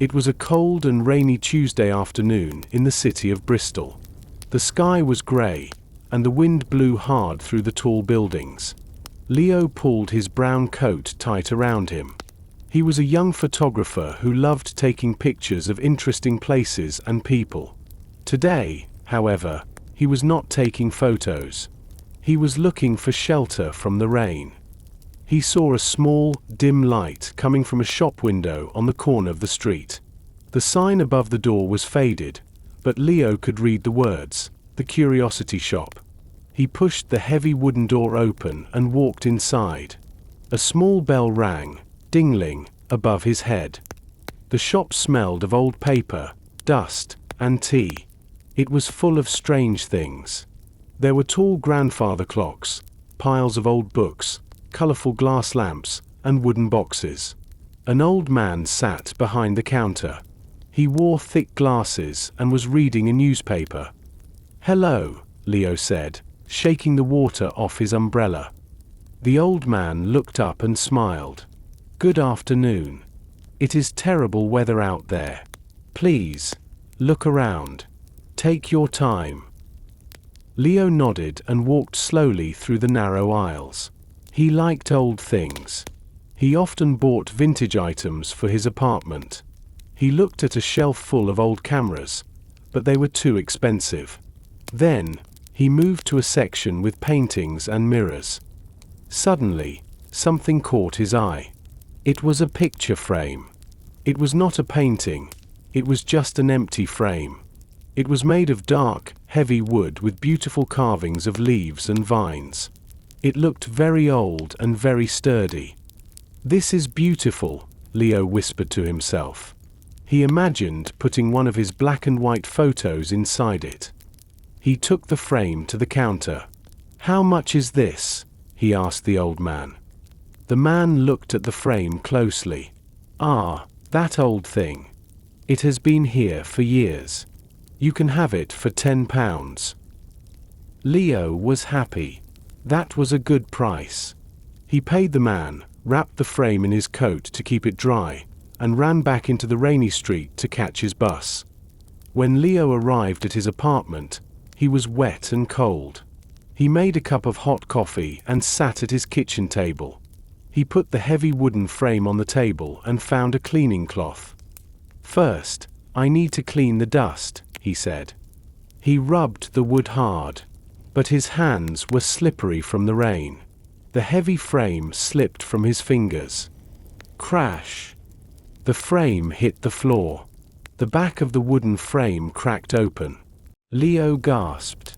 It was a cold and rainy Tuesday afternoon in the city of Bristol. The sky was grey, and the wind blew hard through the tall buildings. Leo pulled his brown coat tight around him. He was a young photographer who loved taking pictures of interesting places and people. Today, however, he was not taking photos. He was looking for shelter from the rain. He saw a small, dim light coming from a shop window on the corner of the street. The sign above the door was faded, but Leo could read the words, "The Curiosity Shop." He pushed the heavy wooden door open and walked inside. A small bell rang, dingling, above his head. The shop smelled of old paper, dust, and tea. It was full of strange things. There were tall grandfather clocks, piles of old books, colorful glass lamps, and wooden boxes. An old man sat behind the counter. He wore thick glasses and was reading a newspaper. "Hello," Leo said, shaking the water off his umbrella. The old man looked up and smiled. "Good afternoon. It is terrible weather out there. Please, look around. Take your time." Leo nodded and walked slowly through the narrow aisles. He liked old things. He often bought vintage items for his apartment. He looked at a shelf full of old cameras, but they were too expensive. Then, he moved to a section with paintings and mirrors. Suddenly, something caught his eye. It was a picture frame. It was not a painting. It was just an empty frame. It was made of dark, heavy wood with beautiful carvings of leaves and vines. It looked very old and very sturdy. "This is beautiful," Leo whispered to himself. He imagined putting one of his black and white photos inside it. He took the frame to the counter. "How much is this?" he asked the old man. The man looked at the frame closely. "Ah, that old thing. It has been here for years. You can have it for £10. Leo was happy. That was a good price. He paid the man, wrapped the frame in his coat to keep it dry, and ran back into the rainy street to catch his bus. When Leo arrived at his apartment, he was wet and cold. He made a cup of hot coffee and sat at his kitchen table. He put the heavy wooden frame on the table and found a cleaning cloth. "First, I need to clean the dust," he said. He rubbed the wood hard, but his hands were slippery from the rain. The heavy frame slipped from his fingers. Crash! The frame hit the floor. The back of the wooden frame cracked open. Leo gasped.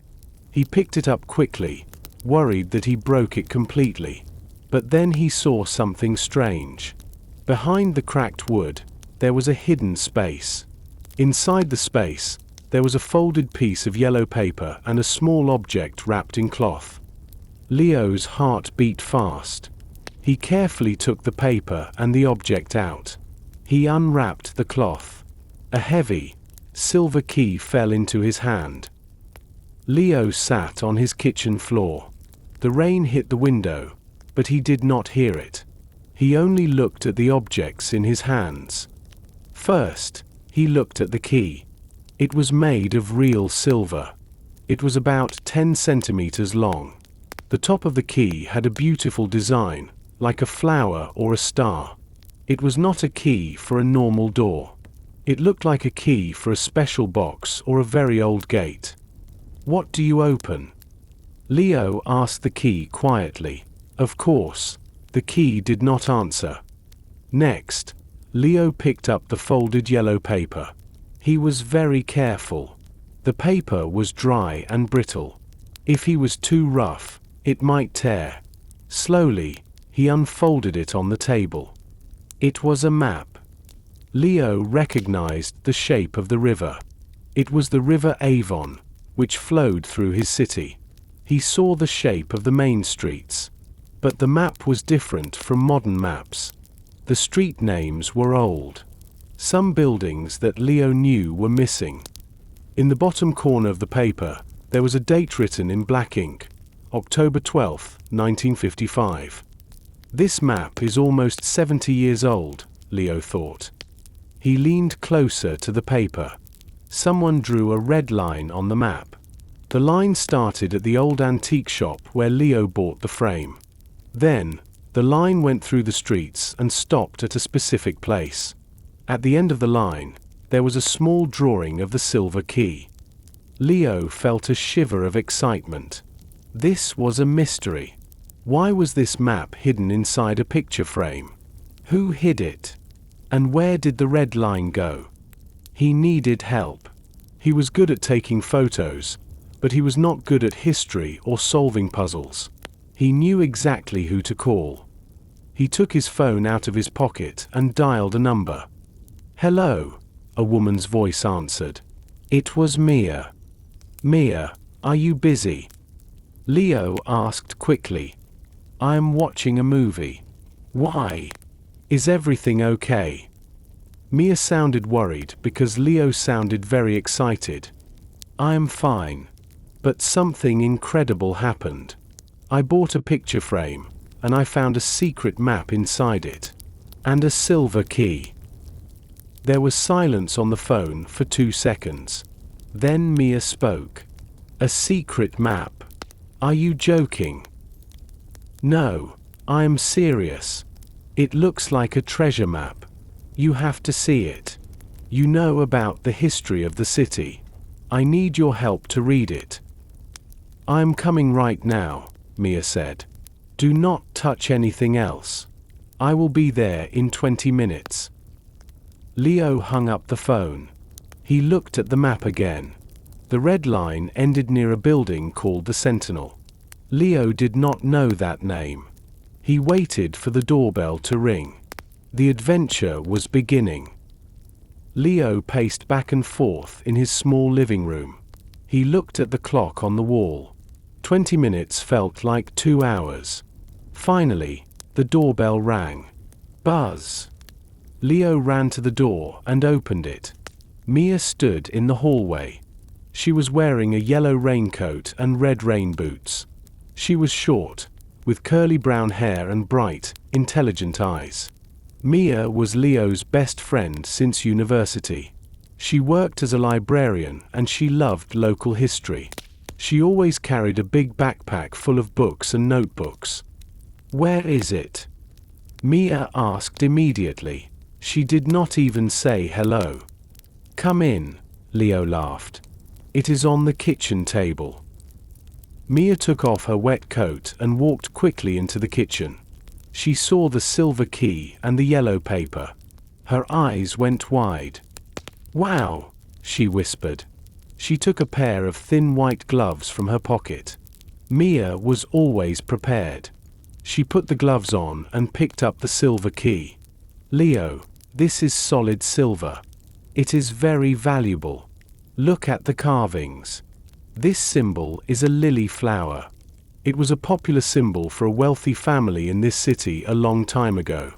He picked it up quickly, worried that he broke it completely. But then he saw something strange. Behind the cracked wood, there was a hidden space. Inside the space, there was a folded piece of yellow paper and a small object wrapped in cloth. Leo's heart beat fast. He carefully took the paper and the object out. He unwrapped the cloth. A heavy, silver key fell into his hand. Leo sat on his kitchen floor. The rain hit the window, but he did not hear it. He only looked at the objects in his hands. First, he looked at the key. It was made of real silver. It was about 10 centimeters long. The top of the key had a beautiful design, like a flower or a star. It was not a key for a normal door. It looked like a key for a special box or a very old gate. "What do you open?" Leo asked the key quietly. Of course, the key did not answer. Next, Leo picked up the folded yellow paper. He was very careful. The paper was dry and brittle. If he was too rough, it might tear. Slowly, he unfolded it on the table. It was a map. Leo recognized the shape of the river. It was the River Avon, which flowed through his city. He saw the shape of the main streets. But the map was different from modern maps. The street names were old. Some buildings that Leo knew were missing. In the bottom corner of the paper, there was a date written in black ink, October 12, 1955. This map is almost 70 years old, Leo thought. He leaned closer to the paper. Someone drew a red line on the map. The line started at the old antique shop where Leo bought the frame. Then, the line went through the streets and stopped at a specific place. At the end of the line, there was a small drawing of the silver key. Leo felt a shiver of excitement. This was a mystery. Why was this map hidden inside a picture frame? Who hid it? And where did the red line go? He needed help. He was good at taking photos, but he was not good at history or solving puzzles. He knew exactly who to call. He took his phone out of his pocket and dialed a number. "Hello," a woman's voice answered. It was Mia. "Mia, are you busy?" Leo asked quickly. "I am watching a movie." "Why? Is everything okay?" Mia sounded worried because Leo sounded very excited. "I am fine. But something incredible happened. I bought a picture frame, and I found a secret map inside it. And a silver key." There was silence on the phone for 2 seconds. Then Mia spoke. "A secret map? Are you joking?" "No, I am serious. It looks like a treasure map. You have to see it. You know about the history of the city. I need your help to read it." "I am coming right now," Mia said. "Do not touch anything else. I will be there in 20 minutes. Leo hung up the phone. He looked at the map again. The red line ended near a building called the Sentinel. Leo did not know that name. He waited for the doorbell to ring. The adventure was beginning. Leo paced back and forth in his small living room. He looked at the clock on the wall. 20 minutes felt like 2 hours. Finally, the doorbell rang. Buzz. Leo ran to the door and opened it. Mia stood in the hallway. She was wearing a yellow raincoat and red rain boots. She was short, with curly brown hair and bright, intelligent eyes. Mia was Leo's best friend since university. She worked as a librarian and she loved local history. She always carried a big backpack full of books and notebooks. "Where is it?" Mia asked immediately. She did not even say hello. "Come in," Leo laughed. "It is on the kitchen table." Mia took off her wet coat and walked quickly into the kitchen. She saw the silver key and the yellow paper. Her eyes went wide. "Wow," she whispered. She took a pair of thin white gloves from her pocket. Mia was always prepared. She put the gloves on and picked up the silver key. "Leo, this is solid silver. It is very valuable. Look at the carvings. This symbol is a lily flower. It was a popular symbol for a wealthy family in this city a long time ago."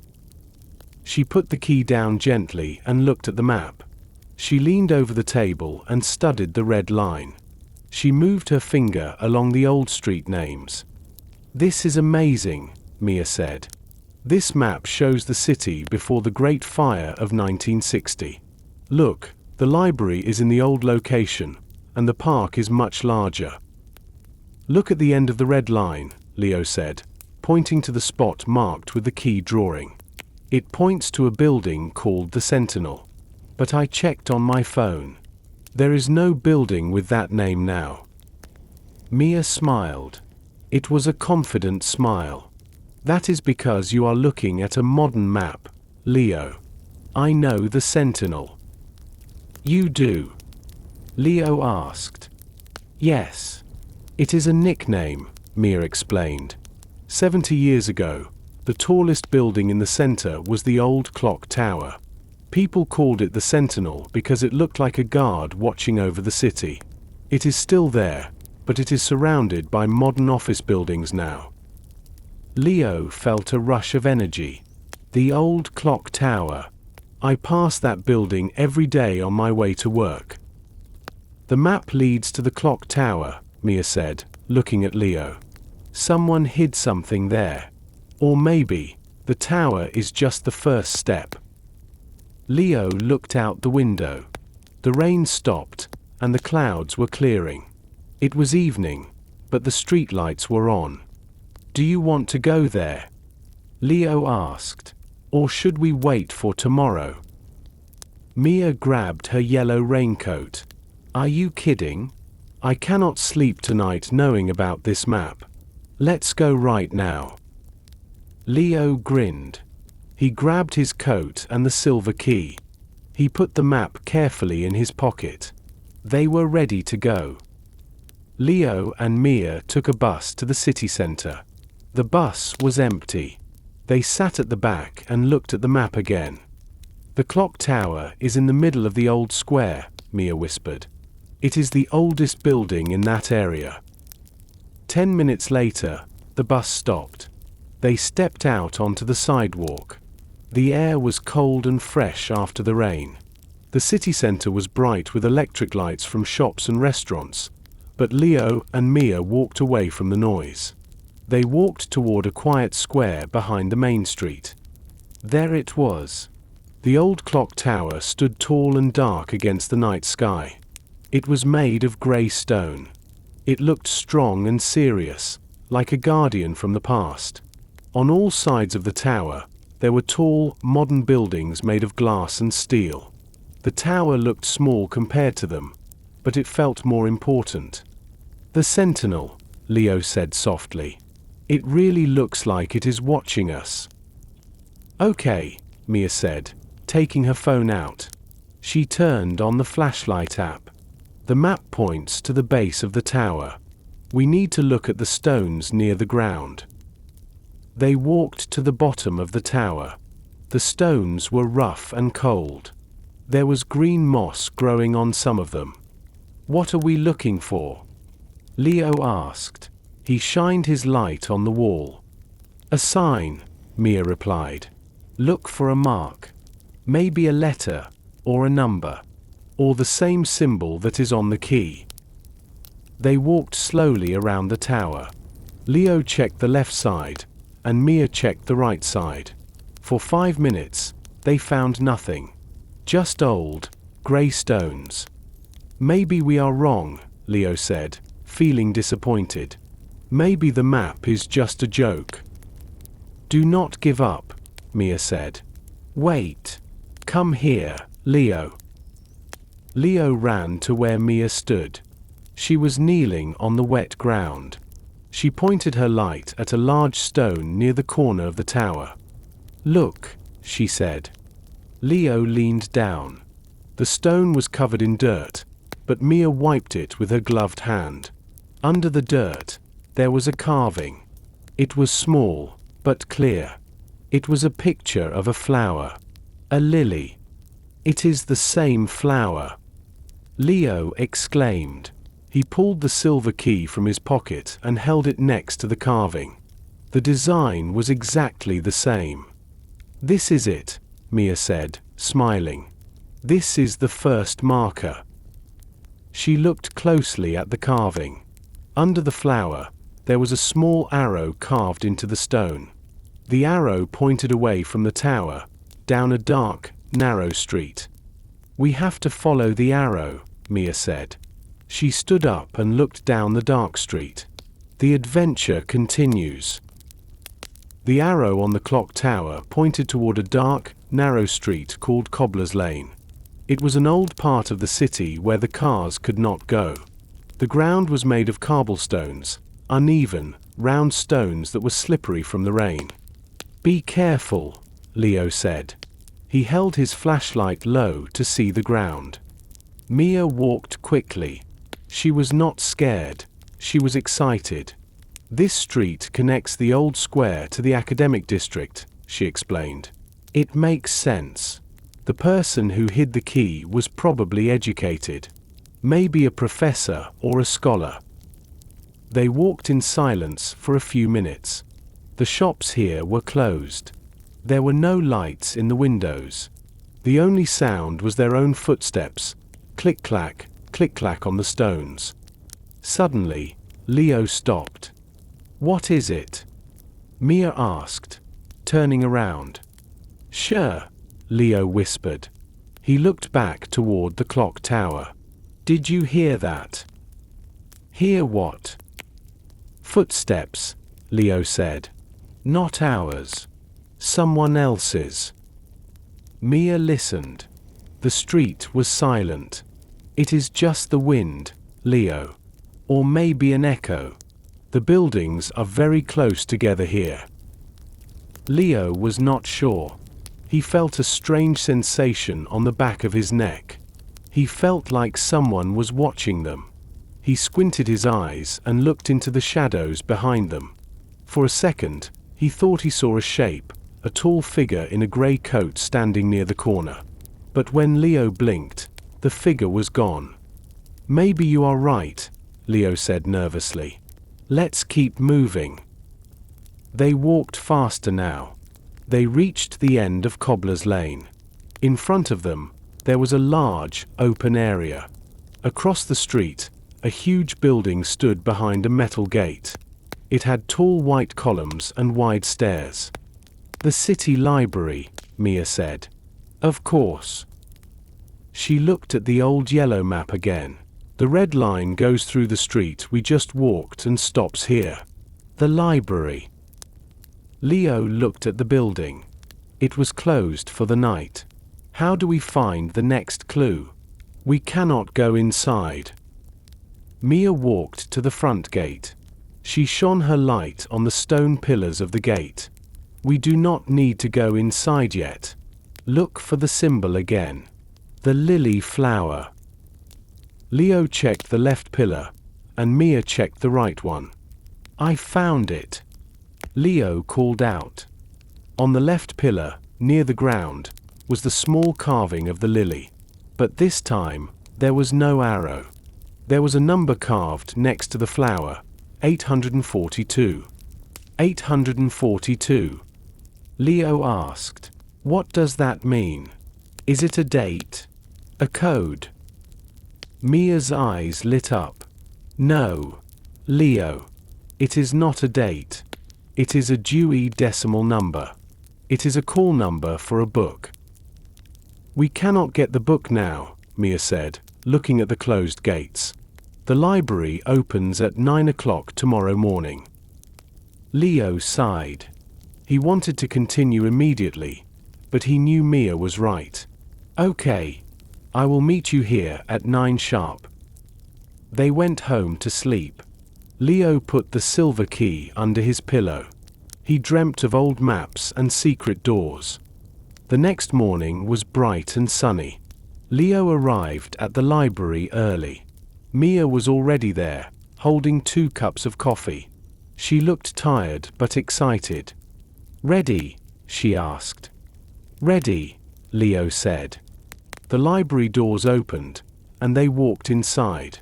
She put the key down gently and looked at the map. She leaned over the table and studied the red line. She moved her finger along the old street names. "This is amazing," Mia said. "This map shows the city before the Great Fire of 1960. Look, the library is in the old location, and the park is much larger." "Look at the end of the red line," Leo said, pointing to the spot marked with the key drawing. "It points to a building called the Sentinel. But I checked on my phone. There is no building with that name now." Mia smiled. It was a confident smile. "That is because you are looking at a modern map, Leo. I know the Sentinel." "You do?" Leo asked. "Yes. It is a nickname," Mia explained. 70 years ago, the tallest building in the center was the old clock tower. People called it the Sentinel because it looked like a guard watching over the city. It is still there, but it is surrounded by modern office buildings now. Leo felt a rush of energy. The old clock tower. I pass that building every day on my way to work. "The map leads to the clock tower," Mia said, looking at Leo. "Someone hid something there. Or maybe, the tower is just the first step." Leo looked out the window. The rain stopped, and the clouds were clearing. It was evening, but the streetlights were on. "Do you want to go there?" Leo asked. "Or should we wait for tomorrow?" Mia grabbed her yellow raincoat. "Are you kidding? I cannot sleep tonight knowing about this map. Let's go right now." Leo grinned. He grabbed his coat and the silver key. He put the map carefully in his pocket. They were ready to go. Leo and Mia took a bus to the city center. The bus was empty. They sat at the back and looked at the map again. "The clock tower is in the middle of the old square," Mia whispered. "It is the oldest building in that area." 10 minutes later, the bus stopped. They stepped out onto the sidewalk. The air was cold and fresh after the rain. The city center was bright with electric lights from shops and restaurants, but Leo and Mia walked away from the noise. They walked toward a quiet square behind the main street. There it was. The old clock tower stood tall and dark against the night sky. It was made of gray stone. It looked strong and serious, like a guardian from the past. On all sides of the tower, there were tall, modern buildings made of glass and steel. The tower looked small compared to them, but it felt more important. "The Sentinel," Leo said softly. "It really looks like it is watching us." "Okay," Mia said, taking her phone out. She turned on the flashlight app. "The map points to the base of the tower. We need to look at the stones near the ground." They walked to the bottom of the tower. The stones were rough and cold. There was green moss growing on some of them. "What are we looking for?" Leo asked. He shined his light on the wall. "A sign," Mia replied. "Look for a mark. Maybe a letter, or a number, or the same symbol that is on the key." They walked slowly around the tower. Leo checked the left side, and Mia checked the right side. For 5 minutes, they found nothing. Just old, gray stones. "Maybe we are wrong," Leo said, feeling disappointed. "Maybe the map is just a joke." "Do not give up," Mia said. "Wait. Come here, Leo." Leo ran to where Mia stood. She was kneeling on the wet ground. She pointed her light at a large stone near the corner of the tower. "Look," she said. Leo leaned down. The stone was covered in dirt, but Mia wiped it with her gloved hand. Under the dirt, there was a carving. It was small, but clear. It was a picture of a flower. A lily. "It is the same flower," Leo exclaimed. He pulled the silver key from his pocket and held it next to the carving. The design was exactly the same. "This is it," Mia said, smiling. "This is the first marker." She looked closely at the carving. Under the flower, there was a small arrow carved into the stone. The arrow pointed away from the tower, down a dark, narrow street. "We have to follow the arrow," Mia said. She stood up and looked down the dark street. "The adventure continues." The arrow on the clock tower pointed toward a dark, narrow street called Cobbler's Lane. It was an old part of the city where the cars could not go. The ground was made of cobblestones, uneven, round stones that were slippery from the rain. "Be careful," Leo said. He held his flashlight low to see the ground. Mia walked quickly. She was not scared. She was excited. "This street connects the old square to the academic district," she explained. "It makes sense. The person who hid the key was probably educated. Maybe a professor or a scholar." They walked in silence for a few minutes. The shops here were closed. There were no lights in the windows. The only sound was their own footsteps, click-clack on the stones. Suddenly, Leo stopped. "What is it?" Mia asked, turning around. "Sure," Leo whispered. He looked back toward the clock tower. "Did you hear that?" "Hear what?" "Footsteps," Leo said. "Not ours. Someone else's." Mia listened. The street was silent. "It is just the wind, Leo. Or maybe an echo. The buildings are very close together here." Leo was not sure. He felt a strange sensation on the back of his neck. He felt like someone was watching them. He squinted his eyes and looked into the shadows behind them. For a second, he thought he saw a shape, a tall figure in a gray coat standing near the corner. But when Leo blinked, the figure was gone. "Maybe you are right," Leo said nervously. "Let's keep moving." They walked faster now. They reached the end of Cobbler's Lane. In front of them, there was a large, open area. Across the street, a huge building stood behind a metal gate. It had tall white columns and wide stairs. "The city library," Mia said. "Of course." She looked at the old yellow map again. "The red line goes through the street we just walked and stops here. The library." Leo looked at the building. It was closed for the night. "How do we find the next clue? We cannot go inside." Mia walked to the front gate. She shone her light on the stone pillars of the gate. "We do not need to go inside yet. Look for the symbol again. The lily flower." Leo checked the left pillar, and Mia checked the right one. "I found it," Leo called out. On the left pillar, near the ground, was the small carving of the lily. But this time, there was no arrow. There was a number carved next to the flower, 842. 842. Leo asked, "What does that mean? Is it a date? A code?" Mia's eyes lit up. "No, Leo. It is not a date. It is a Dewey Decimal number. It is a call number for a book." "We cannot get the book now," Mia said, looking at the closed gates. "The library opens at 9 o'clock tomorrow morning." Leo sighed. He wanted to continue immediately, but he knew Mia was right. "Okay. I will meet you here at 9 sharp." They went home to sleep. Leo put the silver key under his pillow. He dreamt of old maps and secret doors. The next morning was bright and sunny. Leo arrived at the library early. Mia was already there, holding 2 cups of coffee. She looked tired but excited. "Ready?" she asked. "Ready," Leo said. The library doors opened, and they walked inside.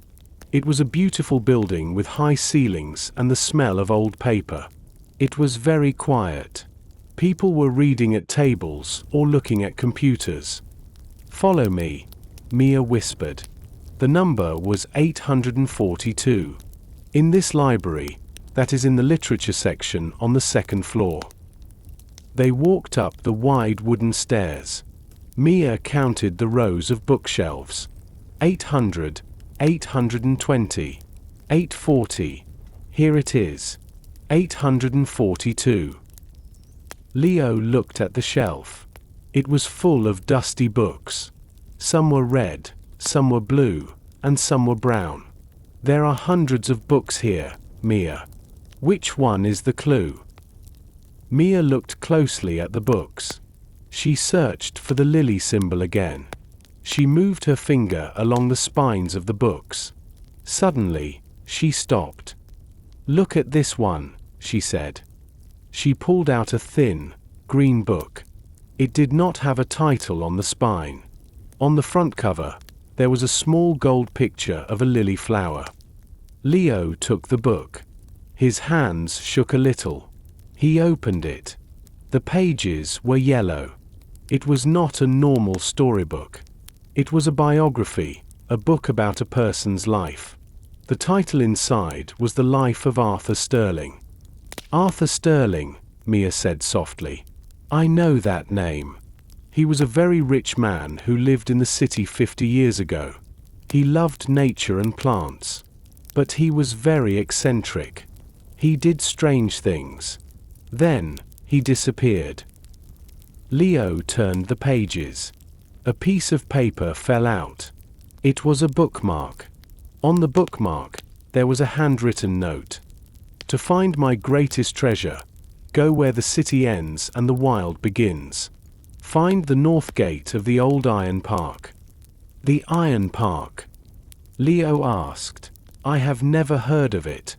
It was a beautiful building with high ceilings and the smell of old paper. It was very quiet. People were reading at tables or looking at computers. "Follow me," Mia whispered. The number was 842. In this library, that is in the literature section on the 2nd floor. They walked up the wide wooden stairs. Mia counted the rows of bookshelves. 800, 820, 840. Here it is. 842. Leo looked at the shelf. It was full of dusty books. Some were red, some were blue, and some were brown. "There are hundreds of books here, Mia. Which one is the clue?" Mia looked closely at the books. She searched for the lily symbol again. She moved her finger along the spines of the books. Suddenly, she stopped. "Look at this one," she said. She pulled out a thin, green book. It did not have a title on the spine. On the front cover, there was a small gold picture of a lily flower. Leo took the book. His hands shook a little. He opened it. The pages were yellow. It was not a normal storybook. It was a biography, a book about a person's life. The title inside was The Life of Arthur Sterling. "Arthur Sterling," Mia said softly. "I know that name." He was a very rich man who lived in the city 50 years ago. He loved nature and plants. But he was very eccentric. He did strange things. Then, he disappeared. Leo turned the pages. A piece of paper fell out. It was a bookmark. On the bookmark, there was a handwritten note. To find my greatest treasure, go where the city ends and the wild begins. Find the north gate of the old Iron Park. The Iron Park? Leo asked. I have never heard of it.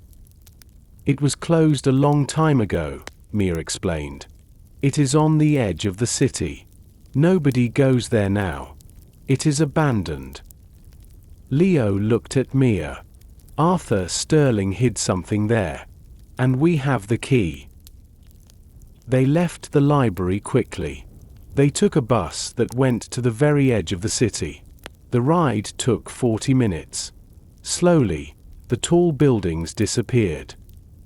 It was closed a long time ago, Mia explained. It is on the edge of the city. Nobody goes there now. It is abandoned. Leo looked at Mia. Arthur Sterling hid something there. And we have the key. They left the library quickly. They took a bus that went to the very edge of the city. The ride took 40 minutes. Slowly, the tall buildings disappeared.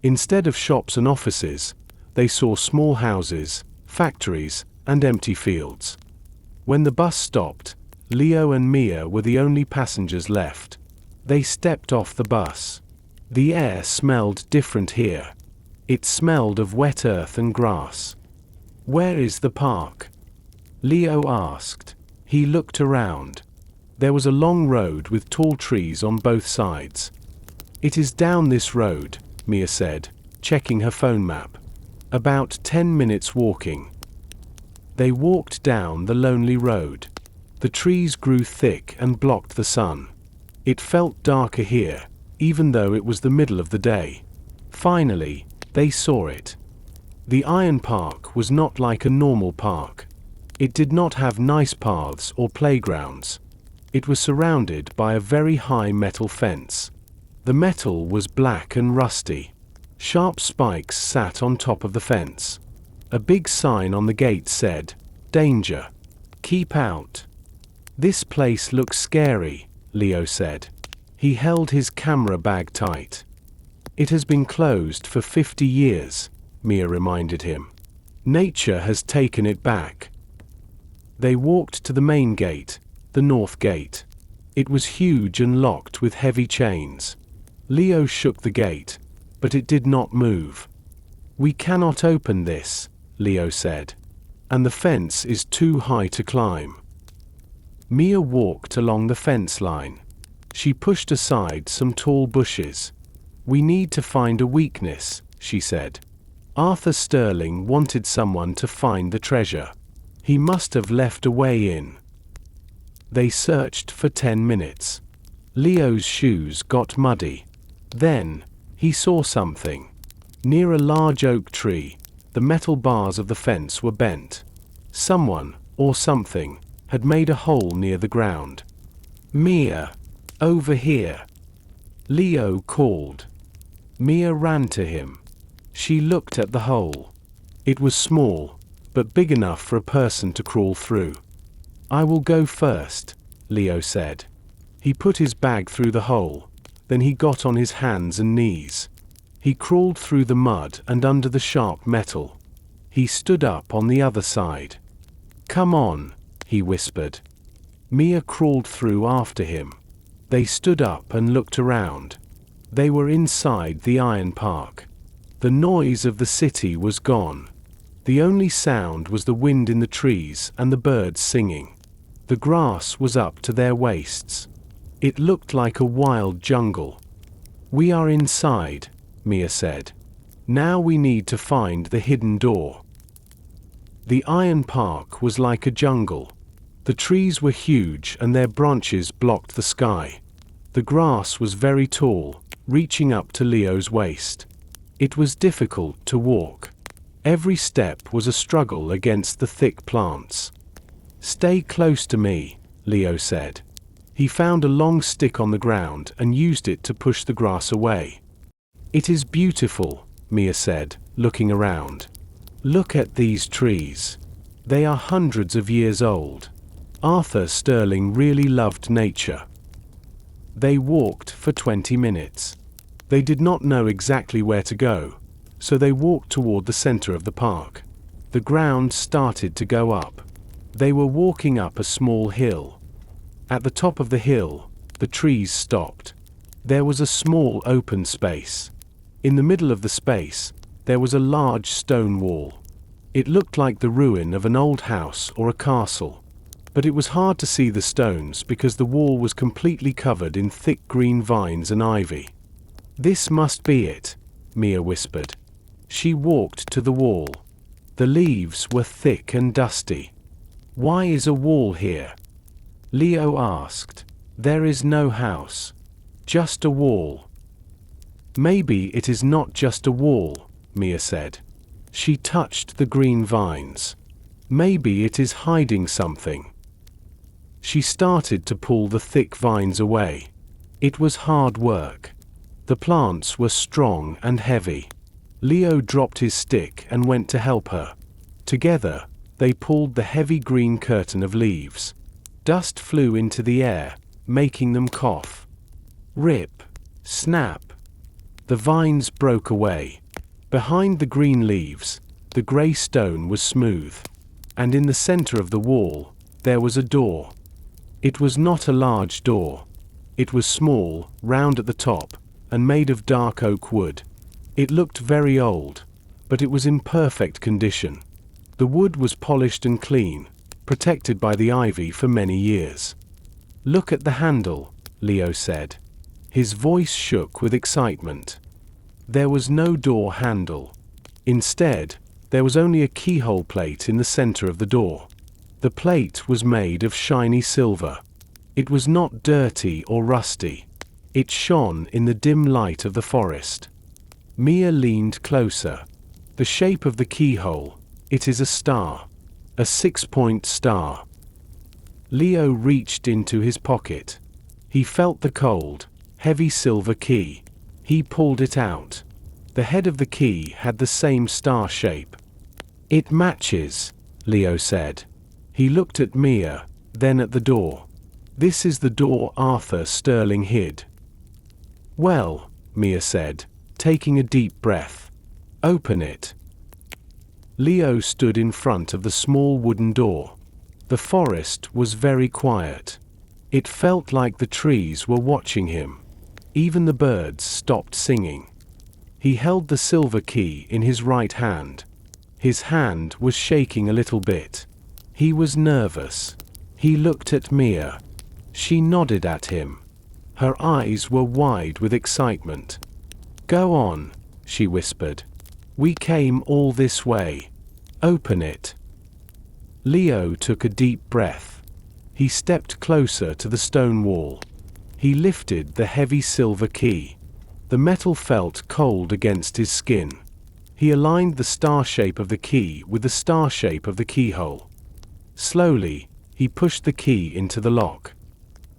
Instead of shops and offices, they saw small houses, factories, and empty fields. When the bus stopped, Leo and Mia were the only passengers left. They stepped off the bus. The air smelled different here. It smelled of wet earth and grass. Where is the park? Leo asked. He looked around. There was a long road with tall trees on both sides. It is down this road, Mia said, checking her phone map. About 10 minutes walking. They walked down the lonely road. The trees grew thick and blocked the sun. It felt darker here, even though it was the middle of the day. Finally, they saw it. The Iron Park was not like a normal park. It did not have nice paths or playgrounds. It was surrounded by a very high metal fence. The metal was black and rusty. Sharp spikes sat on top of the fence. A big sign on the gate said, "Danger. Keep out." This place looks scary, Leo said. He held his camera bag tight. It has been closed for 50 years, Mia reminded him. Nature has taken it back. They walked to the main gate, the north gate. It was huge and locked with heavy chains. Leo shook the gate, but it did not move. We cannot open this, Leo said. And the fence is too high to climb. Mia walked along the fence line. She pushed aside some tall bushes. We need to find a weakness, she said. Arthur Sterling wanted someone to find the treasure. He must have left a way in. They searched for 10 minutes. Leo's shoes got muddy. Then, he saw something. Near a large oak tree, the metal bars of the fence were bent. Someone, or something, had made a hole near the ground. Mia, over here. Leo called. Mia ran to him. She looked at the hole. It was small, but big enough for a person to crawl through. I will go first, Leo said. He put his bag through the hole, then he got on his hands and knees. He crawled through the mud and under the sharp metal. He stood up on the other side. Come on, he whispered. Mia crawled through after him. They stood up and looked around. They were inside the Iron Park. The noise of the city was gone. The only sound was the wind in the trees and the birds singing. The grass was up to their waists. It looked like a wild jungle. We are inside, Mia said. Now we need to find the hidden door. The Iron Park was like a jungle. The trees were huge and their branches blocked the sky. The grass was very tall, reaching up to Leo's waist. It was difficult to walk. Every step was a struggle against the thick plants. Stay close to me, Leo said. He found a long stick on the ground and used it to push the grass away. It is beautiful, Mia said, looking around. Look at these trees. They are hundreds of years old. Arthur Sterling really loved nature. They walked for 20 minutes. They did not know exactly where to go, so they walked toward the center of the park. The ground started to go up. They were walking up a small hill. At the top of the hill, the trees stopped. There was a small open space. In the middle of the space, there was a large stone wall. It looked like the ruin of an old house or a castle. But it was hard to see the stones because the wall was completely covered in thick green vines and ivy. "This must be it," Mia whispered. She walked to the wall. The leaves were thick and dusty. "Why is a wall here?" Leo asked. "There is no house. Just a wall." "Maybe it is not just a wall," Mia said. She touched the green vines. "Maybe it is hiding something." She started to pull the thick vines away. It was hard work. The plants were strong and heavy. Leo dropped his stick and went to help her. Together, they pulled the heavy green curtain of leaves. Dust flew into the air, making them cough. Rip, snap. The vines broke away. Behind the green leaves, the grey stone was smooth. And in the center of the wall, there was a door. It was not a large door. It was small, round at the top, and made of dark oak wood. It looked very old, but it was in perfect condition. The wood was polished and clean, protected by the ivy for many years. "Look at the handle," Leo said. His voice shook with excitement. There was no door handle. Instead, there was only a keyhole plate in the center of the door. The plate was made of shiny silver. It was not dirty or rusty. It shone in the dim light of the forest. Mia leaned closer. "The shape of the keyhole, it is a star. A 6-point star." Leo reached into his pocket. He felt the cold, heavy silver key. He pulled it out. The head of the key had the same star shape. "It matches," Leo said. He looked at Mia, then at the door. "This is the door Arthur Sterling hid." "Well," Mia said, taking a deep breath. "Open it." Leo stood in front of the small wooden door. The forest was very quiet. It felt like the trees were watching him. Even the birds stopped singing. He held the silver key in his right hand. His hand was shaking a little bit. He was nervous. He looked at Mia. She nodded at him. Her eyes were wide with excitement. "Go on," she whispered. "We came all this way. Open it." Leo took a deep breath. He stepped closer to the stone wall. He lifted the heavy silver key. The metal felt cold against his skin. He aligned the star shape of the key with the star shape of the keyhole. Slowly, he pushed the key into the lock.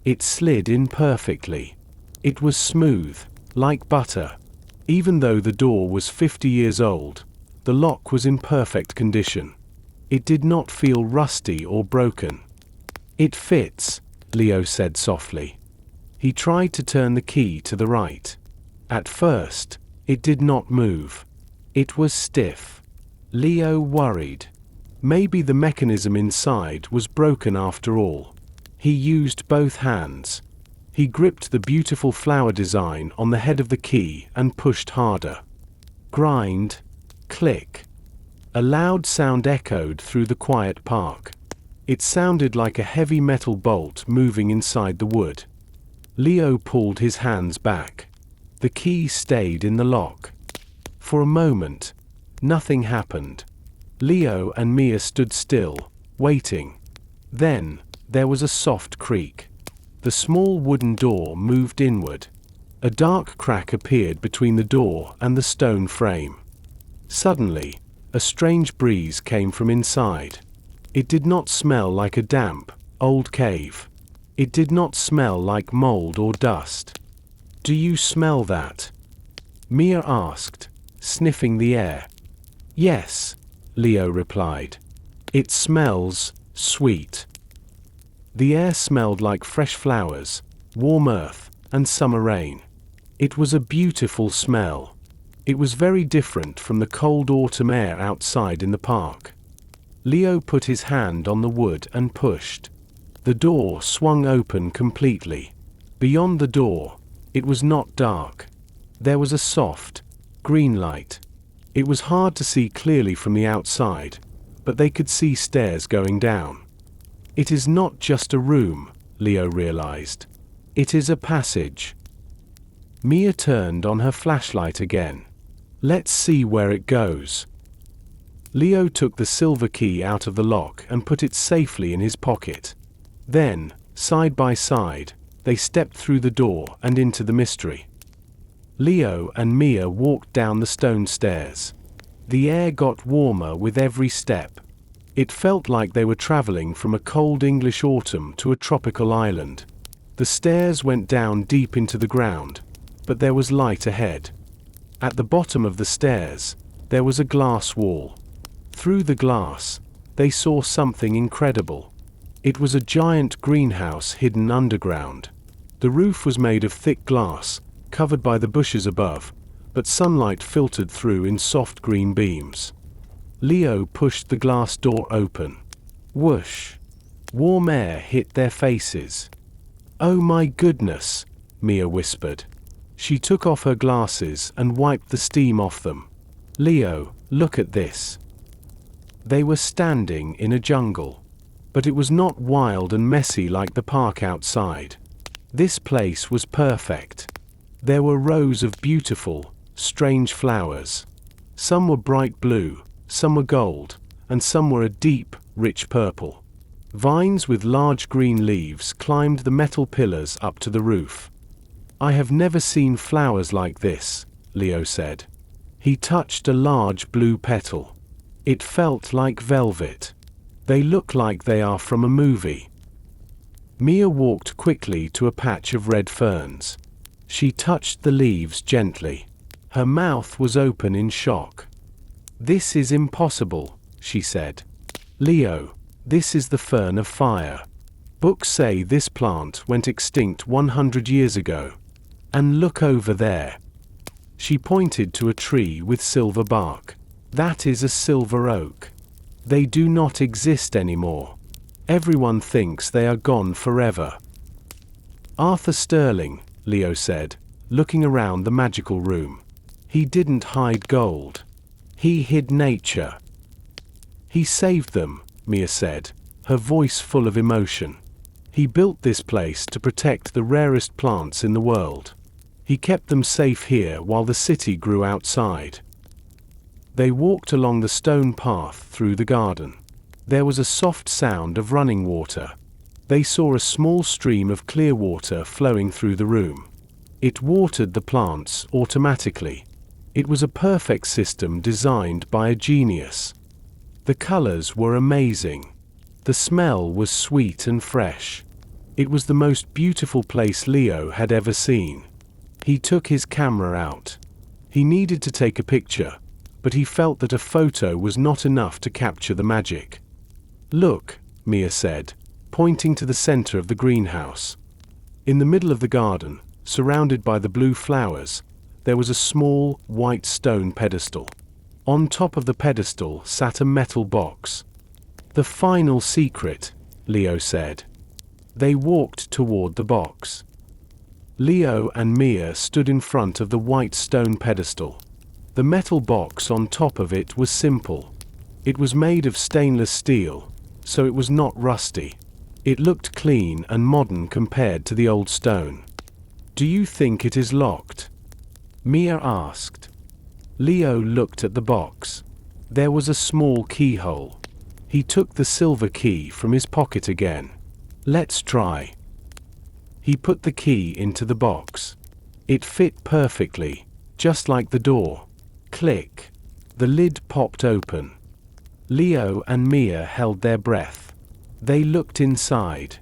It slid in perfectly. It was smooth, like butter. Even though the door was 50 years old, the lock was in perfect condition. It did not feel rusty or broken. "It fits," Leo said softly. He tried to turn the key to the right. At first, it did not move. It was stiff. Leo worried. Maybe the mechanism inside was broken after all. He used both hands. He gripped the beautiful flower design on the head of the key and pushed harder. Grind. Click. A loud sound echoed through the quiet park. It sounded like a heavy metal bolt moving inside the wood. Leo pulled his hands back. The key stayed in the lock. For a moment, nothing happened. Leo and Mia stood still, waiting. Then, there was a soft creak. The small wooden door moved inward. A dark crack appeared between the door and the stone frame. Suddenly, a strange breeze came from inside. It did not smell like a damp, old cave. It did not smell like mold or dust. "Do you smell that?" Mia asked, sniffing the air. "Yes," Leo replied. "It smells sweet." The air smelled like fresh flowers, warm earth, and summer rain. It was a beautiful smell. It was very different from the cold autumn air outside in the park. Leo put his hand on the wood and pushed. The door swung open completely. Beyond the door, it was not dark. There was a soft, green light. It was hard to see clearly from the outside, but they could see stairs going down. It is not just a room, Leo realized. It is a passage. Mia turned on her flashlight again. Let's see where it goes. Leo took the silver key out of the lock and put it safely in his pocket. Then, side by side, they stepped through the door and into the mystery. Leo and Mia walked down the stone stairs. The air got warmer with every step. It felt like they were traveling from a cold English autumn to a tropical island. The stairs went down deep into the ground, but there was light ahead. At the bottom of the stairs, there was a glass wall. Through the glass, they saw something incredible. It was a giant greenhouse hidden underground. The roof was made of thick glass, covered by the bushes above, but sunlight filtered through in soft green beams. Leo pushed the glass door open. Whoosh! Warm air hit their faces. "Oh my goodness," Mia whispered. She took off her glasses and wiped the steam off them. "Leo, look at this." They were standing in a jungle. But it was not wild and messy like the park outside. This place was perfect. There were rows of beautiful, strange flowers. Some were bright blue, some were gold, and some were a deep, rich purple. Vines with large green leaves climbed the metal pillars up to the roof. "I have never seen flowers like this," Leo said. He touched a large blue petal. It felt like velvet. "They look like they are from a movie." Mia walked quickly to a patch of red ferns. She touched the leaves gently. Her mouth was open in shock. "This is impossible," she said. "Leo, this is the fern of fire. Books say this plant went extinct 100 years ago. And look over there." She pointed to a tree with silver bark. "That is a silver oak. They do not exist anymore. Everyone thinks they are gone forever." "Arthur Sterling," Leo said, looking around the magical room. "He didn't hide gold. He hid nature." "He saved them," Mia said, her voice full of emotion. "He built this place to protect the rarest plants in the world. He kept them safe here while the city grew outside." They walked along the stone path through the garden. There was a soft sound of running water. They saw a small stream of clear water flowing through the room. It watered the plants automatically. It was a perfect system designed by a genius. The colors were amazing. The smell was sweet and fresh. It was the most beautiful place Leo had ever seen. He took his camera out. He needed to take a picture, but he felt that a photo was not enough to capture the magic. "Look," Mia said, pointing to the center of the greenhouse. In the middle of the garden, surrounded by the blue flowers, there was a small, white stone pedestal. On top of the pedestal sat a metal box. "The final secret," Leo said. They walked toward the box. Leo and Mia stood in front of the white stone pedestal. The metal box on top of it was simple. It was made of stainless steel, so it was not rusty. It looked clean and modern compared to the old stone. "Do you think it is locked?" Mia asked. Leo looked at the box. There was a small keyhole. He took the silver key from his pocket again. "Let's try." He put the key into the box. It fit perfectly, just like the door. Click. The lid popped open. Leo and Mia held their breath. They looked inside.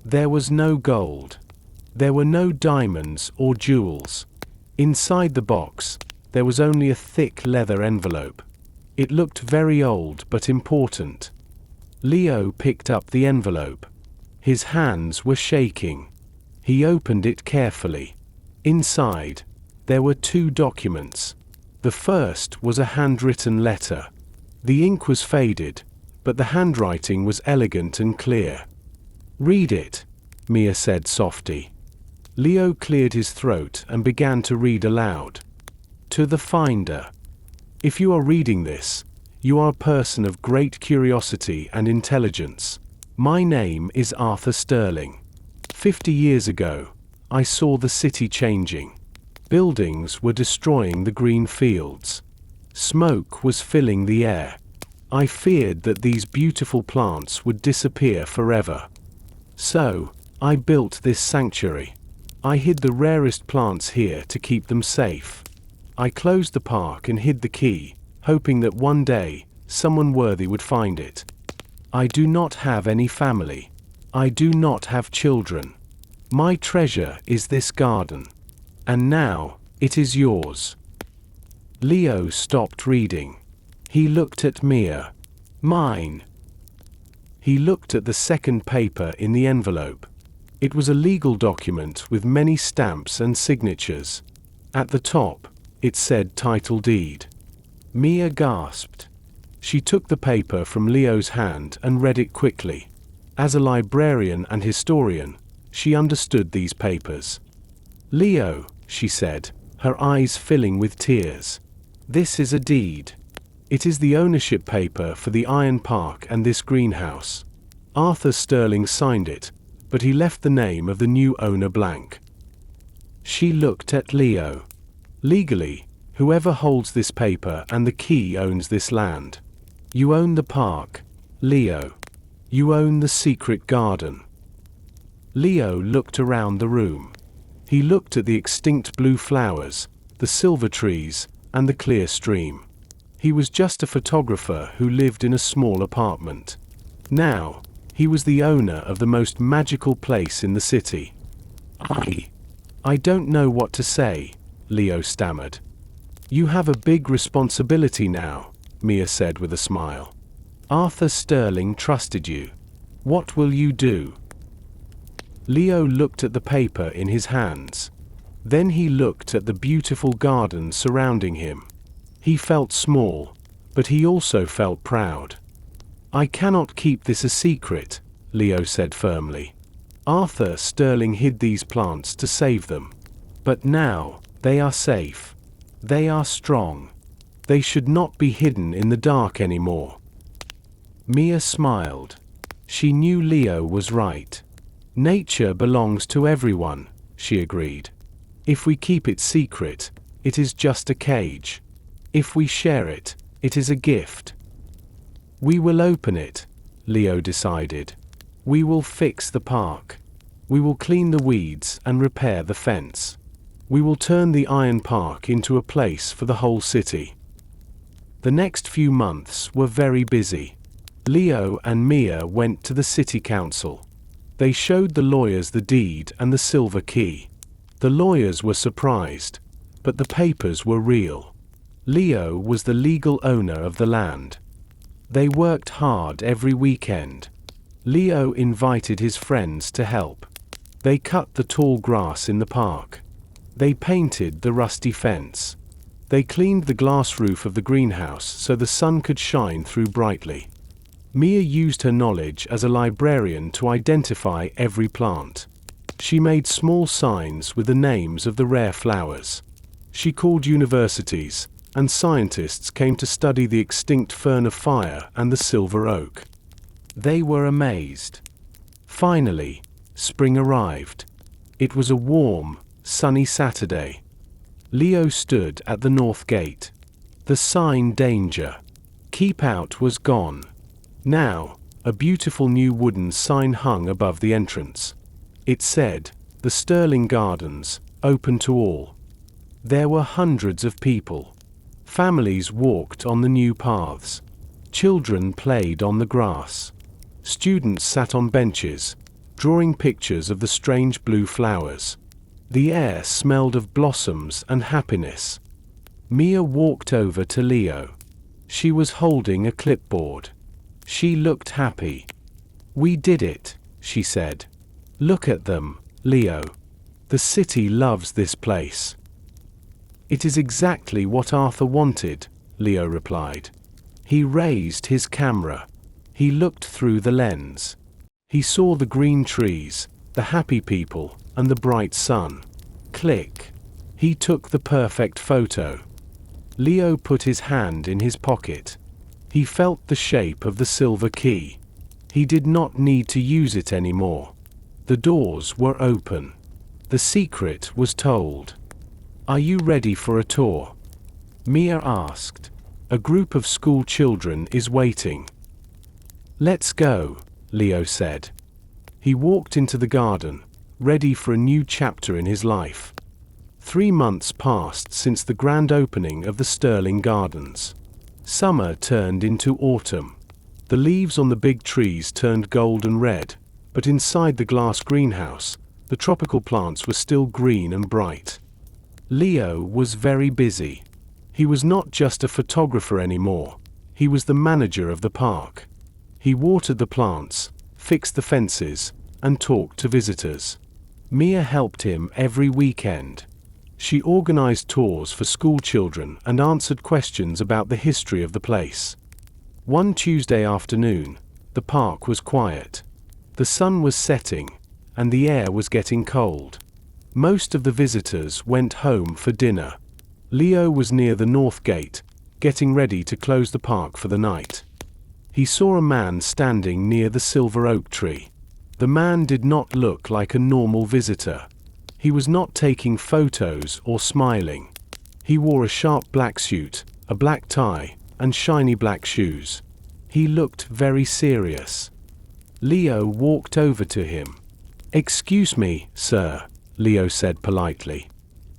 There was no gold. There were no diamonds or jewels. Inside the box, there was only a thick leather envelope. It looked very old but important. Leo picked up the envelope. His hands were shaking. He opened it carefully. Inside, there were 2 documents. The first was a handwritten letter. The ink was faded, but the handwriting was elegant and clear. "Read it," Mia said softly. Leo cleared his throat and began to read aloud. "To the finder. If you are reading this, you are a person of great curiosity and intelligence. My name is Arthur Sterling. 50 years ago, I saw the city changing. Buildings were destroying the green fields. Smoke was filling the air. I feared that these beautiful plants would disappear forever. So, I built this sanctuary. I hid the rarest plants here to keep them safe. I closed the park and hid the key, hoping that one day, someone worthy would find it. I do not have any family. I do not have children. My treasure is this garden. And now, it is yours." Leo stopped reading. He looked at Mia. "Mine." He looked at the second paper in the envelope. It was a legal document with many stamps and signatures. At the top, it said title deed. Mia gasped. She took the paper from Leo's hand and read it quickly. As a librarian and historian, she understood these papers. "Leo," she said, her eyes filling with tears. "This is a deed. It is the ownership paper for the Iron Park and this greenhouse. Arthur Sterling signed it, but he left the name of the new owner blank." She looked at Leo. "Legally, whoever holds this paper and the key owns this land. You own the park, Leo. You own the secret garden." Leo looked around the room. He looked at the extinct blue flowers, the silver trees, and the clear stream. He was just a photographer who lived in a small apartment. Now, he was the owner of the most magical place in the city. I don't know what to say," Leo stammered. "You have a big responsibility now," Mia said with a smile. "Arthur Sterling trusted you. What will you do?" Leo looked at the paper in his hands. Then he looked at the beautiful garden surrounding him. He felt small, but he also felt proud. "I cannot keep this a secret," Leo said firmly. "Arthur Sterling hid these plants to save them. But now, they are safe. They are strong. They should not be hidden in the dark anymore." Mia smiled. She knew Leo was right. "Nature belongs to everyone," she agreed. "If we keep it secret, it is just a cage. If we share it, it is a gift." "We will open it," Leo decided. "We will fix the park. We will clean the weeds and repair the fence. We will turn the Iron Park into a place for the whole city." The next few months were very busy. Leo and Mia went to the city council. They showed the lawyers the deed and the silver key. The lawyers were surprised, but the papers were real. Leo was the legal owner of the land. They worked hard every weekend. Leo invited his friends to help. They cut the tall grass in the park. They painted the rusty fence. They cleaned the glass roof of the greenhouse so the sun could shine through brightly. Mia used her knowledge as a librarian to identify every plant. She made small signs with the names of the rare flowers. She called universities, and scientists came to study the extinct fern of fire and the silver oak. They were amazed. Finally, spring arrived. It was a warm, sunny Saturday. Leo stood at the north gate. The sign "Danger. Keep out" was gone. Now, a beautiful new wooden sign hung above the entrance. It said, "The Sterling Gardens, open to all." There were hundreds of people. Families walked on the new paths. Children played on the grass. Students sat on benches, drawing pictures of the strange blue flowers. The air smelled of blossoms and happiness. Mia walked over to Leo. She was holding a clipboard. She looked happy. "We did it," she said. "Look at them, Leo. The city loves this place." "It is exactly what Arthur wanted," Leo replied. He raised his camera. He looked through the lens. He saw the green trees, the happy people, and the bright sun. Click. He took the perfect photo. Leo put his hand in his pocket. He felt the shape of the silver key. He did not need to use it anymore. The doors were open. The secret was told. "Are you ready for a tour?" Mia asked. "A group of school children is waiting." "Let's go," Leo said. He walked into the garden, ready for a new chapter in his life. 3 months passed since the grand opening of the Sterling Gardens. Summer turned into autumn. The leaves on the big trees turned gold and red, but inside the glass greenhouse, the tropical plants were still green and bright. Leo was very busy. He was not just a photographer anymore. He was the manager of the park. He watered the plants, fixed the fences, and talked to visitors. Mia helped him every weekend. She organized tours for school children and answered questions about the history of the place. One Tuesday afternoon, the park was quiet. The sun was setting, and the air was getting cold. Most of the visitors went home for dinner. Leo was near the north gate, getting ready to close the park for the night. He saw a man standing near the silver oak tree. The man did not look like a normal visitor. He was not taking photos or smiling. He wore a sharp black suit, a black tie, and shiny black shoes. He looked very serious. Leo walked over to him. "Excuse me, sir," Leo said politely.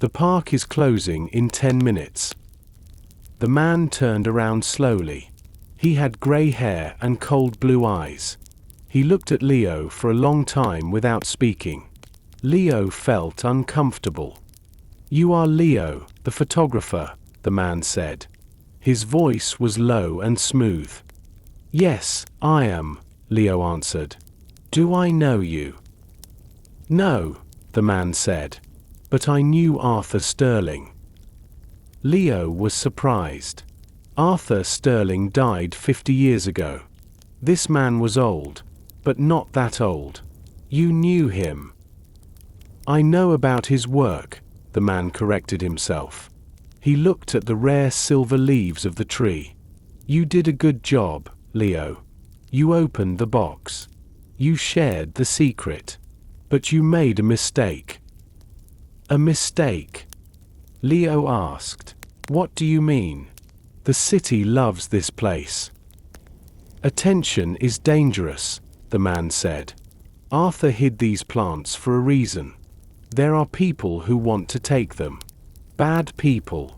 "The park is closing in 10 minutes. The man turned around slowly. He had gray hair and cold blue eyes. He looked at Leo for a long time without speaking. Leo felt uncomfortable. "You are Leo, the photographer," the man said. His voice was low and smooth. "Yes, I am," Leo answered. "Do I know you?" "No," the man said. "But I knew Arthur Sterling." Leo was surprised. Arthur Sterling died 50 years ago. This man was old, but not that old. "You knew him." "I know about his work," the man corrected himself. He looked at the rare silver leaves of the tree. "You did a good job, Leo. You opened the box. You shared the secret. But you made a mistake." "A mistake?" Leo asked. "What do you mean?" "The city loves this place." "Attention is dangerous," the man said. "Arthur hid these plants for a reason. There are people who want to take them. Bad people.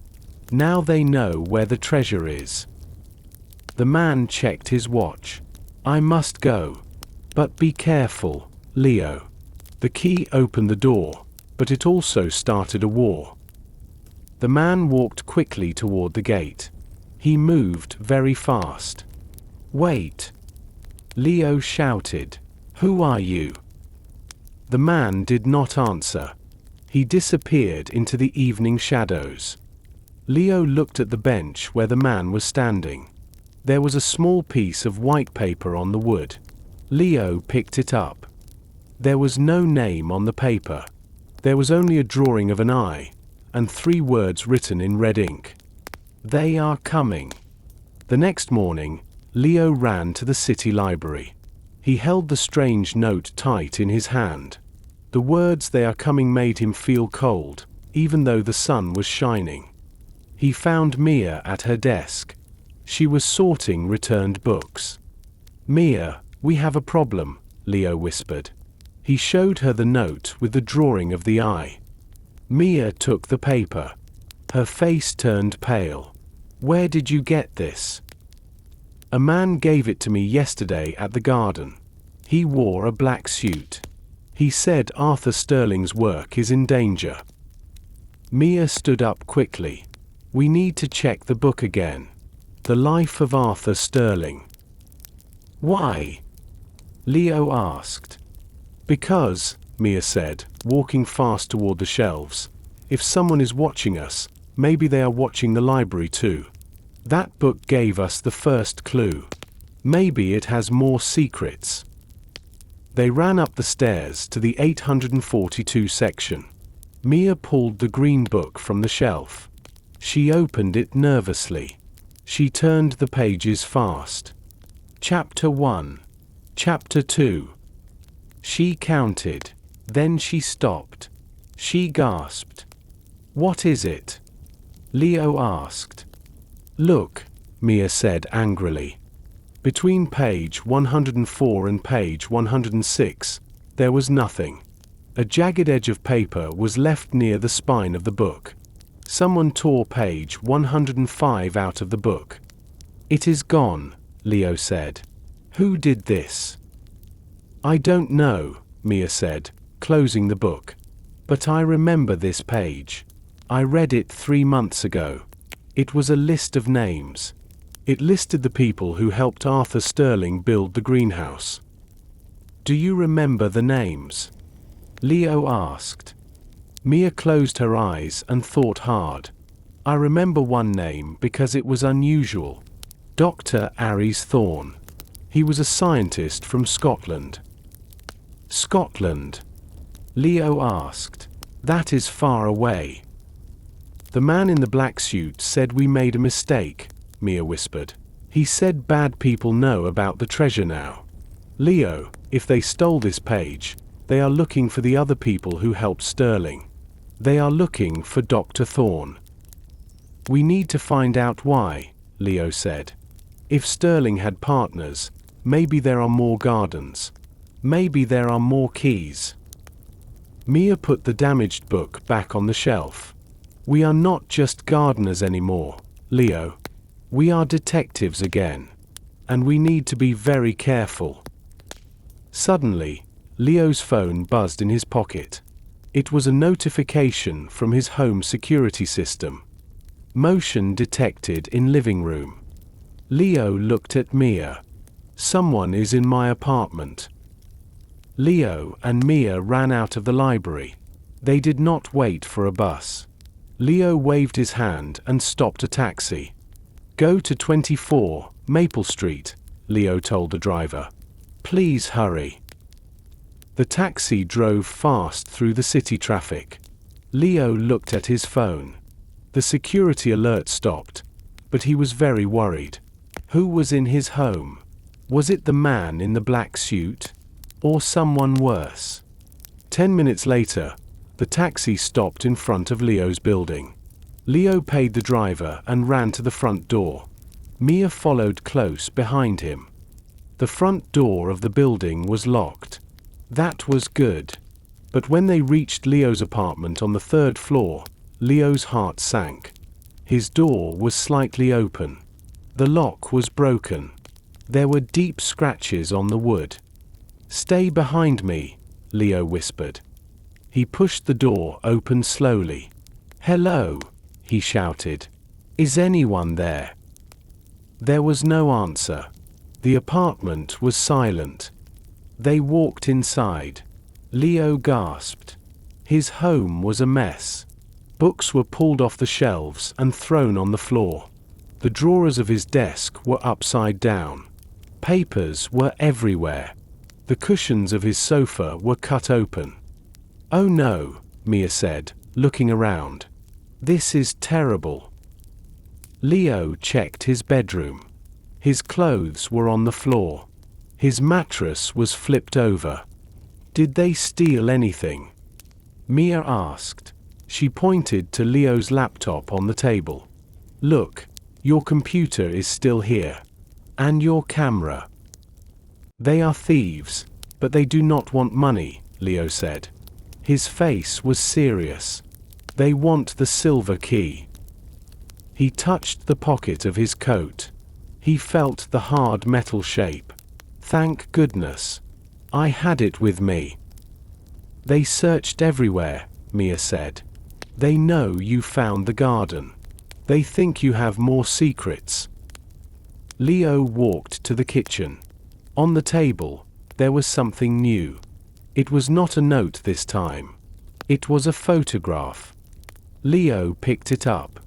Now they know where the treasure is." The man checked his watch. "I must go. But be careful, Leo." The key opened the door, but it also started a war. The man walked quickly toward the gate. He moved very fast. "Wait!" Leo shouted. "Who are you?" The man did not answer. He disappeared into the evening shadows. Leo looked at the bench where the man was standing. There was a small piece of white paper on the wood. Leo picked it up. There was no name on the paper. There was only a drawing of an eye, and 3 words written in red ink. "They are coming." The next morning, Leo ran to the city library. He held the strange note tight in his hand. The words "they are coming" made him feel cold, even though the sun was shining. He found Mia at her desk. She was sorting returned books. "Mia, we have a problem," Leo whispered. He showed her the note with the drawing of the eye. Mia took the paper. Her face turned pale. "Where did you get this?" "A man gave it to me yesterday at the garden. He wore a black suit. He said Arthur Sterling's work is in danger." Mia stood up quickly. "We need to check the book again. The Life of Arthur Sterling." "Why?" Leo asked. "Because," Mia said, walking fast toward the shelves, "if someone is watching us, maybe they are watching the library too. That book gave us the first clue." Maybe it has more secrets. They ran up the stairs to the 842 section. Mia pulled the green book from the shelf. She opened it nervously. She turned the pages fast. Chapter 1. Chapter 2. She counted. Then she stopped. She gasped. "What is it?" Leo asked. "Look," Mia said angrily. Between page 104 and page 106, there was nothing. A jagged edge of paper was left near the spine of the book. Someone tore page 105 out of the book. "It is gone," Leo said. "Who did this?" "I don't know," Mia said, closing the book. "But I remember this page. I read it 3 months ago. It was a list of names. It listed the people who helped Arthur Sterling build the greenhouse." "Do you remember the names?" Leo asked. Mia closed her eyes and thought hard. "I remember one name because it was unusual. Dr. Aries Thorne. He was a scientist from Scotland." "Scotland?" Leo asked. "That is far away." "The man in the black suit said we made a mistake," Mia whispered. "He said bad people know about the treasure now. Leo, if they stole this page, they are looking for the other people who helped Sterling. They are looking for Dr. Thorne." "We need to find out why," Leo said. "If Sterling had partners, maybe there are more gardens. Maybe there are more keys." Mia put the damaged book back on the shelf. "We are not just gardeners anymore, Leo. We are detectives again. And we need to be very careful." Suddenly, Leo's phone buzzed in his pocket. It was a notification from his home security system. "Motion detected in living room." Leo looked at Mia. "Someone is in my apartment." Leo and Mia ran out of the library. They did not wait for a bus. Leo waved his hand and stopped a taxi. "Go to 24 Maple Street," Leo told the driver. "Please hurry." The taxi drove fast through the city traffic. Leo looked at his phone. The security alert stopped, but he was very worried. Who was in his home? Was it the man in the black suit? Or someone worse? 10 minutes later, the taxi stopped in front of Leo's building. Leo paid the driver and ran to the front door. Mia followed close behind him. The front door of the building was locked. That was good. But when they reached Leo's apartment on the 3rd floor, Leo's heart sank. His door was slightly open. The lock was broken. There were deep scratches on the wood. "Stay behind me," Leo whispered. He pushed the door open slowly. "Hello," he shouted. "Is anyone there?" There was no answer. The apartment was silent. They walked inside. Leo gasped. His home was a mess. Books were pulled off the shelves and thrown on the floor. The drawers of his desk were upside down. Papers were everywhere. The cushions of his sofa were cut open. "Oh no," Mia said, looking around. "This is terrible." Leo checked his bedroom. His clothes were on the floor. His mattress was flipped over. "Did they steal anything?" Mia asked. She pointed to Leo's laptop on the table. "Look, your computer is still here. And your camera." "They are thieves, but they do not want money," Leo said. His face was serious. "They want the silver key." He touched the pocket of his coat. He felt the hard metal shape. "Thank goodness. I had it with me." "They searched everywhere," Mia said. "They know you found the garden. They think you have more secrets." Leo walked to the kitchen. On the table, there was something new. It was not a note this time. It was a photograph. Leo picked it up.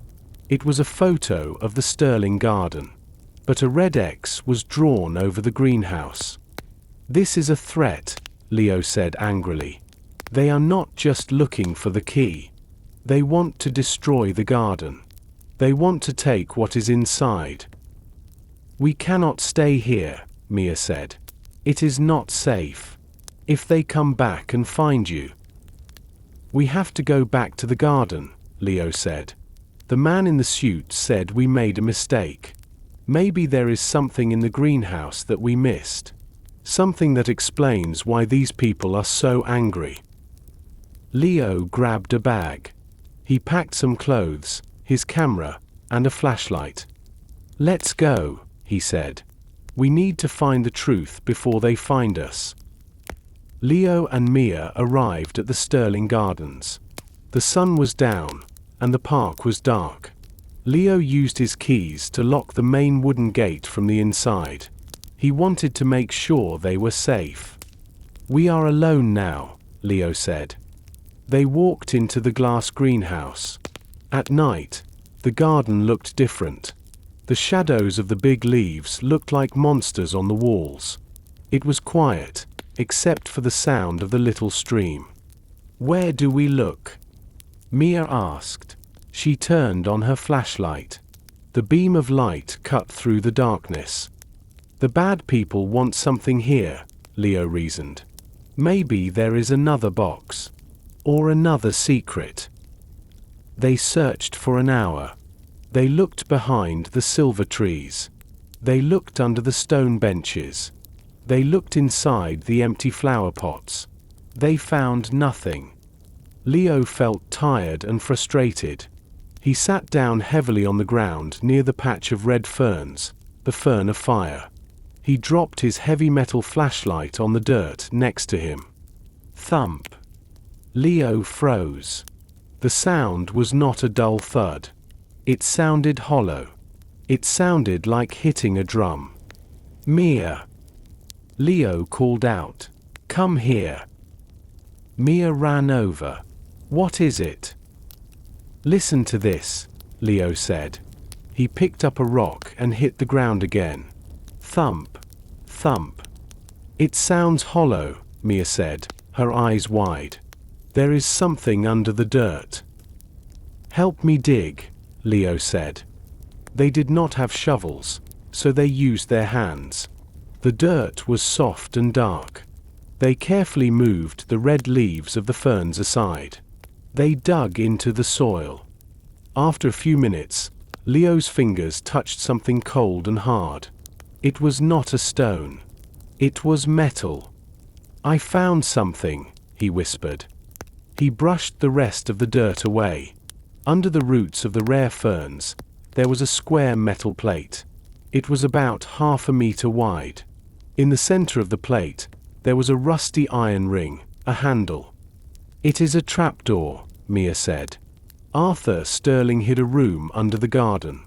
It was a photo of the Sterling garden. but a red X was drawn over the greenhouse. "This is a threat," Leo said angrily. "They are not just looking for the key. They want to destroy the garden. They want to take what is inside." "We cannot stay here," Mia said. "It is not safe. If they come back and find you." "We have to go back to the garden," Leo said. "The man in the suit said we made a mistake. Maybe there is something in the greenhouse that we missed. Something that explains why these people are so angry." Leo grabbed a bag. He packed some clothes, his camera, and a flashlight. "Let's go," he said. "We need to find the truth before they find us." Leo and Mia arrived at the Sterling Gardens. The sun was down, and the park was dark. Leo used his keys to lock the main wooden gate from the inside. He wanted to make sure they were safe. "We are alone now," Leo said. They walked into the glass greenhouse. At night, the garden looked different. The shadows of the big leaves looked like monsters on the walls. It was quiet, except for the sound of the little stream. "Where do we look?" Mia asked. She turned on her flashlight. The beam of light cut through the darkness. "The bad people want something here," Leo reasoned. "Maybe there is another box. Or another secret." They searched for an hour. They looked behind the silver trees. They looked under the stone benches. They looked inside the empty flower pots. They found nothing. Leo felt tired and frustrated. He sat down heavily on the ground near the patch of red ferns, the fern of fire. He dropped his heavy metal flashlight on the dirt next to him. Thump. Leo froze. The sound was not a dull thud. It sounded hollow. It sounded like hitting a drum. "Mia!" Leo called out. "Come here." Mia ran over. "What is it?" "Listen to this," Leo said. He picked up a rock and hit the ground again. Thump, thump. "It sounds hollow," Mia said, her eyes wide. "There is something under the dirt." "Help me dig," Leo said. They did not have shovels, so they used their hands. The dirt was soft and dark. They carefully moved the red leaves of the ferns aside. They dug into the soil. After a few minutes, Leo's fingers touched something cold and hard. It was not a stone. It was metal. "I found something," he whispered. He brushed the rest of the dirt away. Under the roots of the rare ferns, there was a square metal plate. It was about 1/2 meter wide. In the center of the plate, there was a rusty iron ring, a handle. "It is a trapdoor," Mia said. "Arthur Sterling hid a room under the garden."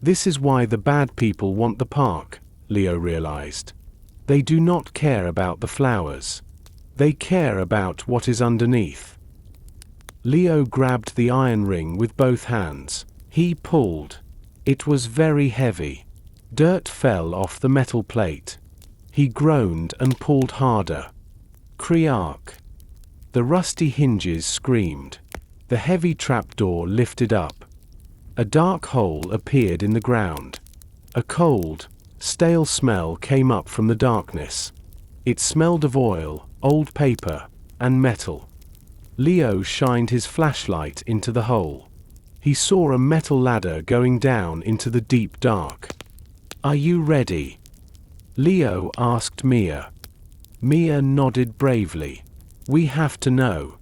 This is why the bad people want the park, Leo realized. They do not care about the flowers. They care about what is underneath. Leo grabbed the iron ring with both hands. He pulled. It was very heavy. Dirt fell off the metal plate. He groaned and pulled harder. Creak. The rusty hinges screamed. The heavy trapdoor lifted up. A dark hole appeared in the ground. A cold, stale smell came up from the darkness. It smelled of oil, old paper, and metal. Leo shined his flashlight into the hole. He saw a metal ladder going down into the deep dark. "Are you ready?" Leo asked Mia. Mia nodded bravely. "We have to know."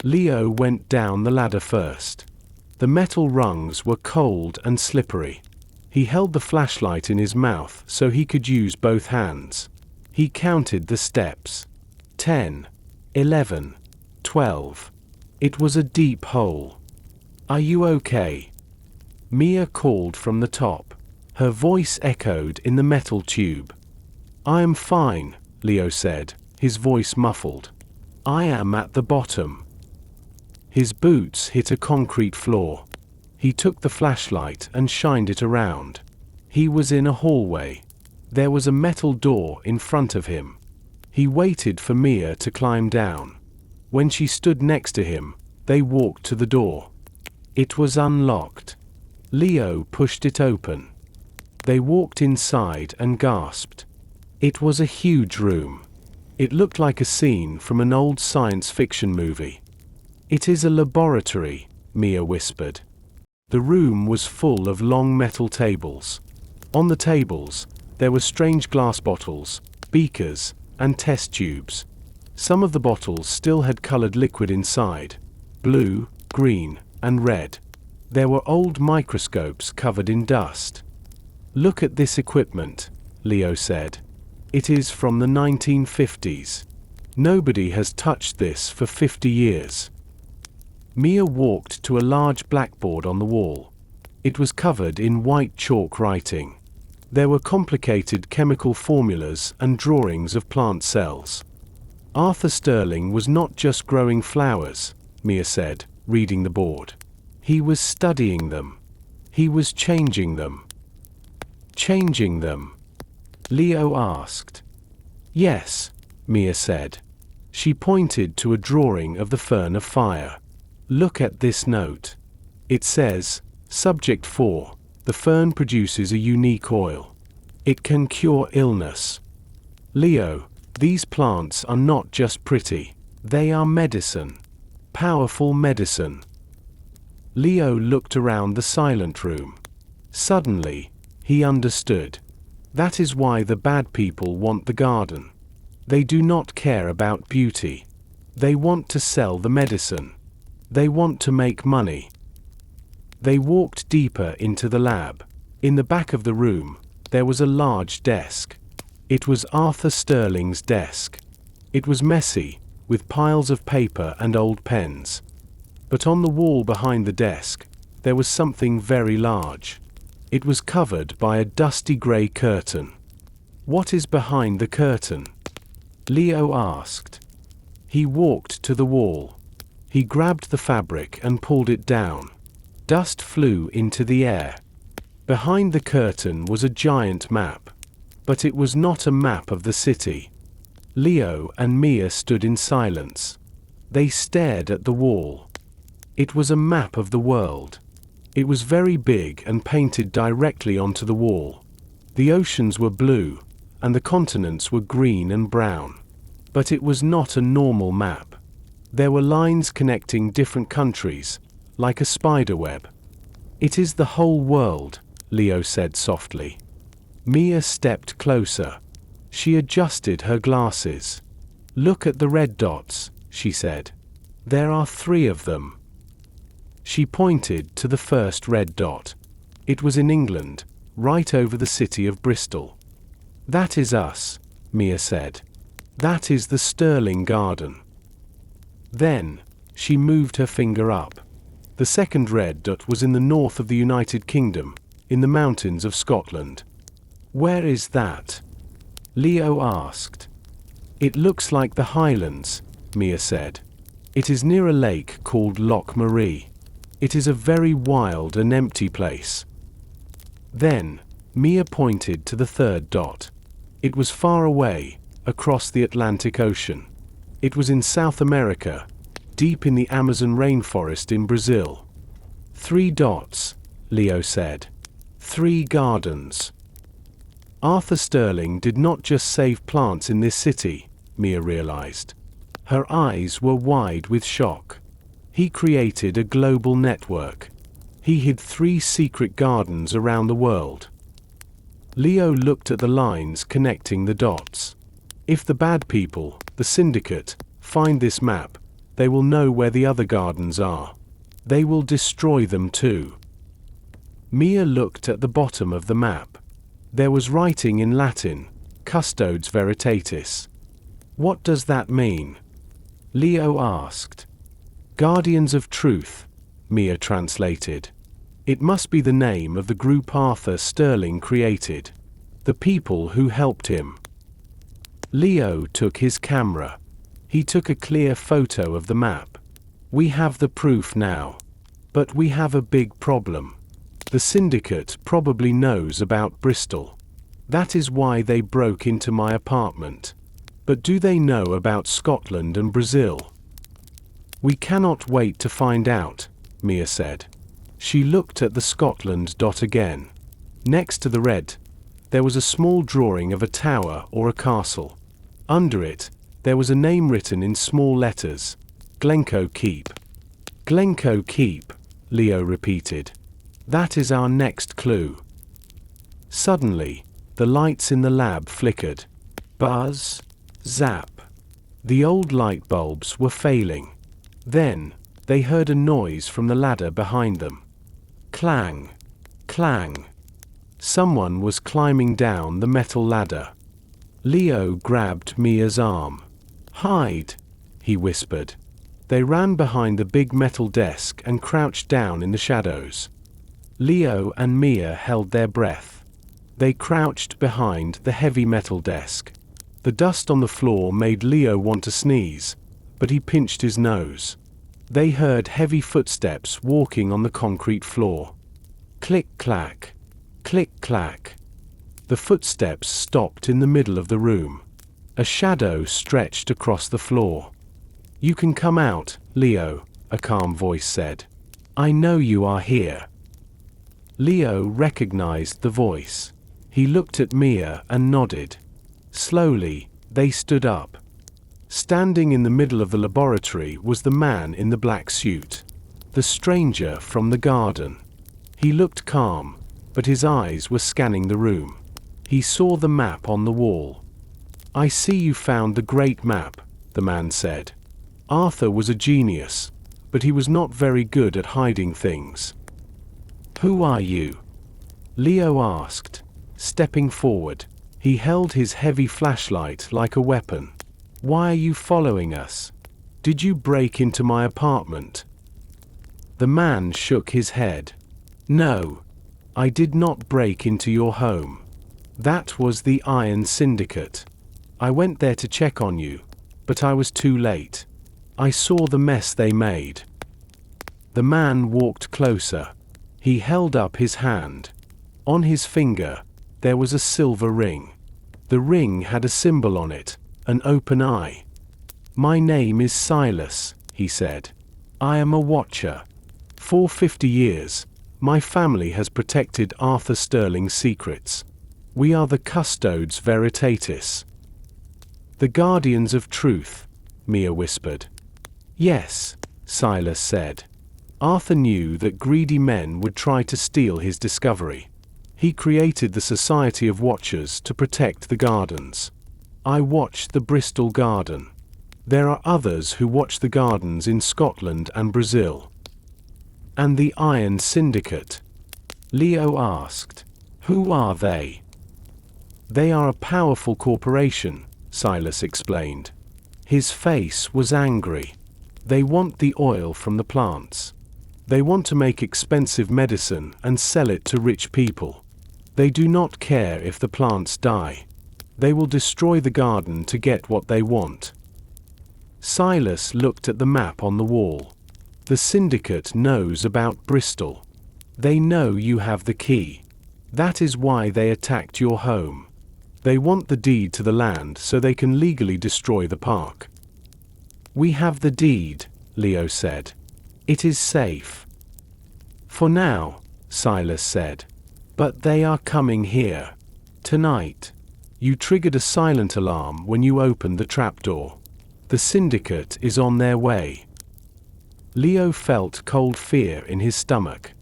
Leo went down the ladder first. The metal rungs were cold and slippery. He held the flashlight in his mouth so he could use both hands. He counted the steps. 10, 11, 12. It was a deep hole. "Are you okay?" Mia called from the top. Her voice echoed in the metal tube. "I am fine," Leo said, his voice muffled. "I am at the bottom." His boots hit a concrete floor. He took the flashlight and shined it around. He was in a hallway. There was a metal door in front of him. He waited for Mia to climb down. When she stood next to him, they walked to the door. It was unlocked. Leo pushed it open. They walked inside and gasped. It was a huge room. It looked like a scene from an old science fiction movie. "It is a laboratory," Mia whispered. The room was full of long metal tables. On the tables, there were strange glass bottles, beakers, and test tubes. Some of the bottles still had colored liquid inside: blue, green, and red. There were old microscopes covered in dust. "Look at this equipment," Leo said. "It is from the 1950s. Nobody has touched this for 50 years. Mia walked to a large blackboard on the wall. It was covered in white chalk writing. There were complicated chemical formulas and drawings of plant cells. Arthur Sterling was not just growing flowers, Mia said, reading the board. He was studying them. He was changing them. Changing them? Leo asked. Yes, Mia said. She pointed to a drawing of the fern of fire. Look at this note. It says, Subject 4, the fern produces a unique oil. It can cure illness. Leo, these plants are not just pretty. They are medicine. Powerful medicine. Leo looked around the silent room. Suddenly, he understood. That is why the bad people want the garden. They do not care about beauty. They want to sell the medicine. They want to make money. They walked deeper into the lab. In the back of the room, there was a large desk. It was Arthur Sterling's desk. It was messy, with piles of paper and old pens. But on the wall behind the desk, there was something very large. It was covered by a dusty gray curtain. What is behind the curtain? Leo asked. He walked to the wall. He grabbed the fabric and pulled it down. Dust flew into the air. Behind the curtain was a giant map. But it was not a map of the city. Leo and Mia stood in silence. They stared at the wall. It was a map of the world. It was very big and painted directly onto the wall. The oceans were blue, and the continents were green and brown. But it was not a normal map. There were lines connecting different countries, like a spider web. It is the whole world, Leo said softly. Mia stepped closer. She adjusted her glasses. Look at the red dots, she said. There are 3 of them. She pointed to the first red dot. It was in England, right over the city of Bristol. That is us, Mia said. That is the Sterling Garden. Then, she moved her finger up. The second red dot was in the north of the United Kingdom, in the mountains of Scotland. Where is that? Leo asked. It looks like the Highlands, Mia said. It is near a lake called Loch Marie. It is a very wild and empty place. Then, Mia pointed to the third dot. It was far away, across the Atlantic Ocean. It was in South America, deep in the Amazon rainforest in Brazil. 3 dots, Leo said. 3 gardens. Arthur Sterling did not just save plants in this city, Mia realized. Her eyes were wide with shock. He created a global network. He hid 3 secret gardens around the world. Leo looked at the lines connecting the dots. If the bad people, the syndicate, find this map, they will know where the other gardens are. They will destroy them too. Mia looked at the bottom of the map. There was writing in Latin, Custodes Veritatis. What does that mean? Leo asked. Guardians of Truth, Mia translated. It must be the name of the group Arthur Sterling created. The people who helped him. Leo took his camera. He took a clear photo of the map. We have the proof now. But we have a big problem. The syndicate probably knows about Bristol. That is why they broke into my apartment. But do they know about Scotland and Brazil? We cannot wait to find out, Mia said. She looked at the Scotland dot again. Next to the red, there was a small drawing of a tower or a castle. Under it, there was a name written in small letters. Glencoe Keep. Glencoe Keep, Leo repeated. That is our next clue. Suddenly, the lights in the lab flickered. Buzz. Zap. The old light bulbs were failing. Then, they heard a noise from the ladder behind them. Clang. Clang. Someone was climbing down the metal ladder. Leo grabbed Mia's arm. Hide, he whispered. They ran behind the big metal desk and crouched down in the shadows. Leo and Mia held their breath. They crouched behind the heavy metal desk. The dust on the floor made Leo want to sneeze, but he pinched his nose. They heard heavy footsteps walking on the concrete floor. Click-clack. Click-clack. The footsteps stopped in the middle of the room. A shadow stretched across the floor. You can come out, Leo, a calm voice said. I know you are here. Leo recognized the voice. He looked at Mia and nodded. Slowly, they stood up. Standing in the middle of the laboratory was the man in the black suit. The stranger from the garden. He looked calm, but his eyes were scanning the room. He saw the map on the wall. I see you found the great map, the man said. Arthur was a genius, but he was not very good at hiding things. Who are you? Leo asked, stepping forward. He held his heavy flashlight like a weapon. Why are you following us? Did you break into my apartment? The man shook his head. No, I did not break into your home. That was the Iron Syndicate. I went there to check on you, but I was too late. I saw the mess they made. The man walked closer. He held up his hand. On his finger, there was a silver ring. The ring had a symbol on it, an open eye. My name is Silas, he said. I am a watcher. For 50 years, my family has protected Arthur Sterling's secrets. We are the Custodes Veritatis. The Guardians of Truth, Mia whispered. Yes, Silas said. Arthur knew that greedy men would try to steal his discovery. He created the Society of Watchers to protect the gardens. I watch the Bristol Garden. There are others who watch the gardens in Scotland and Brazil. And the Iron Syndicate? Leo asked. Who are they? They are a powerful corporation, Silas explained. His face was angry. They want the oil from the plants. They want to make expensive medicine and sell it to rich people. They do not care if the plants die. They will destroy the garden to get what they want. Silas looked at the map on the wall. The syndicate knows about Bristol. They know you have the key. That is why they attacked your home. They want the deed to the land so they can legally destroy the park. We have the deed, Leo said. It is safe. For now, Silas said. But they are coming here. Tonight. You triggered a silent alarm when you opened the trapdoor. The syndicate is on their way. Leo felt cold fear in his stomach.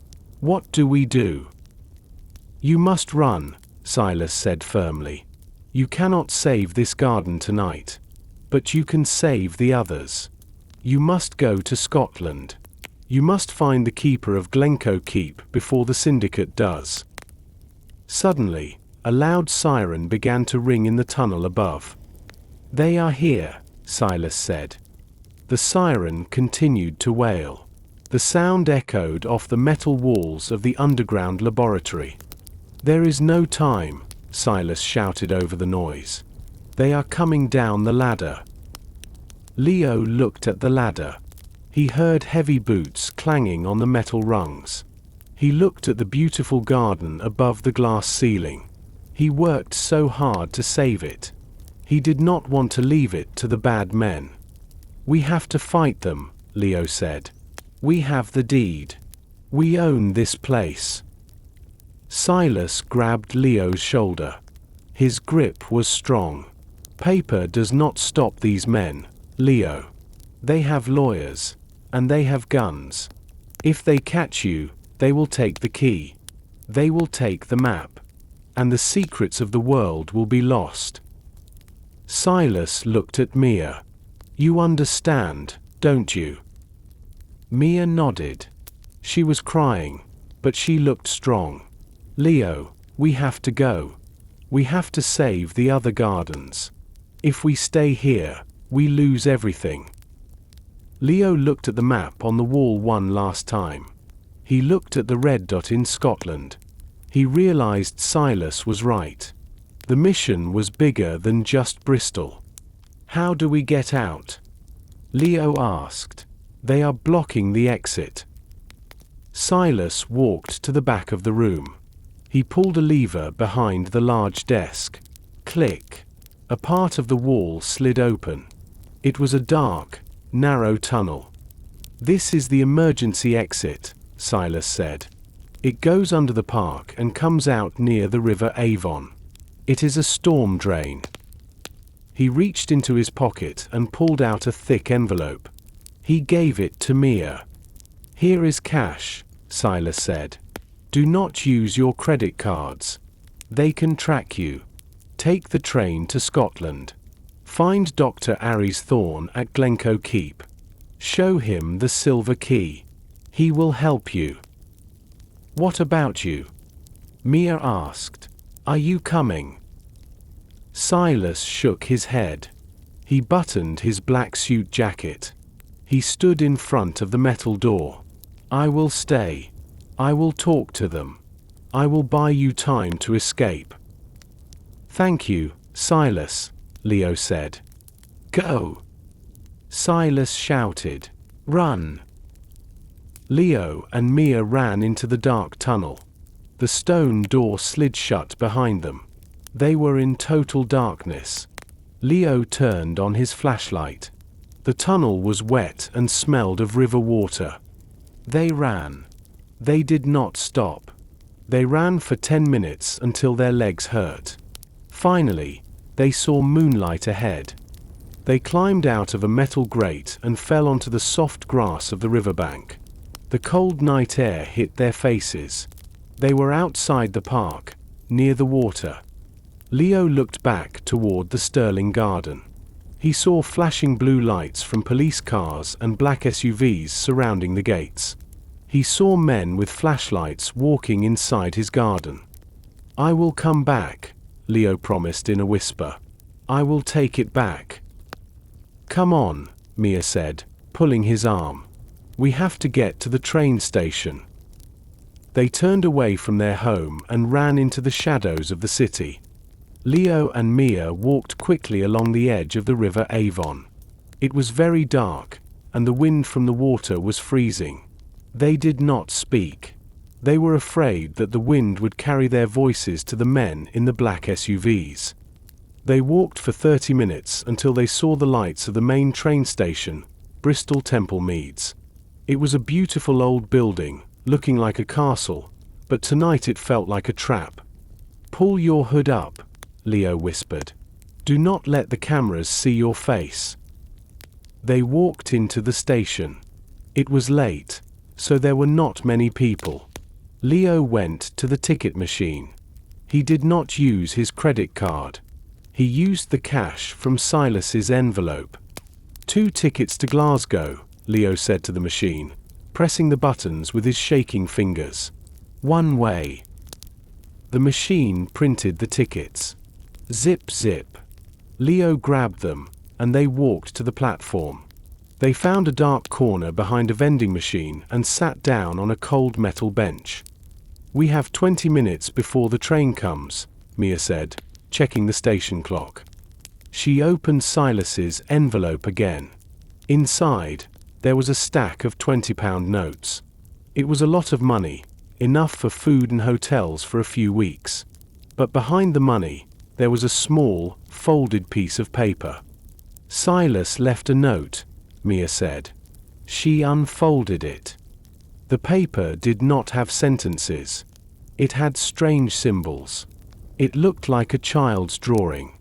What do we do? You must run, Silas said firmly. You cannot save this garden tonight. But you can save the others. You must go to Scotland. You must find the keeper of Glencoe Keep before the syndicate does. Suddenly, a loud siren began to ring in the tunnel above. They are here, Silas said. The siren continued to wail. The sound echoed off the metal walls of the underground laboratory. There is no time, Silas shouted over the noise. They are coming down the ladder. Leo looked at the ladder. He heard heavy boots clanging on the metal rungs. He looked at the beautiful garden above the glass ceiling. He worked so hard to save it. He did not want to leave it to the bad men. "We have to fight them," Leo said. "We have the deed. We own this place." Silas grabbed Leo's shoulder. His grip was strong. "Paper does not stop these men, Leo. They have lawyers, and they have guns. If they catch you, they will take the key. They will take the map. And the secrets of the world will be lost." Silas looked at Mia. "You understand, don't you?" Mia nodded. She was crying, but she looked strong. "Leo, we have to go. We have to save the other gardens. If we stay here, we lose everything." Leo looked at the map on the wall one last time. He looked at the red dot in Scotland. He realized Silas was right. The mission was bigger than just Bristol. "How do we get out?" Leo asked. "They are blocking the exit." Silas walked to the back of the room. He pulled a lever behind the large desk. Click. A part of the wall slid open. It was a dark, narrow tunnel. "This is the emergency exit," Silas said. "It goes under the park and comes out near the River Avon. It is a storm drain." He reached into his pocket and pulled out a thick envelope. He gave it to Mia. "Here is cash," Silas said. "Do not use your credit cards. They can track you. Take the train to Scotland. Find Dr. Aries Thorne at Glencoe Keep. Show him the silver key. He will help you." "What about you?" Mia asked. "Are you coming?" Silas shook his head. He buttoned his black suit jacket. He stood in front of the metal door. "I will stay. I will talk to them. I will buy you time to escape." "Thank you, Silas," Leo said. "Go!" Silas shouted. "Run!" Leo and Mia ran into the dark tunnel. The stone door slid shut behind them. They were in total darkness. Leo turned on his flashlight. The tunnel was wet and smelled of river water. They ran. They did not stop. They ran for 10 minutes until their legs hurt. Finally, they saw moonlight ahead. They climbed out of a metal grate and fell onto the soft grass of the riverbank. The cold night air hit their faces. They were outside the park, near the water. Leo looked back toward the Sterling Garden. He saw flashing blue lights from police cars and black SUVs surrounding the gates. He saw men with flashlights walking inside his garden. "I will come back," Leo promised in a whisper. "I will take it back." "Come on," Mia said, pulling his arm. "We have to get to the train station." They turned away from their home and ran into the shadows of the city. Leo and Mia walked quickly along the edge of the River Avon. It was very dark, and the wind from the water was freezing. They did not speak. They were afraid that the wind would carry their voices to the men in the black SUVs. They walked for 30 minutes until they saw the lights of the main train station, Bristol Temple Meads. It was a beautiful old building, looking like a castle, but tonight it felt like a trap. "Pull your hood up," Leo whispered. "Do not let the cameras see your face." They walked into the station. It was late, so there were not many people. Leo went to the ticket machine. He did not use his credit card. He used the cash from Silas's envelope. "2 tickets to Glasgow," Leo said to the machine, pressing the buttons with his shaking fingers. "One way." The machine printed the tickets. Zip zip. Leo grabbed them, and they walked to the platform. They found a dark corner behind a vending machine and sat down on a cold metal bench. "We have 20 minutes before the train comes," Mia said, checking the station clock. She opened Silas's envelope again. Inside, there was a stack of £20 notes. It was a lot of money, enough for food and hotels for a few weeks. But behind the money, there was a small, folded piece of paper. Silas left a note, Mia said. She unfolded it. The paper did not have sentences. It had strange symbols. It looked like a child's drawing.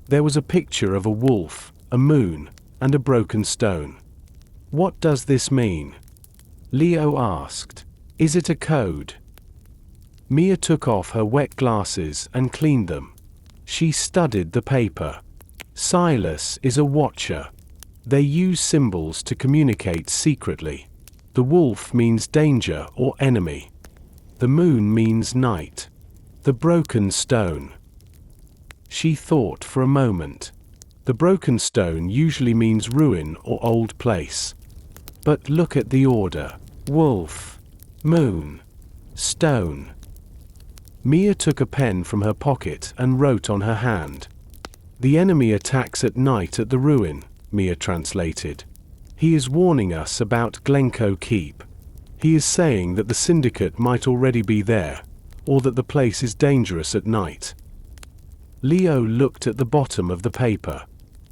There was a picture of a wolf, a moon, and a broken stone. What does this mean? Leo asked. Is it a code? Mia took off her wet glasses and cleaned them. She studied the paper. Silas is a watcher. They use symbols to communicate secretly. The wolf means danger or enemy. The moon means night. The broken stone. She thought for a moment. The broken stone usually means ruin or old place. But look at the order. Wolf, moon, stone. Mia took a pen from her pocket and wrote on her hand. The enemy attacks at night at the ruin, Mia translated. He is warning us about Glencoe Keep. He is saying that the syndicate might already be there, or that the place is dangerous at night. Leo looked at the bottom of the paper.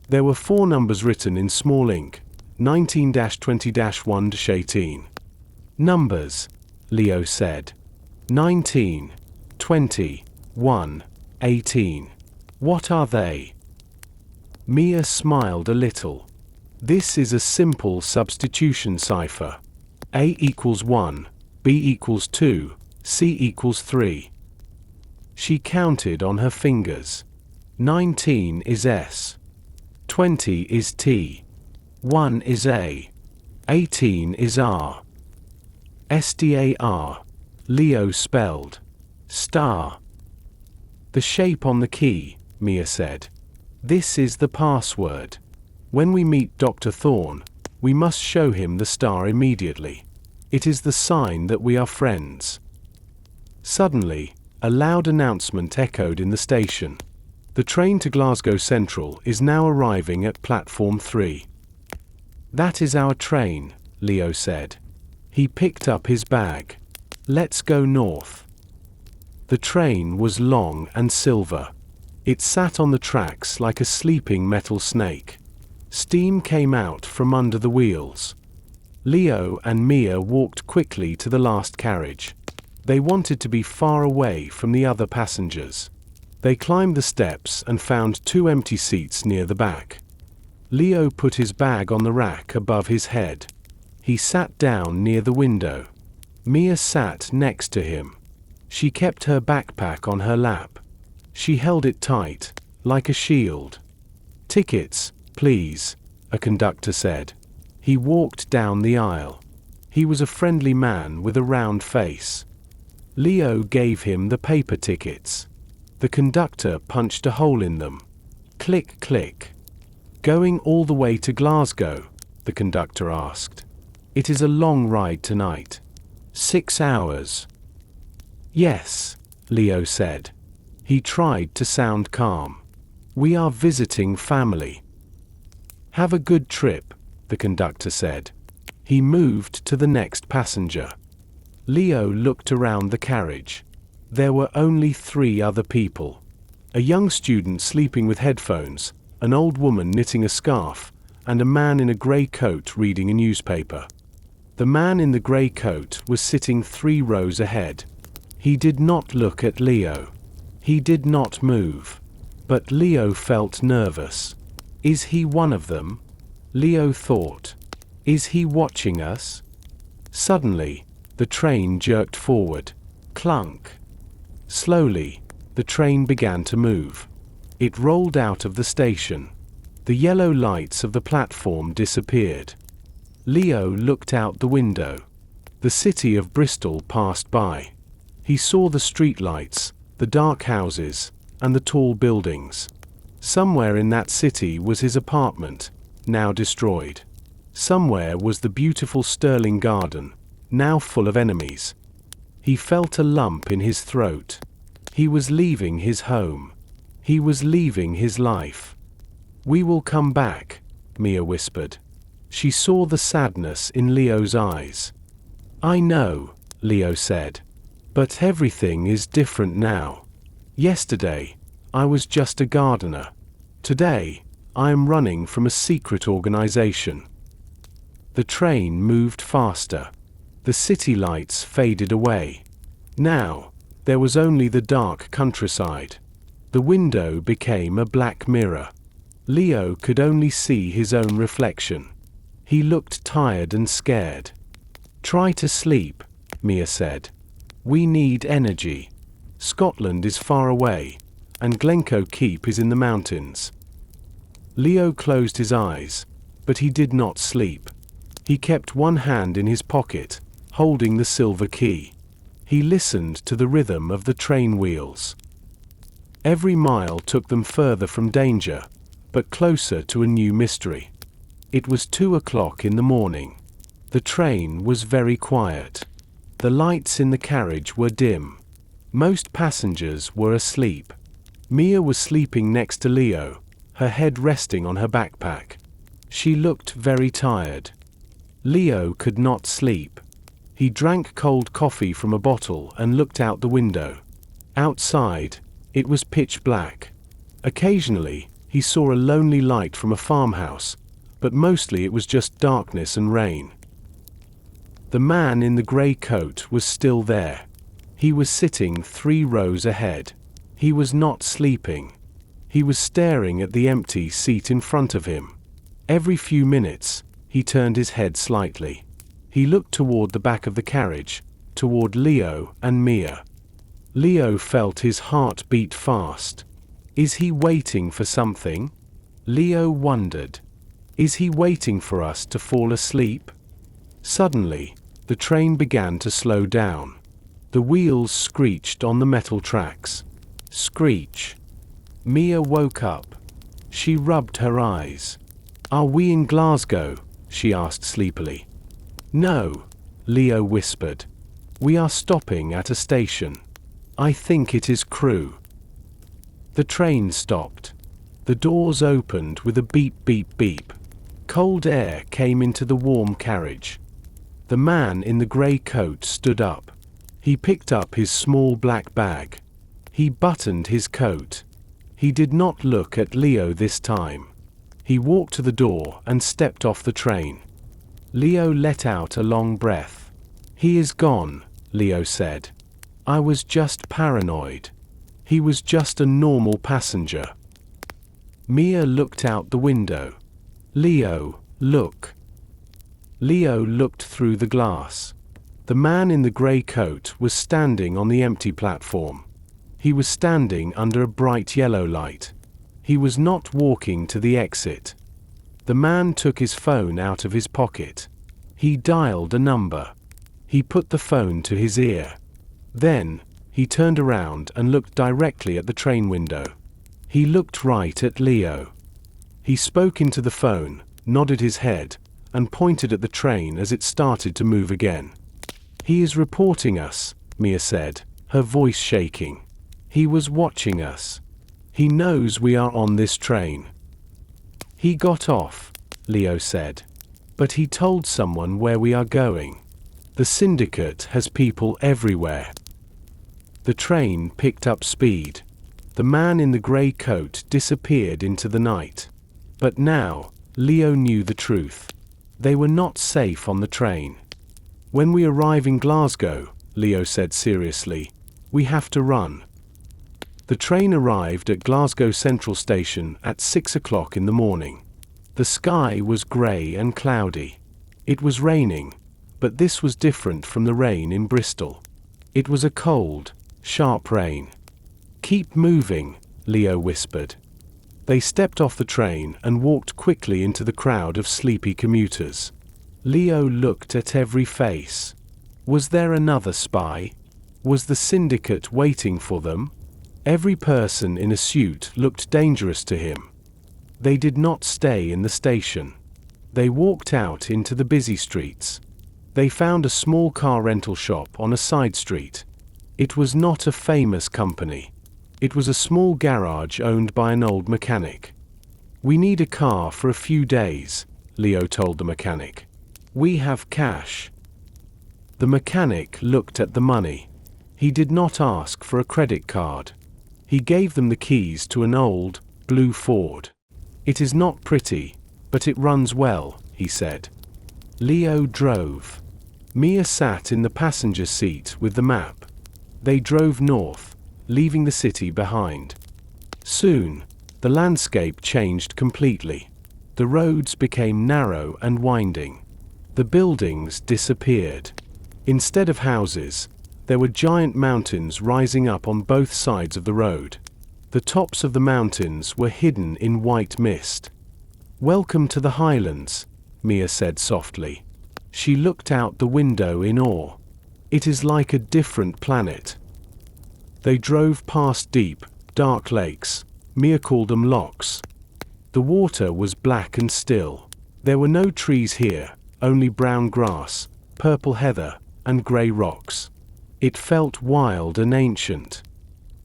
There were 4 numbers written in small ink, 19-20-1-18. Numbers, Leo said. 19, 20, 1, 18. What are they? Mia smiled a little. This is a simple substitution cipher. A equals 1, B equals 2, C equals 3. She counted on her fingers. 19 is S. 20 is T. 1 is A. 18 is R. STAR. Leo spelled. Star. The shape on the key, Mia said. This is the password. When we meet Dr. Thorne, we must show him the star immediately. It is the sign that we are friends. Suddenly, a loud announcement echoed in the station. The train to Glasgow Central is now arriving at platform 3. That is our train, Leo said. He picked up his bag. Let's go north. The train was long and silver. It sat on the tracks like a sleeping metal snake. Steam came out from under the wheels. Leo and Mia walked quickly to the last carriage. They wanted to be far away from the other passengers. They climbed the steps and found 2 empty seats near the back. Leo put his bag on the rack above his head. He sat down near the window. Mia sat next to him. She kept her backpack on her lap. She held it tight, like a shield. Tickets, please, a conductor said. He walked down the aisle. He was a friendly man with a round face. Leo gave him the paper tickets. The conductor punched a hole in them. Click, click. Going all the way to Glasgow? The conductor asked. It is a long ride tonight. 6 hours. Yes, Leo said. He tried to sound calm. We are visiting family. Have a good trip, the conductor said. He moved to the next passenger. Leo looked around the carriage. There were only 3 other people. A young student sleeping with headphones, an old woman knitting a scarf, and a man in a grey coat reading a newspaper. The man in the grey coat was sitting 3 rows ahead. He did not look at Leo. He did not move. But Leo felt nervous. Is he one of them? Leo thought. Is he watching us? Suddenly, the train jerked forward. Clunk. Slowly, the train began to move. It rolled out of the station. The yellow lights of the platform disappeared. Leo looked out the window. The city of Bristol passed by. He saw the streetlights, the dark houses, and the tall buildings. Somewhere in that city was his apartment, now destroyed. Somewhere was the beautiful Stirling garden, now full of enemies. He felt a lump in his throat. He was leaving his home. He was leaving his life. We will come back, Mia whispered. She saw the sadness in Leo's eyes. I know, Leo said. But everything is different now. Yesterday, I was just a gardener. Today, I am running from a secret organization. The train moved faster. The city lights faded away. Now, there was only the dark countryside. The window became a black mirror. Leo could only see his own reflection. He looked tired and scared. "Try to sleep," Mia said. "We need energy. Scotland is far away, and Glencoe Keep is in the mountains." Leo closed his eyes, but he did not sleep. He kept one hand in his pocket, holding the silver key. He listened to the rhythm of the train wheels. Every mile took them further from danger, but closer to a new mystery. It was 2 o'clock in the morning. The train was very quiet. The lights in the carriage were dim. Most passengers were asleep. Mia was sleeping next to Leo, her head resting on her backpack. She looked very tired. Leo could not sleep. He drank cold coffee from a bottle and looked out the window. Outside, it was pitch black. Occasionally, he saw a lonely light from a farmhouse, but mostly it was just darkness and rain. The man in the grey coat was still there. He was sitting 3 rows ahead. He was not sleeping. He was staring at the empty seat in front of him. Every few minutes, he turned his head slightly. He looked toward the back of the carriage, toward Leo and Mia. Leo felt his heart beat fast. Is he waiting for something? Leo wondered. Is he waiting for us to fall asleep? Suddenly, the train began to slow down. The wheels screeched on the metal tracks. Screech. Mia woke up. She rubbed her eyes. "Are we in Glasgow?" she asked sleepily. "No," Leo whispered. "We are stopping at a station. I think it is Crewe." The train stopped. The doors opened with a beep beep beep. Cold air came into the warm carriage. The man in the grey coat stood up. He picked up his small black bag. He buttoned his coat. He did not look at Leo this time. He walked to the door and stepped off the train. Leo let out a long breath. "He is gone," Leo said. "I was just paranoid. He was just a normal passenger." Mia looked out the window. "Leo, look." Leo looked through the glass. The man in the grey coat was standing on the empty platform. He was standing under a bright yellow light. He was not walking to the exit. The man took his phone out of his pocket. He dialed a number. He put the phone to his ear. Then, he turned around and looked directly at the train window. He looked right at Leo. He spoke into the phone, nodded his head, and pointed at the train as it started to move again. "He is reporting us," Mia said, her voice shaking. "He was watching us. He knows we are on this train." "He got off," Leo said. "But he told someone where we are going. The syndicate has people everywhere." The train picked up speed. The man in the grey coat disappeared into the night. But now, Leo knew the truth. They were not safe on the train. "When we arrive in Glasgow," Leo said seriously, "we have to run." The train arrived at Glasgow Central Station at 6 o'clock in the morning. The sky was grey and cloudy. It was raining, but this was different from the rain in Bristol. It was a cold, sharp rain. "Keep moving," Leo whispered. They stepped off the train and walked quickly into the crowd of sleepy commuters. Leo looked at every face. Was there another spy? Was the syndicate waiting for them? Every person in a suit looked dangerous to him. They did not stay in the station. They walked out into the busy streets. They found a small car rental shop on a side street. It was not a famous company. It was a small garage owned by an old mechanic. "We need a car for a few days," Leo told the mechanic. "We have cash." The mechanic looked at the money. He did not ask for a credit card. He gave them the keys to an old, blue Ford. "It is not pretty, but it runs well," he said. Leo drove. Mia sat in the passenger seat with the map. They drove north, leaving the city behind. Soon, the landscape changed completely. The roads became narrow and winding. The buildings disappeared. Instead of houses, there were giant mountains rising up on both sides of the road. The tops of the mountains were hidden in white mist. "Welcome to the highlands," Mia said softly. She looked out the window in awe. "It is like a different planet." They drove past deep, dark lakes. Mia called them lochs. The water was black and still. There were no trees here, only brown grass, purple heather, and grey rocks. It felt wild and ancient.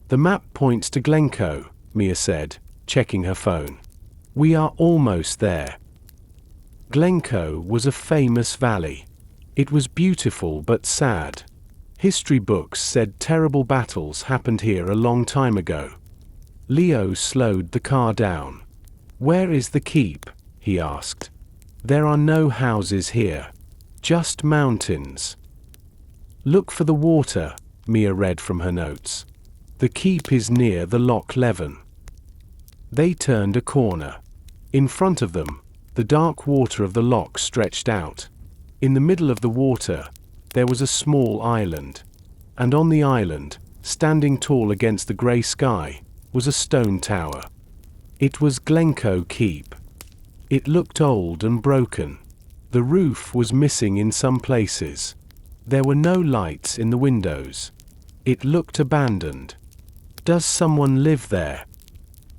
"The map points to Glencoe," Mia said, checking her phone. "We are almost there." Glencoe was a famous valley. It was beautiful but sad. History books said terrible battles happened here a long time ago. Leo slowed the car down. "Where is the keep?" he asked. "There are no houses here. Just mountains." "Look for the water," Mia read from her notes. "The keep is near the Loch Leven." They turned a corner. In front of them, the dark water of the loch stretched out. In the middle of the water, there was a small island. And on the island, standing tall against the grey sky, was a stone tower. It was Glencoe Keep. It looked old and broken. The roof was missing in some places. There were no lights in the windows. It looked abandoned. "Does someone live there?"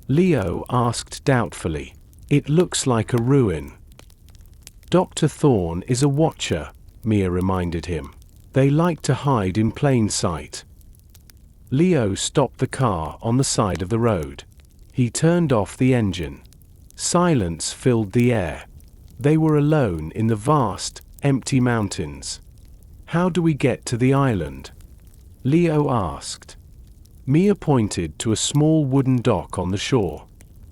Leo asked doubtfully. "It looks like a ruin." "Dr. Thorne is a watcher," Mia reminded him. "They like to hide in plain sight." Leo stopped the car on the side of the road. He turned off the engine. Silence filled the air. They were alone in the vast, empty mountains. "How do we get to the island?" Leo asked. Mia pointed to a small wooden dock on the shore.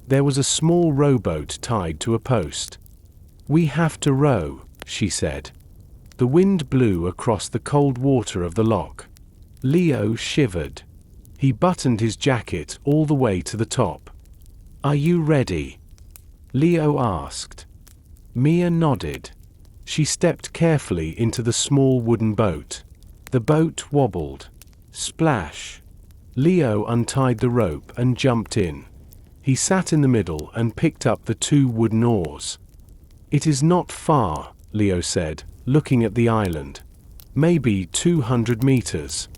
There was a small rowboat tied to a post. "We have to row," she said. The wind blew across the cold water of the loch. Leo shivered. He buttoned his jacket all the way to the top. "Are you ready?" Leo asked. Mia nodded. She stepped carefully into the small wooden boat. The boat wobbled. Splash! Leo untied the rope and jumped in. He sat in the middle and picked up the 2 wooden oars. "It is not far," Leo said, looking at the island. "Maybe 200 meters."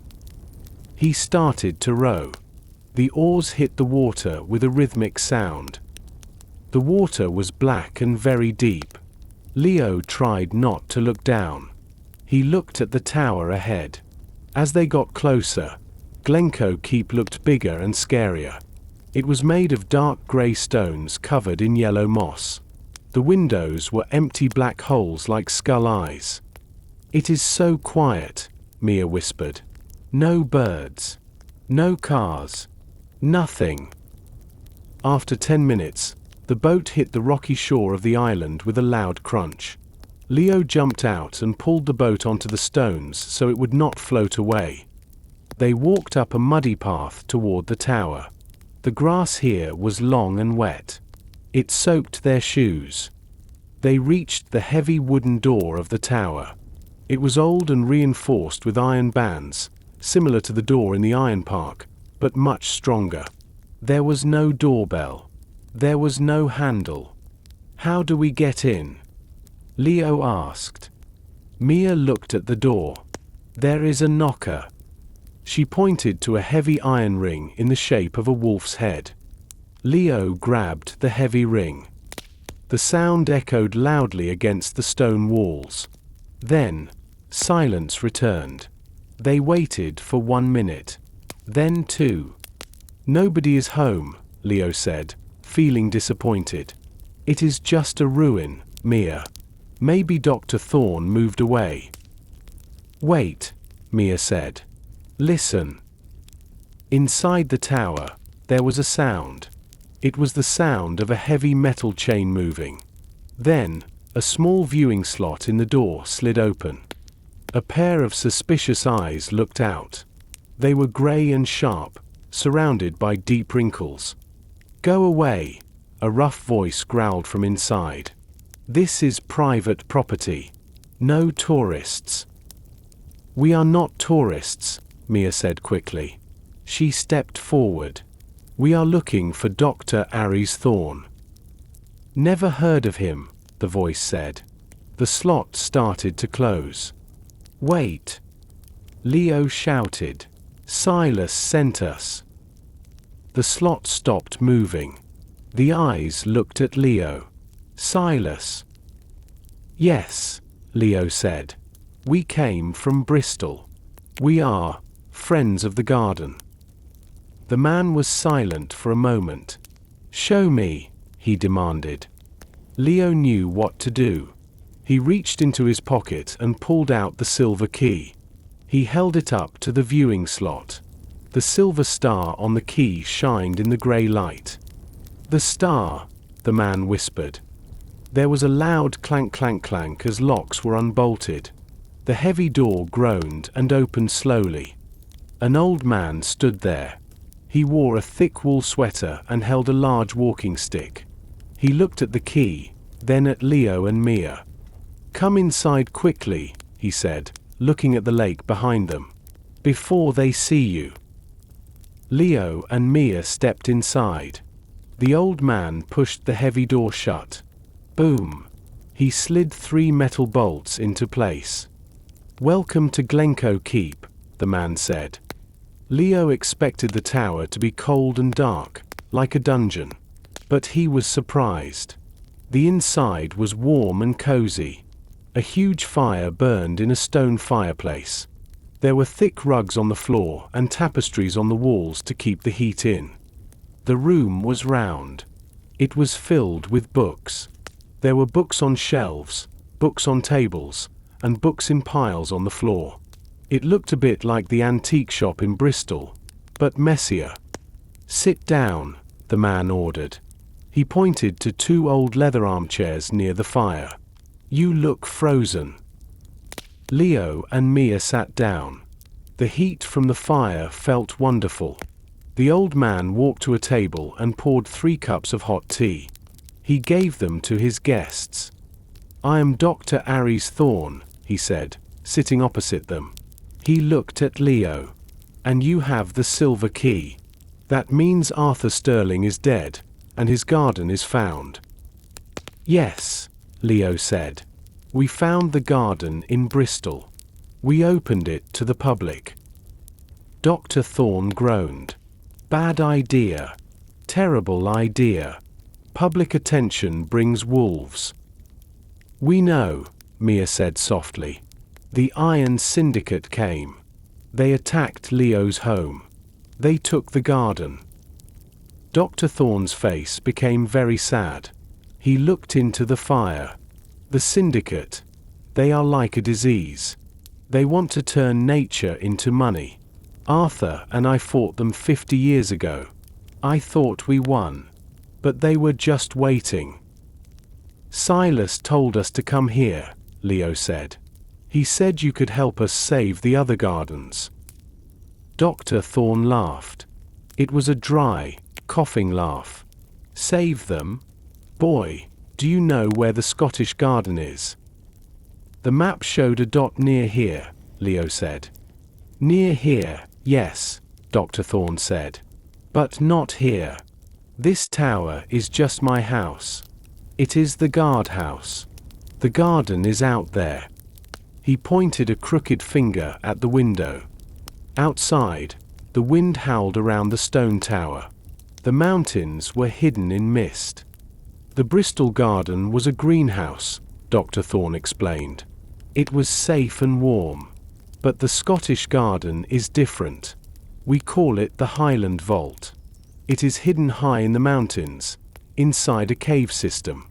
He started to row. The oars hit the water with a rhythmic sound. The water was black and very deep. Leo tried not to look down. He looked at the tower ahead. As they got closer, Glencoe Keep looked bigger and scarier. It was made of dark grey stones covered in yellow moss. The windows were empty black holes like skull eyes. "It is so quiet," Mia whispered. "No birds. No cars. Nothing." After 10 minutes, the boat hit the rocky shore of the island with a loud crunch. Leo jumped out and pulled the boat onto the stones so it would not float away. They walked up a muddy path toward the tower. The grass here was long and wet. It soaked their shoes. They reached the heavy wooden door of the tower. It was old and reinforced with iron bands, similar to the door in the Iron Park, but much stronger. There was no doorbell. There was no handle. "How do we get in?" Leo asked. Mia looked at the door. "There is a knocker." She pointed to a heavy iron ring in the shape of a wolf's head. Leo grabbed the heavy ring. The sound echoed loudly against the stone walls. Then, silence returned. They waited for 1 minute. Then 2. "Nobody is home," Leo said, feeling disappointed. "It is just a ruin, Mia. Maybe Dr. Thorne moved away." "Wait," Mia said. Listen. Inside the tower, there was a sound. It was the sound of a heavy metal chain moving. Then, a small viewing slot in the door slid open. A pair of suspicious eyes looked out. They were gray and sharp, surrounded by deep wrinkles. "Go away," a rough voice growled from inside. "This is private property. No tourists." "We are not tourists," Mia said quickly. She stepped forward. "We are looking for Dr. Aries Thorn." "Never heard of him," the voice said. The slot started to close. "Wait!" Leo shouted. "Silas sent us." The slot stopped moving. The eyes looked at Leo. "Silas?" "Yes," Leo said. "We came from Bristol. We are friends of the garden." The man was silent for a moment. "Show me," he demanded. Leo knew what to do. He reached into his pocket and pulled out the silver key. He held it up to the viewing slot. The silver star on the key shined in the grey light. "The star," the man whispered. There was a loud clank clank clank as locks were unbolted. The heavy door groaned and opened slowly. An old man stood there. He wore a thick wool sweater and held a large walking stick. He looked at the key, then at Leo and Mia. "Come inside quickly," he said, looking at the lake behind them. "Before they see you." Leo and Mia stepped inside. The old man pushed the heavy door shut. Boom! He slid 3 metal bolts into place. "Welcome to Glencoe Keep," the man said. Leo expected the tower to be cold and dark, like a dungeon. But he was surprised. The inside was warm and cozy. A huge fire burned in a stone fireplace. There were thick rugs on the floor and tapestries on the walls to keep the heat in. The room was round. It was filled with books. There were books on shelves, books on tables, and books in piles on the floor. It looked a bit like the antique shop in Bristol, but messier. "Sit down," the man ordered. He pointed to 2 old leather armchairs near the fire. "You look frozen." Leo and Mia sat down. The heat from the fire felt wonderful. The old man walked to a table and poured 3 cups of hot tea. He gave them to his guests. "I am Dr. Aries Thorn," he said, sitting opposite them. He looked at Leo. "And you have the silver key. That means Arthur Sterling is dead, and his garden is found." "Yes," Leo said. "We found the garden in Bristol. We opened it to the public." Dr. Thorne groaned. "Bad idea. Terrible idea. Public attention brings wolves." "We know," Mia said softly. "The Iron Syndicate came. They attacked Leo's home. They took the garden." Dr. Thorne's face became very sad. He looked into the fire. "The Syndicate. They are like a disease. They want to turn nature into money. Arthur and I fought them 50 years ago. I thought we won. But they were just waiting." "Silas told us to come here," Leo said. "He said you could help us save the other gardens." Dr. Thorne laughed. It was a dry, coughing laugh. "Save them? Boy, do you know where the Scottish garden is?" "The map showed a dot near here," Leo said. "Near here, yes," Dr. Thorne said. "But not here. This tower is just my house. It is the guardhouse. The garden is out there." He pointed a crooked finger at the window. Outside, the wind howled around the stone tower. The mountains were hidden in mist. "The Bristol garden was a greenhouse," Dr. Thorne explained. "It was safe and warm. But the Scottish garden is different. We call it the Highland Vault. It is hidden high in the mountains, inside a cave system.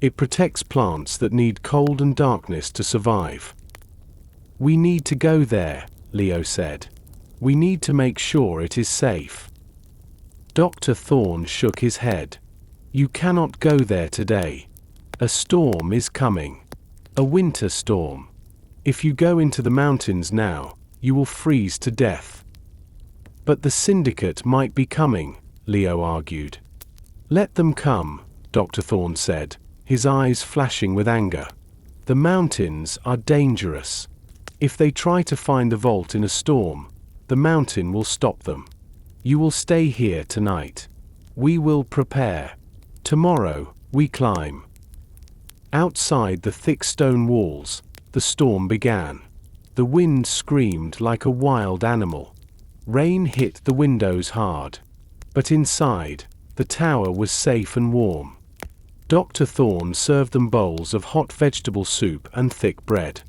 It protects plants that need cold and darkness to survive." "We need to go there," Leo said. We need to make sure it is safe. Dr. Thorne shook his head. You cannot go there today. A storm is coming. A winter storm. If you go into the mountains now, you will freeze to death. But the syndicate might be coming, Leo argued. Let them come, Dr. Thorne said, his eyes flashing with anger. The mountains are dangerous. If they try to find the vault in a storm, the mountain will stop them. You will stay here tonight. We will prepare. Tomorrow, we climb. Outside the thick stone walls, the storm began. The wind screamed like a wild animal. Rain hit the windows hard. But inside, the tower was safe and warm. Dr. Thorne served them bowls of hot vegetable soup and thick bread.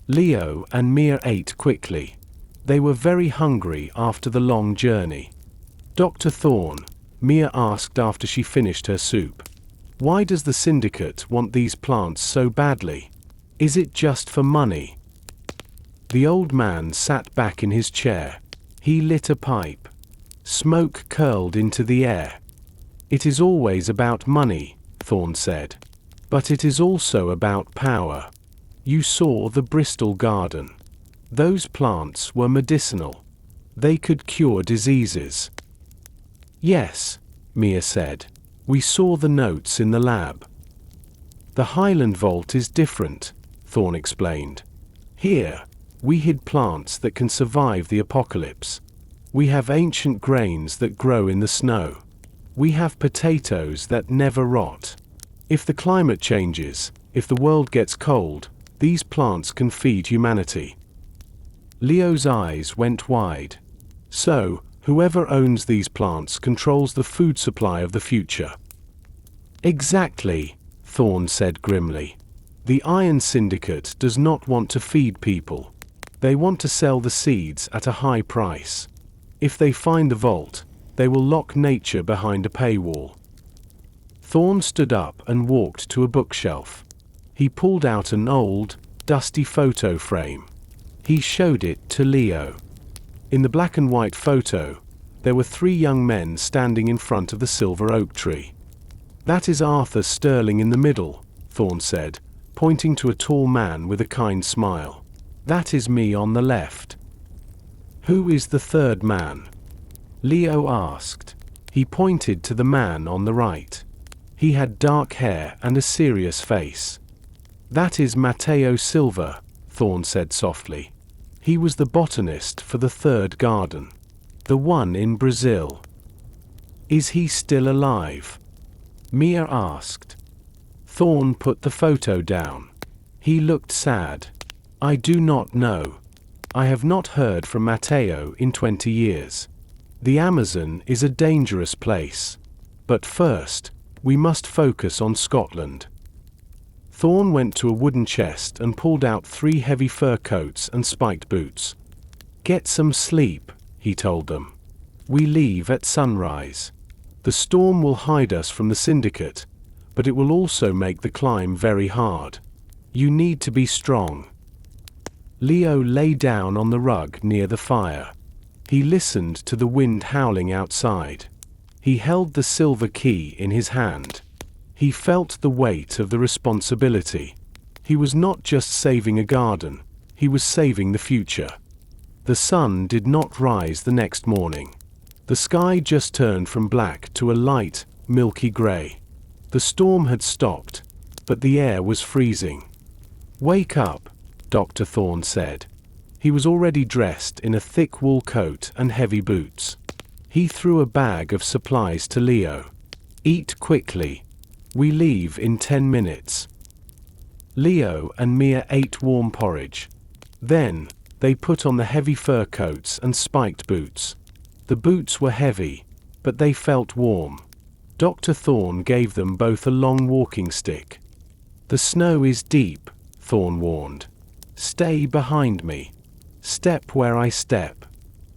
Leo and Mia ate quickly. They were very hungry after the long journey. Dr. Thorne, Mia asked after she finished her soup. Why does the syndicate want these plants so badly? Is it just for money? The old man sat back in his chair. He lit a pipe. Smoke curled into the air. It is always about money, Thorne said. But it is also about power. You saw the Bristol garden. Those plants were medicinal. They could cure diseases. Yes, Mia said. We saw the notes in the lab. The Highland Vault is different, Thorne explained. Here, we hid plants that can survive the apocalypse. We have ancient grains that grow in the snow. We have potatoes that never rot. If the climate changes, if the world gets cold, these plants can feed humanity. Leo's eyes went wide. So, whoever owns these plants controls the food supply of the future. Exactly, Thorne said grimly. The Iron Syndicate does not want to feed people. They want to sell the seeds at a high price. If they find the vault, they will lock nature behind a paywall. Thorne stood up and walked to a bookshelf. He pulled out an old, dusty photo frame. He showed it to Leo. In the black and white photo, there were 3 young men standing in front of the silver oak tree. That is Arthur Sterling in the middle, Thorne said, pointing to a tall man with a kind smile. That is me on the left. Who is the third man? Leo asked. He pointed to the man on the right. He had dark hair and a serious face. That is Matteo Silva, Thorne said softly. He was the botanist for the third garden. The one in Brazil. Is he still alive? Mia asked. Thorne put the photo down. He looked sad. I do not know. I have not heard from Matteo in 20 years. The Amazon is a dangerous place. But first, we must focus on Scotland. Thorne went to a wooden chest and pulled out 3 heavy fur coats and spiked boots. Get some sleep, he told them. We leave at sunrise. The storm will hide us from the syndicate, but it will also make the climb very hard. You need to be strong. Leo lay down on the rug near the fire. He listened to the wind howling outside. He held the silver key in his hand. He felt the weight of the responsibility. He was not just saving a garden, he was saving the future. The sun did not rise the next morning. The sky just turned from black to a light, milky gray. The storm had stopped, but the air was freezing. Wake up, Dr. Thorne said. He was already dressed in a thick wool coat and heavy boots. He threw a bag of supplies to Leo. Eat quickly. We leave in 10 minutes. Leo and Mia ate warm porridge. Then, they put on the heavy fur coats and spiked boots. The boots were heavy, but they felt warm. Dr. Thorne gave them both a long walking stick. The snow is deep, Thorne warned. Stay behind me. Step where I step.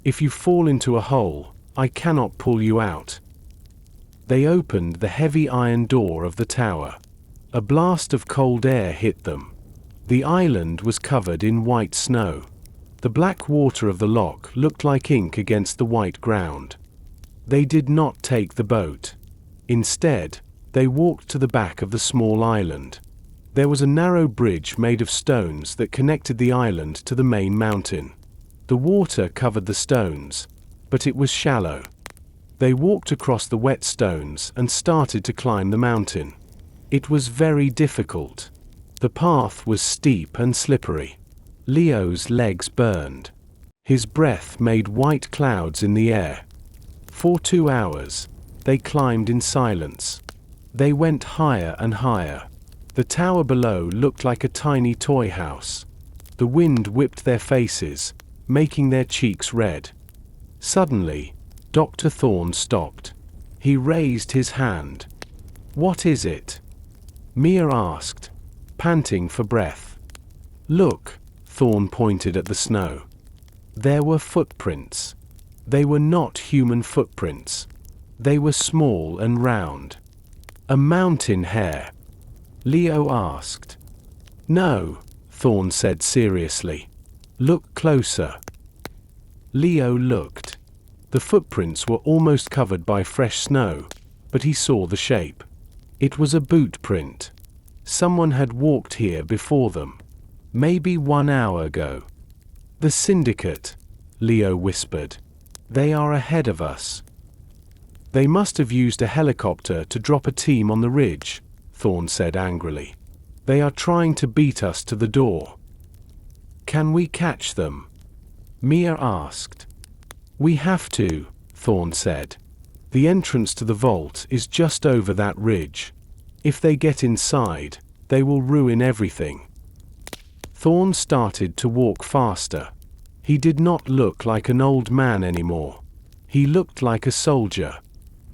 If you fall into a hole, I cannot pull you out. They opened the heavy iron door of the tower. A blast of cold air hit them. The island was covered in white snow. The black water of the lock looked like ink against the white ground. They did not take the boat. Instead, they walked to the back of the small island. There was a narrow bridge made of stones that connected the island to the main mountain. The water covered the stones, but it was shallow. They walked across the wet stones and started to climb the mountain. It was very difficult. The path was steep and slippery. Leo's legs burned. His breath made white clouds in the air. For 2 hours, they climbed in silence. They went higher and higher. The tower below looked like a tiny toy house. The wind whipped their faces, making their cheeks red. Suddenly, Dr. Thorne stopped. He raised his hand. "What is it?" Mia asked, panting for breath. "Look," Thorne pointed at the snow. There were footprints. They were not human footprints. They were small and round. "A mountain hare?" Leo asked. "No," Thorne said seriously. "Look closer." Leo looked. The footprints were almost covered by fresh snow, but he saw the shape. It was a boot print. Someone had walked here before them. Maybe 1 hour ago. "The syndicate," Leo whispered. "They are ahead of us." "They must have used a helicopter to drop a team on the ridge," Thorne said angrily. "They are trying to beat us to the door." "Can we catch them?" Mia asked. "We have to," Thorne said. "The entrance to the vault is just over that ridge. If they get inside, they will ruin everything." Thorne started to walk faster. He did not look like an old man anymore. He looked like a soldier.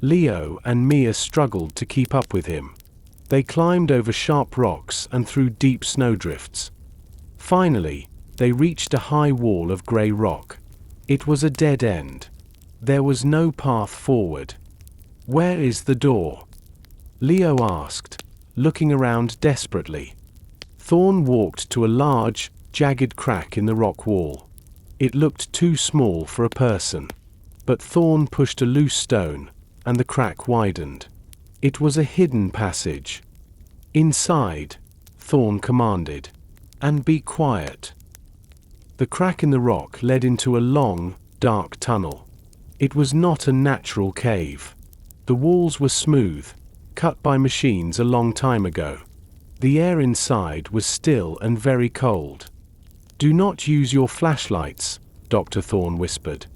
Leo and Mia struggled to keep up with him. They climbed over sharp rocks and through deep snowdrifts. Finally, they reached a high wall of grey rock. It was a dead end. There was no path forward. "Where is the door?" Leo asked, looking around desperately. Thorne walked to a large, jagged crack in the rock wall. It looked too small for a person. But Thorne pushed a loose stone, and the crack widened. It was a hidden passage. "Inside," Thorne commanded. "And be quiet." The crack in the rock led into a long, dark tunnel. It was not a natural cave. The walls were smooth, cut by machines a long time ago. The air inside was still and very cold. "Do not use your flashlights," Dr. Thorne whispered.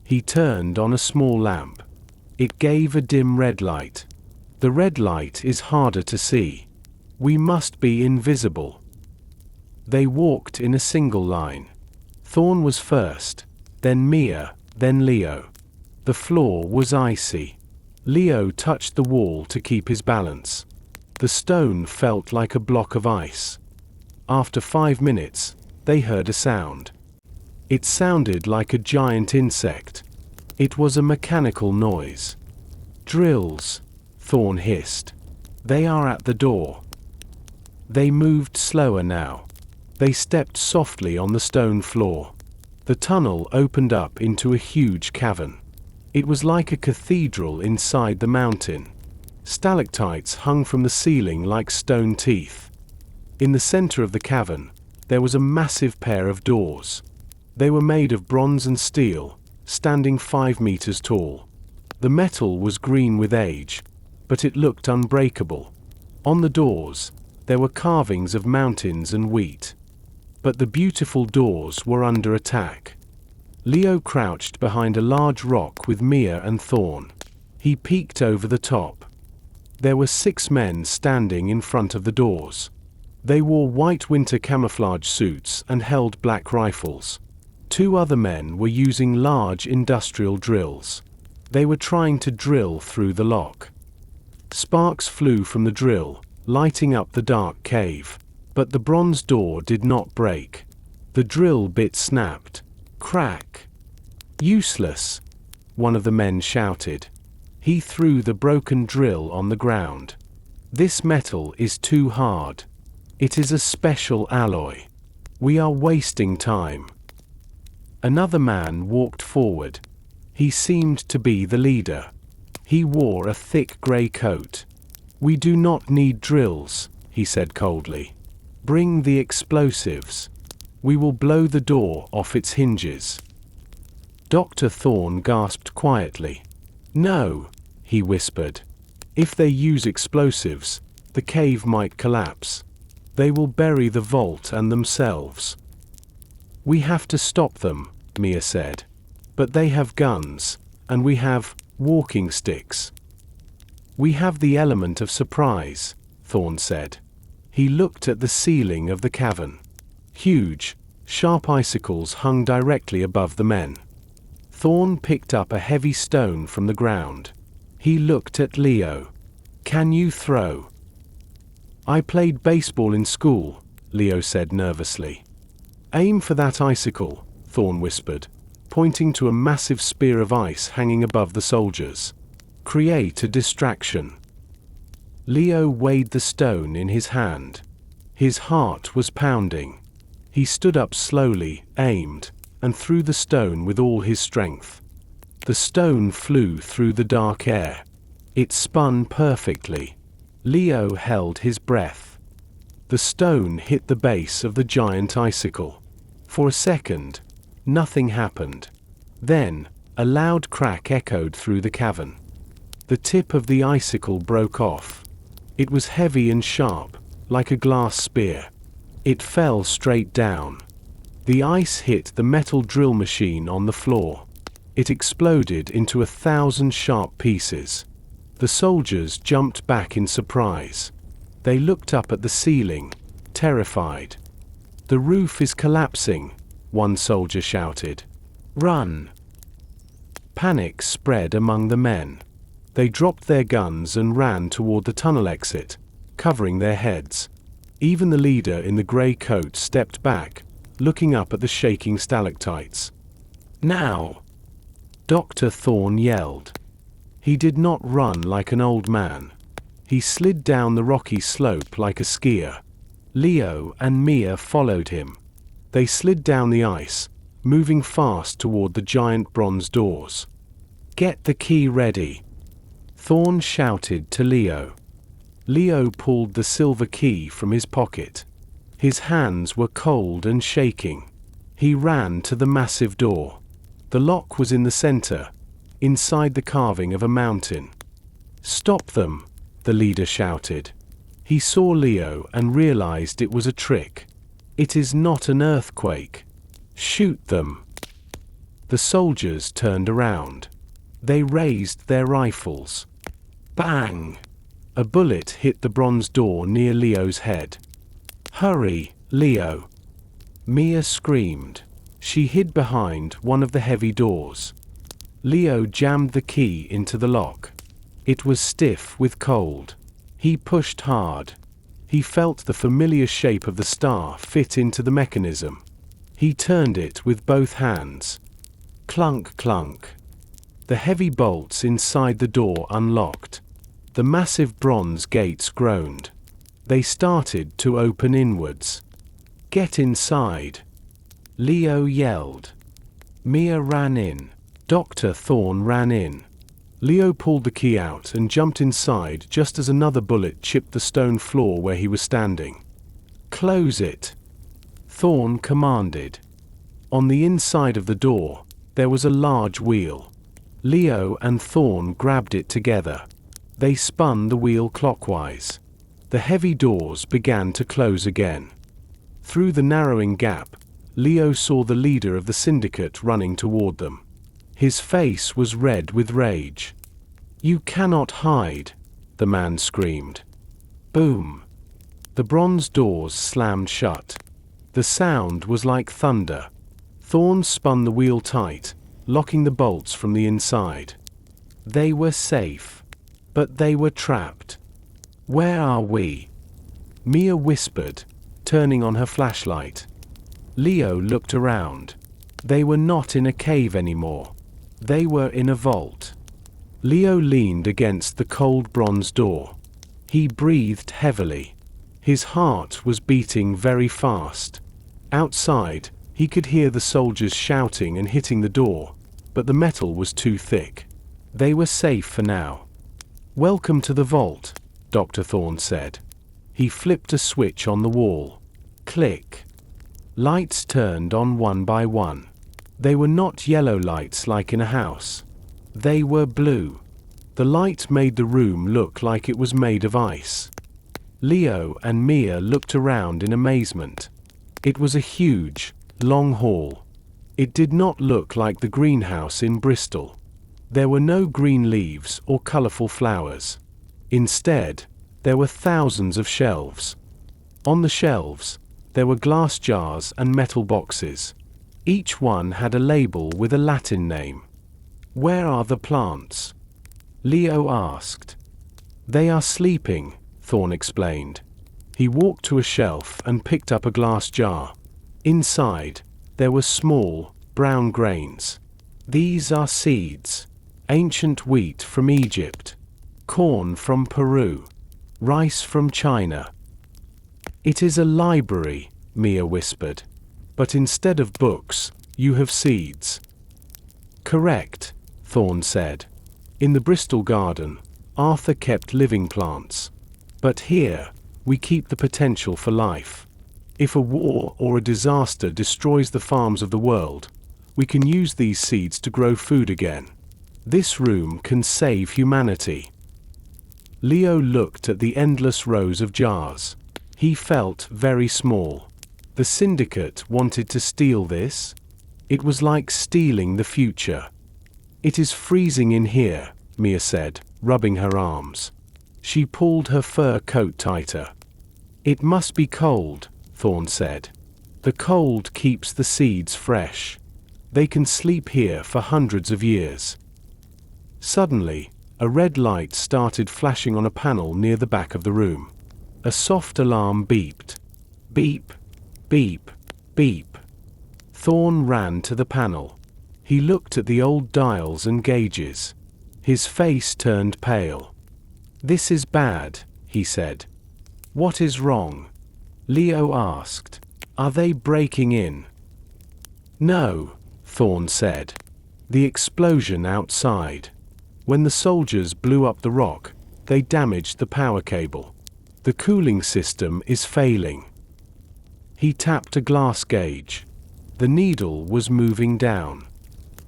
He turned on a small lamp. It gave a dim red light. "The red light is harder to see. We must be invisible." They walked in a single line. Thorne was first, then Mia, then Leo. The floor was icy. Leo touched the wall to keep his balance. The stone felt like a block of ice. After 5 minutes, they heard a sound. It sounded like a giant insect. It was a mechanical noise. "Drills," Thorne hissed. "They are at the door." They moved slower now. They stepped softly on the stone floor. The tunnel opened up into a huge cavern. It was like a cathedral inside the mountain. Stalactites hung from the ceiling like stone teeth. In the center of the cavern, there was a massive pair of doors. They were made of bronze and steel, standing 5 meters tall. The metal was green with age, but it looked unbreakable. On the doors, there were carvings of mountains and wheat. But the beautiful doors were under attack. Leo crouched behind a large rock with Mia and Thorne. He peeked over the top. There were 6 men standing in front of the doors. They wore white winter camouflage suits and held black rifles. 2 other men were using large industrial drills. They were trying to drill through the lock. Sparks flew from the drill, lighting up the dark cave. But the bronze door did not break. The drill bit snapped. Crack. "Useless," one of the men shouted. He threw the broken drill on the ground. "This metal is too hard. It is a special alloy. We are wasting time." Another man walked forward. He seemed to be the leader. He wore a thick grey coat. "We do not need drills," he said coldly. "Bring the explosives. We will blow the door off its hinges." Dr. Thorne gasped quietly. "No," he whispered. "If they use explosives, the cave might collapse. They will bury the vault and themselves." "We have to stop them," Mia said. "But they have guns, and we have walking sticks." "We have the element of surprise," Thorne said. He looked at the ceiling of the cavern. Huge, sharp icicles hung directly above the men. Thorne picked up a heavy stone from the ground. He looked at Leo. "Can you throw?" "I played baseball in school," Leo said nervously. "Aim for that icicle," Thorne whispered, pointing to a massive spear of ice hanging above the soldiers. "Create a distraction." Leo weighed the stone in his hand. His heart was pounding. He stood up slowly, aimed, and threw the stone with all his strength. The stone flew through the dark air. It spun perfectly. Leo held his breath. The stone hit the base of the giant icicle. For a second, nothing happened. Then, a loud crack echoed through the cavern. The tip of the icicle broke off. It was heavy and sharp, like a glass spear. It fell straight down. The ice hit the metal drill machine on the floor. It exploded into 1,000 sharp pieces. The soldiers jumped back in surprise. They looked up at the ceiling, terrified. "The roof is collapsing," one soldier shouted. "Run!" Panic spread among the men. They dropped their guns and ran toward the tunnel exit, covering their heads. Even the leader in the grey coat stepped back, looking up at the shaking stalactites. "Now!" Dr. Thorne yelled. He did not run like an old man. He slid down the rocky slope like a skier. Leo and Mia followed him. They slid down the ice, moving fast toward the giant bronze doors. "Get the key ready," Thorne shouted to Leo. Leo pulled the silver key from his pocket. His hands were cold and shaking. He ran to the massive door. The lock was in the center, inside the carving of a mountain. "Stop them," the leader shouted. He saw Leo and realized it was a trick. "It is not an earthquake. Shoot them." The soldiers turned around. They raised their rifles. Bang! A bullet hit the bronze door near Leo's head. "Hurry, Leo!" Mia screamed. She hid behind one of the heavy doors. Leo jammed the key into the lock. It was stiff with cold. He pushed hard. He felt the familiar shape of the star fit into the mechanism. He turned it with both hands. Clunk, clunk. The heavy bolts inside the door unlocked. The massive bronze gates groaned. They started to open inwards. "Get inside!" Leo yelled. Mia ran in. Dr. Thorne ran in. Leo pulled the key out and jumped inside just as another bullet chipped the stone floor where he was standing. "Close it," Thorne commanded. On the inside of the door, there was a large wheel. Leo and Thorne grabbed it together. They spun the wheel clockwise. The heavy doors began to close again. Through the narrowing gap, Leo saw the leader of the syndicate running toward them. His face was red with rage. "You cannot hide," the man screamed. Boom! The bronze doors slammed shut. The sound was like thunder. Thorne spun the wheel tight, locking the bolts from the inside. They were safe. But they were trapped. "Where are we?" Mia whispered, turning on her flashlight. Leo looked around. They were not in a cave anymore. They were in a vault. Leo leaned against the cold bronze door. He breathed heavily. His heart was beating very fast. Outside, He could hear the soldiers shouting and hitting the door, but the metal was too thick. They were safe for now. "Welcome to the vault," Dr. Thorne said. He flipped a switch on the wall. Click. Lights turned on one by one. They were not yellow lights like in a house. They were blue. The light made the room look like it was made of ice. Leo and Mia looked around in amazement. It was a huge, long hall. It did not look like the greenhouse in Bristol. There were no green leaves or colorful flowers. Instead, there were thousands of shelves. On the shelves, there were glass jars and metal boxes. Each one had a label with a Latin name. "Where are the plants?" Leo asked. "They are sleeping," Thorne explained. He walked to a shelf and picked up a glass jar. Inside, there were small, brown grains. "These are seeds. Ancient wheat from Egypt. Corn from Peru. Rice from China." "It is a library," Mia whispered. "But instead of books, you have seeds." "Correct," Thorne said. "In the Bristol garden, Arthur kept living plants. But here, we keep the potential for life. If a war or a disaster destroys the farms of the world, we can use these seeds to grow food again. This room can save humanity." Leo looked at the endless rows of jars. He felt very small. The syndicate wanted to steal this? It was like stealing the future. "It is freezing in here," Mia said, rubbing her arms. She pulled her fur coat tighter. "It must be cold," Thorne said. "The cold keeps the seeds fresh. They can sleep here for hundreds of years." Suddenly, a red light started flashing on a panel near the back of the room. A soft alarm beeped. Beep, beep, beep. Thorne ran to the panel. He looked at the old dials and gauges. His face turned pale. "This is bad," he said. "What is wrong?" Leo asked. "Are they breaking in?" "No," Thorne said. "The explosion outside. When the soldiers blew up the rock, they damaged the power cable. The cooling system is failing." He tapped a glass gauge. The needle was moving down.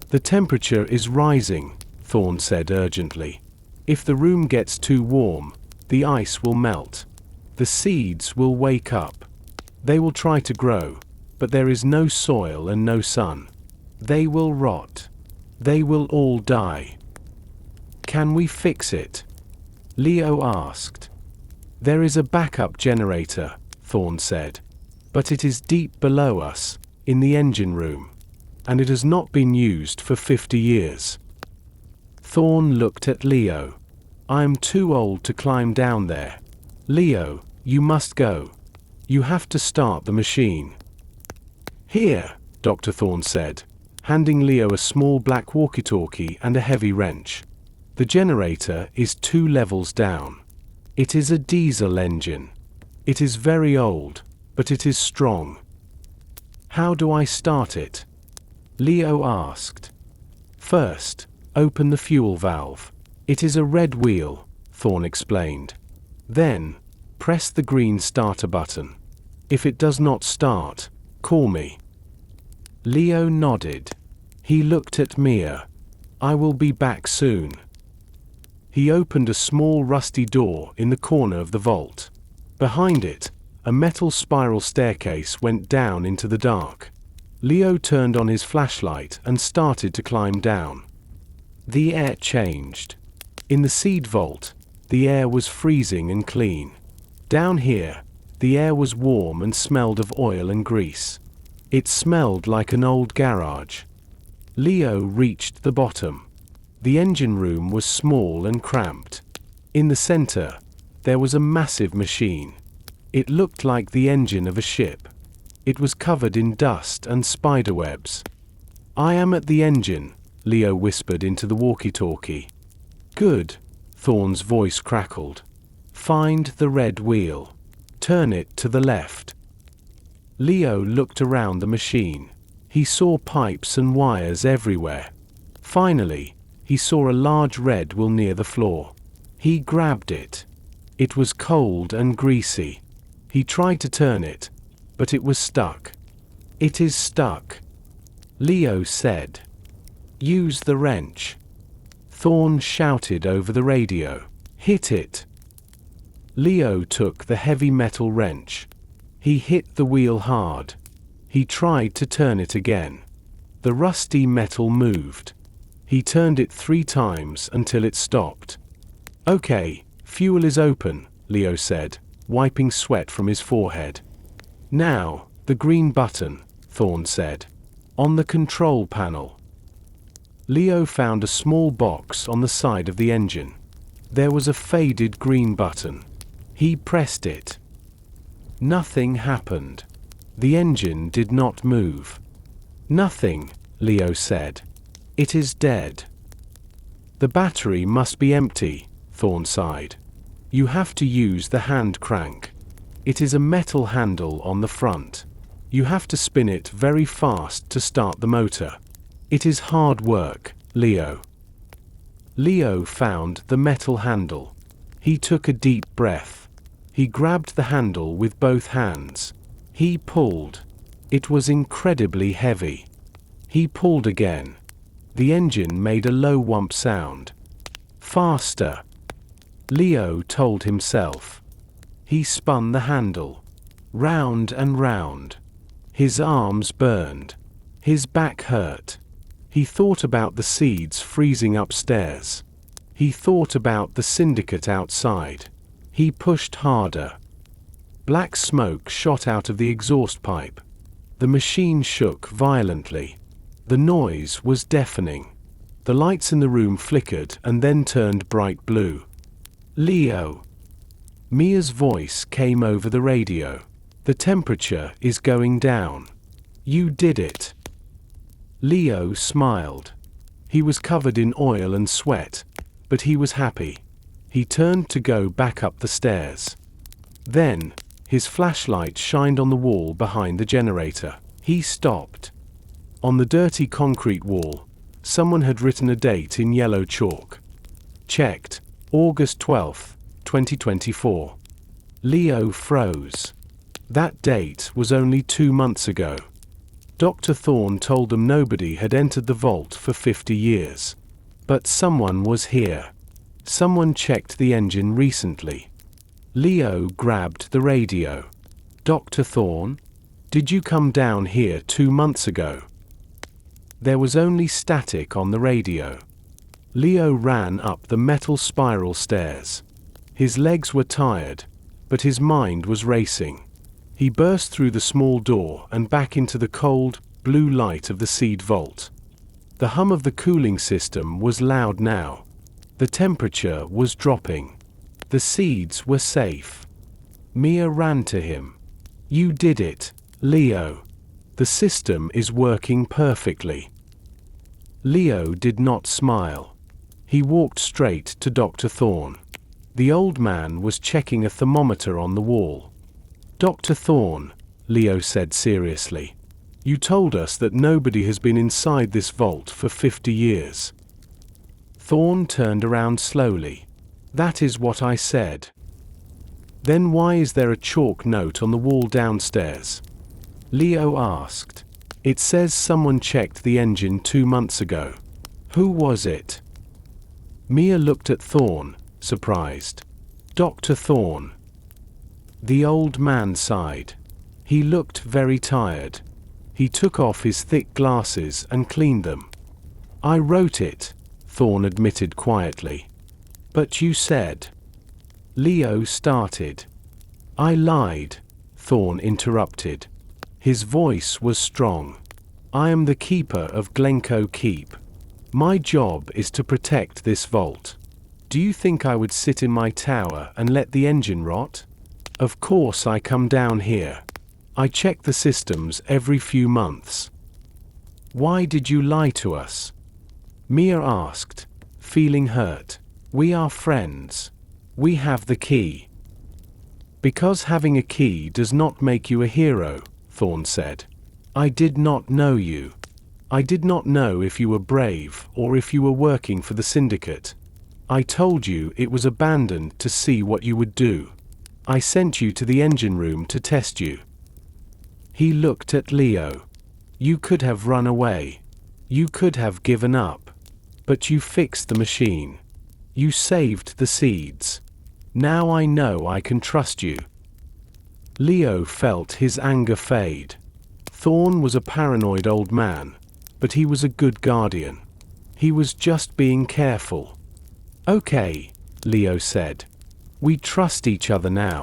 "The temperature is rising," Thorne said urgently. "If the room gets too warm, the ice will melt. The seeds will wake up. They will try to grow, but there is no soil and no sun. They will rot. They will all die." "Can we fix it?" Leo asked. "There is a backup generator," Thorne said. "But it is deep below us, in the engine room. And it has not been used for 50 years. Thorne looked at Leo. "I am too old to climb down there. Leo, you must go. You have to start the machine." "Here," Dr. Thorne said, handing Leo a small black walkie-talkie and a heavy wrench. "The generator is 2 levels down. It is a diesel engine. It is very old, but it is strong." "How do I start it?" Leo asked. "First, open the fuel valve. It is a red wheel," Thorne explained. "Then, press the green starter button. If it does not start, call me." Leo nodded. He looked at Mia. "I will be back soon." He opened a small rusty door in the corner of the vault. Behind it, a metal spiral staircase went down into the dark. Leo turned on his flashlight and started to climb down. The air changed. In the seed vault, the air was freezing and clean. Down here, the air was warm and smelled of oil and grease. It smelled like an old garage. Leo reached the bottom. The engine room was small and cramped. In the center, there was a massive machine. It looked like the engine of a ship. It was covered in dust and spiderwebs. "I am at the engine," Leo whispered into the walkie-talkie. "Good," Thorne's voice crackled. "Find the red wheel. Turn it to the left." Leo looked around the machine. He saw pipes and wires everywhere. Finally, he saw a large red wheel near the floor. He grabbed it. It was cold and greasy. He tried to turn it, but it was stuck. "It is stuck," Leo said. "Use the wrench." Thorn shouted over the radio. "Hit it." Leo took the heavy metal wrench. He hit the wheel hard. He tried to turn it again. The rusty metal moved. He turned it 3 times until it stopped. "Okay, fuel is open," Leo said, wiping sweat from his forehead. "Now, the green button," Thorn said. "On the control panel." Leo found a small box on the side of the engine. There was a faded green button. He pressed it. Nothing happened. The engine did not move. "Nothing," Leo said. "It is dead." "The battery must be empty," Thorn sighed. "You have to use the hand crank. It is a metal handle on the front. You have to spin it very fast to start the motor. It is hard work, Leo." Leo found the metal handle. He took a deep breath. He grabbed the handle with both hands. He pulled. It was incredibly heavy. He pulled again. The engine made a low whump sound. "Faster," Leo told himself. He spun the handle. Round and round. His arms burned. His back hurt. He thought about the seeds freezing upstairs. He thought about the syndicate outside. He pushed harder. Black smoke shot out of the exhaust pipe. The machine shook violently. The noise was deafening. The lights in the room flickered and then turned bright blue. "Leo." Mia's voice came over the radio. "The temperature is going down. You did it." Leo smiled. He was covered in oil and sweat, but he was happy. He turned to go back up the stairs. Then, his flashlight shined on the wall behind the generator. He stopped. On the dirty concrete wall, someone had written a date in yellow chalk. Checked, August 12, 2024. Leo froze. That date was only 2 months ago. Dr. Thorn told them nobody had entered the vault for 50 years. But someone was here. Someone checked the engine recently. Leo grabbed the radio. "Dr. Thorn? Did you come down here 2 months ago?" There was only static on the radio. Leo ran up the metal spiral stairs. His legs were tired, but his mind was racing. He burst through the small door and back into the cold, blue light of the seed vault. The hum of the cooling system was loud now. The temperature was dropping. The seeds were safe. Mia ran to him. "You did it, Leo. The system is working perfectly." Leo did not smile. He walked straight to Dr. Thorn. The old man was checking a thermometer on the wall. "Dr. Thorn," Leo said seriously, "you told us that nobody has been inside this vault for 50 years. Thorn turned around slowly. "That is what I said." "Then why is there a chalk note on the wall downstairs?" Leo asked. "It says someone checked the engine 2 months ago. Who was it?" Mia looked at Thorn, surprised. "Dr. Thorn." The old man sighed. He looked very tired. He took off his thick glasses and cleaned them. "I wrote it," Thorn admitted quietly. "But you said..." Leo started. "I lied," Thorn interrupted. His voice was strong. "I am the keeper of Glencoe Keep. My job is to protect this vault. Do you think I would sit in my tower and let the engine rot? Of course I come down here. I check the systems every few months." "Why did you lie to us?" Mia asked, feeling hurt. "We are friends. We have the key." "Because having a key does not make you a hero," Thorn said. I did not know you. I did not know if you were brave or if you were working for the syndicate. I told you it was abandoned to see what you would do. I sent you to the engine room to test you." He looked at Leo. "You could have run away. You could have given up. But you fixed the machine. You saved the seeds. Now I know I can trust you." Leo felt his anger fade. Thorn was a paranoid old man, but he was a good guardian. He was just being careful. "Okay," Leo said. "We trust each other now.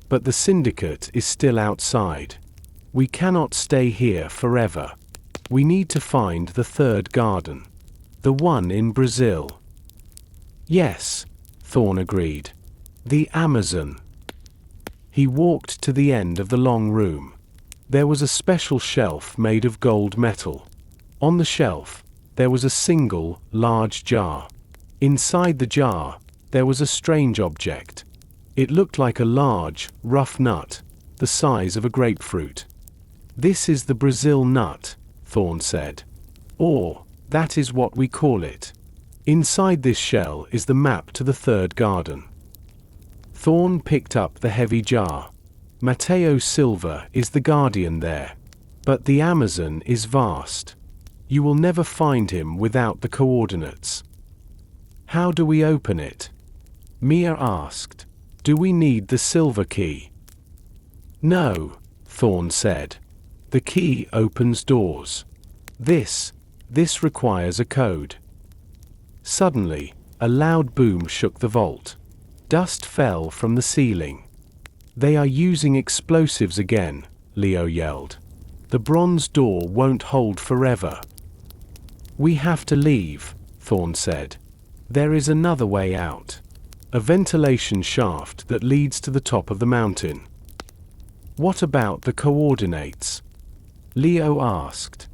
But the syndicate is still outside. We cannot stay here forever. We need to find the third garden. The one in Brazil." "Yes," Thorn agreed. "The Amazon." He walked to the end of the long room. There was a special shelf made of gold metal. On the shelf, there was a single, large jar. Inside the jar, there was a strange object. It looked like a large, rough nut, the size of a grapefruit. "This is the Brazil nut," Thorn said. "Or, that is what we call it. Inside this shell is the map to the third garden." Thorn picked up the heavy jar. "Mateo Silva is the guardian there. But the Amazon is vast. You will never find him without the coordinates." "How do we open it?" Mia asked. "Do we need the silver key?" "No," Thorn said. "The key opens doors. This requires a code." Suddenly, a loud boom shook the vault. Dust fell from the ceiling. "They are using explosives again," Leo yelled. "The bronze door won't hold forever." "We have to leave," Thorn said. "There is another way out. A ventilation shaft that leads to the top of the mountain." "What about the coordinates?" Leo asked.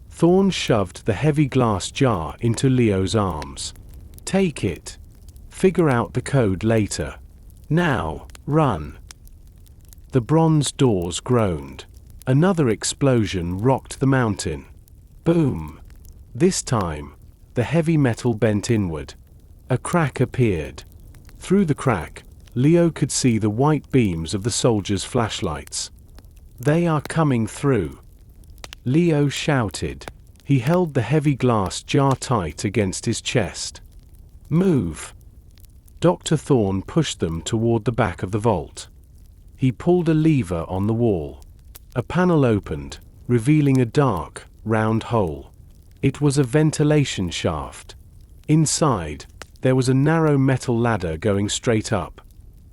Thorn shoved the heavy glass jar into Leo's arms. "Take it. Figure out the code later. Now, run." The bronze doors groaned. Another explosion rocked the mountain. Boom! This time, the heavy metal bent inward. A crack appeared. Through the crack, Leo could see the white beams of the soldiers' flashlights. "They are coming through!" Leo shouted. He held the heavy glass jar tight against his chest. "Move!" Dr. Thorn pushed them toward the back of the vault. He pulled a lever on the wall. A panel opened, revealing a dark, round hole. It was a ventilation shaft. Inside, there was a narrow metal ladder going straight up.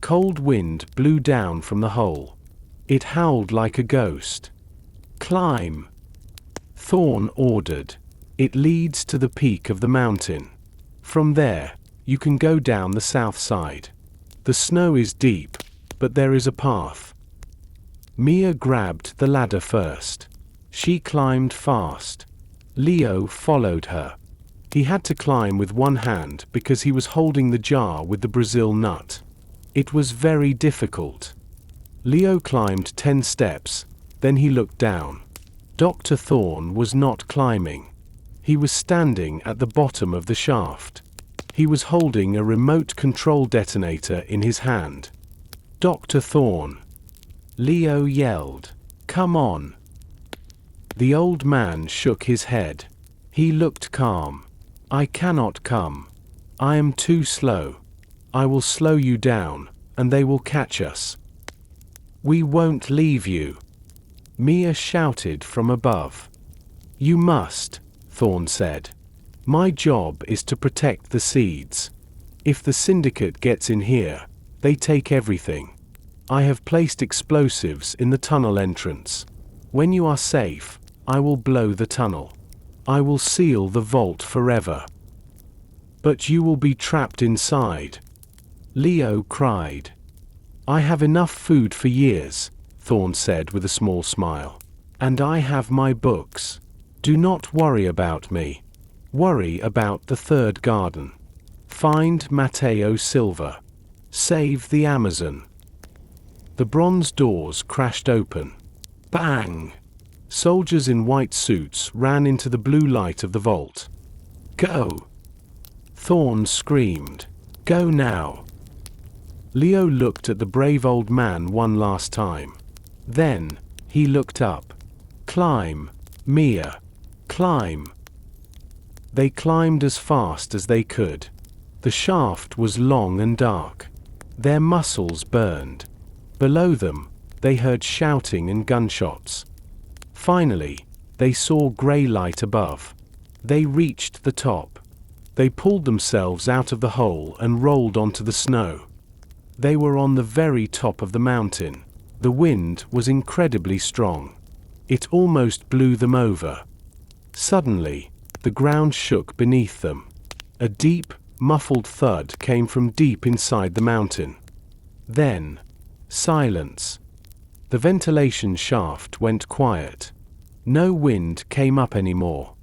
Cold wind blew down from the hole. It howled like a ghost. "Climb!" Thorn ordered. "It leads to the peak of the mountain. From there, you can go down the south side. The snow is deep, but there is a path." Mia grabbed the ladder first. She climbed fast. Leo followed her. He had to climb with one hand because he was holding the jar with the Brazil nut. It was very difficult. Leo climbed 10 steps, then he looked down. Dr. Thorn was not climbing. He was standing at the bottom of the shaft. He was holding a remote control detonator in his hand. "Dr. Thorn!" Leo yelled. "Come on!" The old man shook his head. He looked calm. "I cannot come. I am too slow. I will slow you down, and they will catch us." "We won't leave you!" Mia shouted from above. "You must," Thorn said. "My job is to protect the seeds. If the syndicate gets in here, they take everything. I have placed explosives in the tunnel entrance. When you are safe, I will blow the tunnel. I will seal the vault forever." "But you will be trapped inside," Leo cried. "I have enough food for years," Thorn said with a small smile. "And I have my books. Do not worry about me. Worry about the third garden. Find Mateo Silva. Save the Amazon." The bronze doors crashed open. Bang! Soldiers in white suits ran into the blue light of the vault. "Go!" Thorn screamed. "Go now!" Leo looked at the brave old man one last time. Then, he looked up. "Climb, Mia. Climb." They climbed as fast as they could. The shaft was long and dark. Their muscles burned. Below them, they heard shouting and gunshots. Finally, they saw grey light above. They reached the top. They pulled themselves out of the hole and rolled onto the snow. They were on the very top of the mountain. The wind was incredibly strong. It almost blew them over. Suddenly, the ground shook beneath them. A deep, muffled thud came from deep inside the mountain. Then, silence. The ventilation shaft went quiet. No wind came up anymore.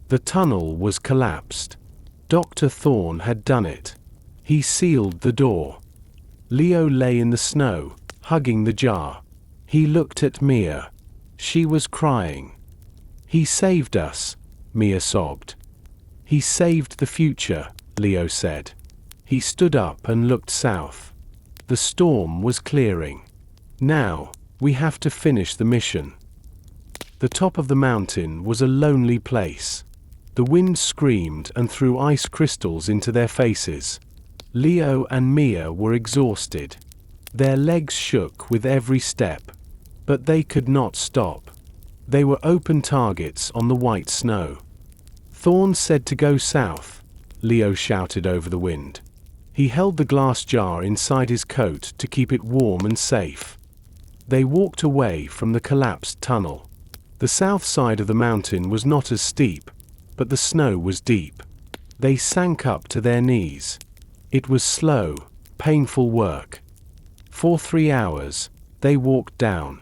The tunnel was collapsed. Dr. Thorn had done it. He sealed the door. Leo lay in the snow, hugging the jar. He looked at Mia. She was crying. "He saved us," Mia sobbed. "He saved the future," Leo said. He stood up and looked south. The storm was clearing. "Now, we have to finish the mission." The top of the mountain was a lonely place. The wind screamed and threw ice crystals into their faces. Leo and Mia were exhausted. Their legs shook with every step. But they could not stop. They were open targets on the white snow. "Thorn said to go south," Leo shouted over the wind. He held the glass jar inside his coat to keep it warm and safe. They walked away from the collapsed tunnel. The south side of the mountain was not as steep, but the snow was deep. They sank up to their knees. It was slow, painful work. For 3 hours, they walked down.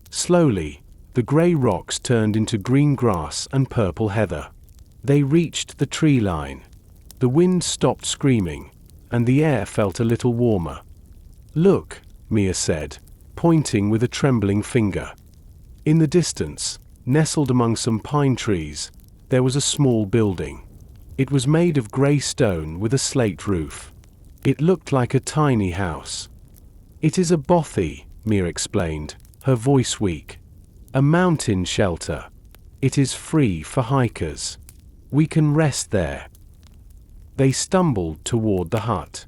Slowly, the grey rocks turned into green grass and purple heather. They reached the tree line. The wind stopped screaming, and the air felt a little warmer. "Look," Mia said, pointing with a trembling finger. In the distance, nestled among some pine trees, there was a small building. It was made of grey stone with a slate roof. It looked like a tiny house. "It is a bothy," Mia explained, her voice weak. "A mountain shelter. It is free for hikers. We can rest there." They stumbled toward the hut.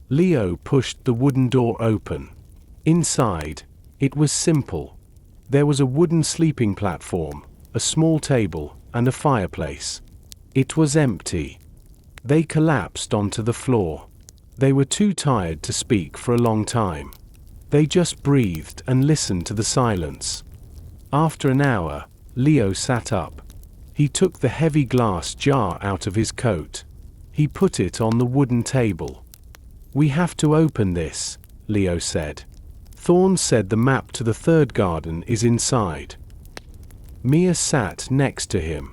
Leo pushed the wooden door open. Inside, it was simple. There was a wooden sleeping platform, a small table, and a fireplace. It was empty. They collapsed onto the floor. They were too tired to speak for a long time. They just breathed and listened to the silence. After an hour, Leo sat up. He took the heavy glass jar out of his coat. He put it on the wooden table. "We have to open this," Leo said. "Thorn said the map to the third garden is inside." Mia sat next to him.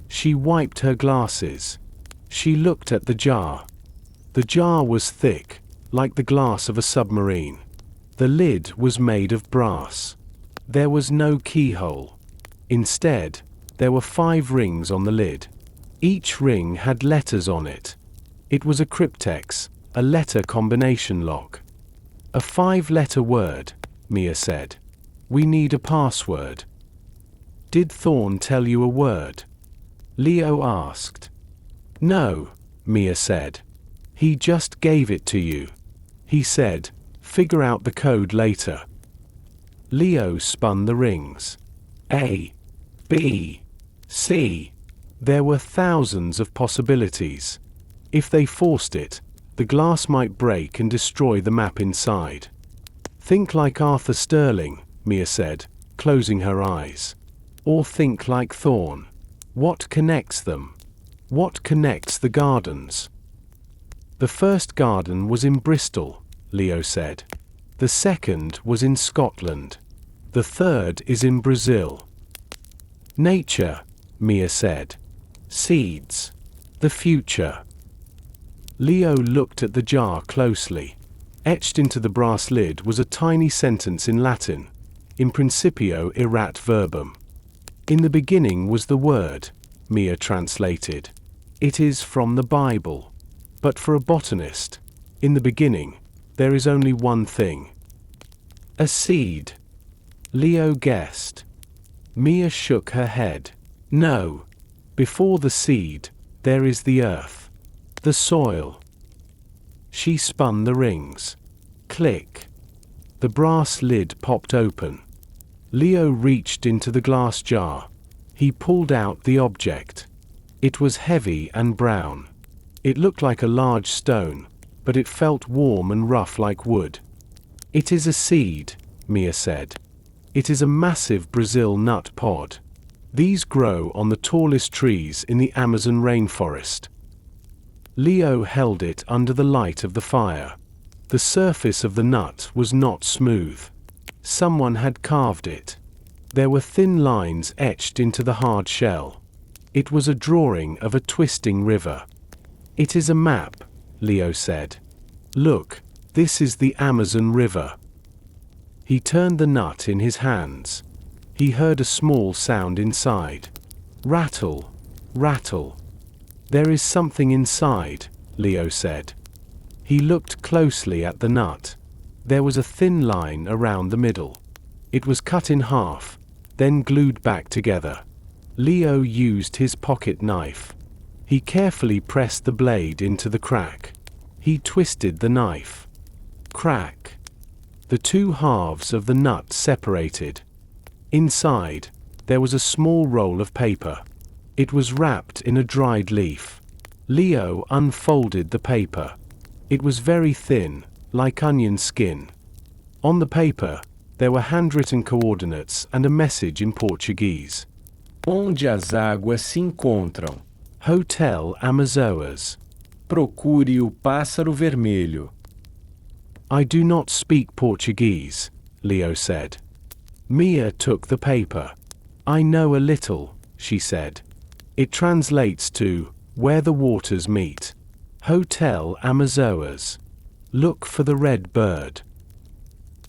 She wiped her glasses. She looked at the jar. The jar was thick, like the glass of a submarine. The lid was made of brass. There was no keyhole. Instead, there were 5 rings on the lid. Each ring had letters on it. It was a cryptex, a letter combination lock. "A 5-letter word," Mia said. "We need a password." "Did Thorn tell you a word?" Leo asked. "No," Mia said. "He just gave it to you. He said, figure out the code later." Leo spun the rings. A, B, C. There were thousands of possibilities. If they forced it, the glass might break and destroy the map inside. "Think like Arthur Sterling," Mia said, closing her eyes. "Or think like Thorn. What connects them? What connects the gardens?" "The first garden was in Bristol," Leo said. "The second was in Scotland. The third is in Brazil." "Nature," Mia said. "Seeds. The future." Leo looked at the jar closely. Etched into the brass lid was a tiny sentence in Latin, "In principio erat verbum." In the beginning was the Word, Mia translated. It is from the Bible. But for a botanist, in the beginning, there is only one thing. A seed. Leo guessed. Mia shook her head. No. Before the seed, there is the earth. The soil. She spun the rings. Click. The brass lid popped open. Leo reached into the glass jar. He pulled out the object. It was heavy and brown. It looked like a large stone, but it felt warm and rough like wood. It is a seed, Mia said. It is a massive Brazil nut pod. These grow on the tallest trees in the Amazon rainforest. Leo held it under the light of the fire. The surface of the nut was not smooth. Someone had carved it. There were thin lines etched into the hard shell. It was a drawing of a twisting river. It is a map, Leo said. Look, this is the Amazon River. He turned the nut in his hands. He heard a small sound inside. Rattle, rattle. There is something inside, Leo said. He looked closely at the nut. There was a thin line around the middle. It was cut in half, then glued back together. Leo used his pocket knife. He carefully pressed the blade into the crack. He twisted the knife. Crack. The two halves of the nut separated. Inside, there was a small roll of paper. It was wrapped in a dried leaf. Leo unfolded the paper. It was very thin, like onion skin. On the paper, there were handwritten coordinates and a message in Portuguese. Onde as águas se encontram. Hotel Amazoas. Procure o pássaro vermelho. I do not speak Portuguese, Leo said. Mia took the paper. I know a little, she said. It translates to, where the waters meet. Hotel Amazoas. Look for the red bird.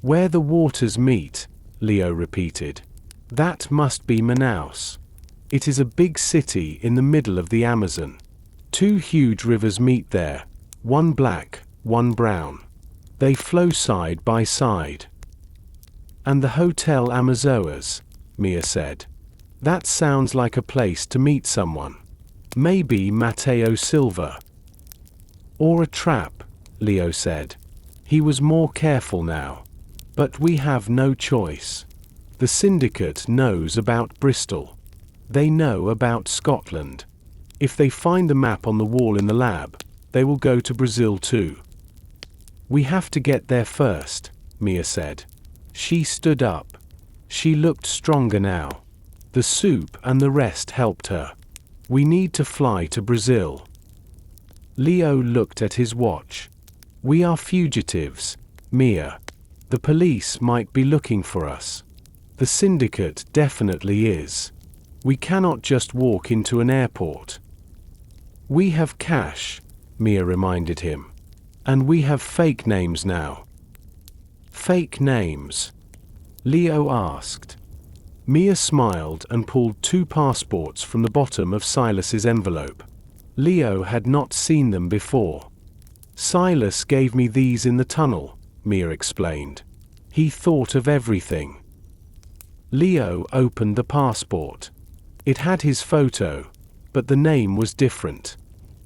Where the waters meet, Leo repeated. That must be Manaus. It is a big city in the middle of the Amazon. Two huge rivers meet there, one black, one brown. They flow side by side. And the Hotel Amazoas, Mia said. That sounds like a place to meet someone. Maybe Mateo Silva. Or a trap, Leo said. He was more careful now. But we have no choice. The syndicate knows about Bristol. They know about Scotland. If they find the map on the wall in the lab, they will go to Brazil too. We have to get there first, Mia said. She stood up. She looked stronger now. The soup and the rest helped her. We need to fly to Brazil. Leo looked at his watch. We are fugitives, Mia. The police might be looking for us. The syndicate definitely is. We cannot just walk into an airport. We have cash, Mia reminded him. And we have fake names now. Fake names? Leo asked. Mia smiled and pulled 2 passports from the bottom of Silas's envelope. Leo had not seen them before. Silas gave me these in the tunnel, Mia explained. He thought of everything. Leo opened the passport. It had his photo, but the name was different.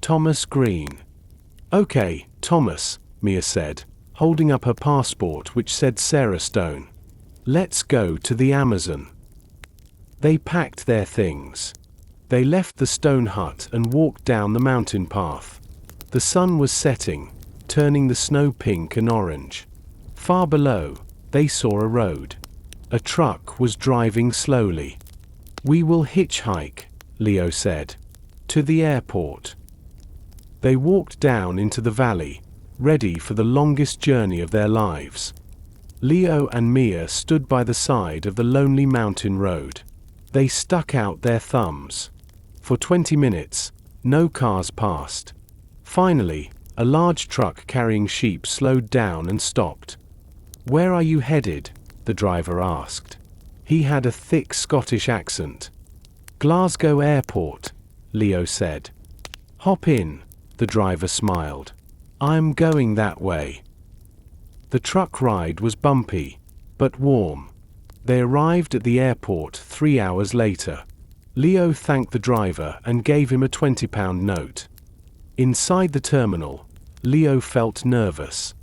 Thomas Green. Okay, Thomas, Mia said, holding up her passport which said Sarah Stone. Let's go to the Amazon. They packed their things. They left the stone hut and walked down the mountain path. The sun was setting, turning the snow pink and orange. Far below, they saw a road. A truck was driving slowly. We will hitchhike, Leo said. To the airport. They walked down into the valley, ready for the longest journey of their lives. Leo and Mia stood by the side of the lonely mountain road. They stuck out their thumbs. For 20 minutes, no cars passed. Finally, a large truck carrying sheep slowed down and stopped. Where are you headed? The driver asked. He had a thick Scottish accent. Glasgow Airport, Leo said. Hop in, the driver smiled. I'm going that way. The truck ride was bumpy, but warm. They arrived at the airport 3 hours later. Leo thanked the driver and gave him a £20 note. Inside the terminal, Leo felt nervous.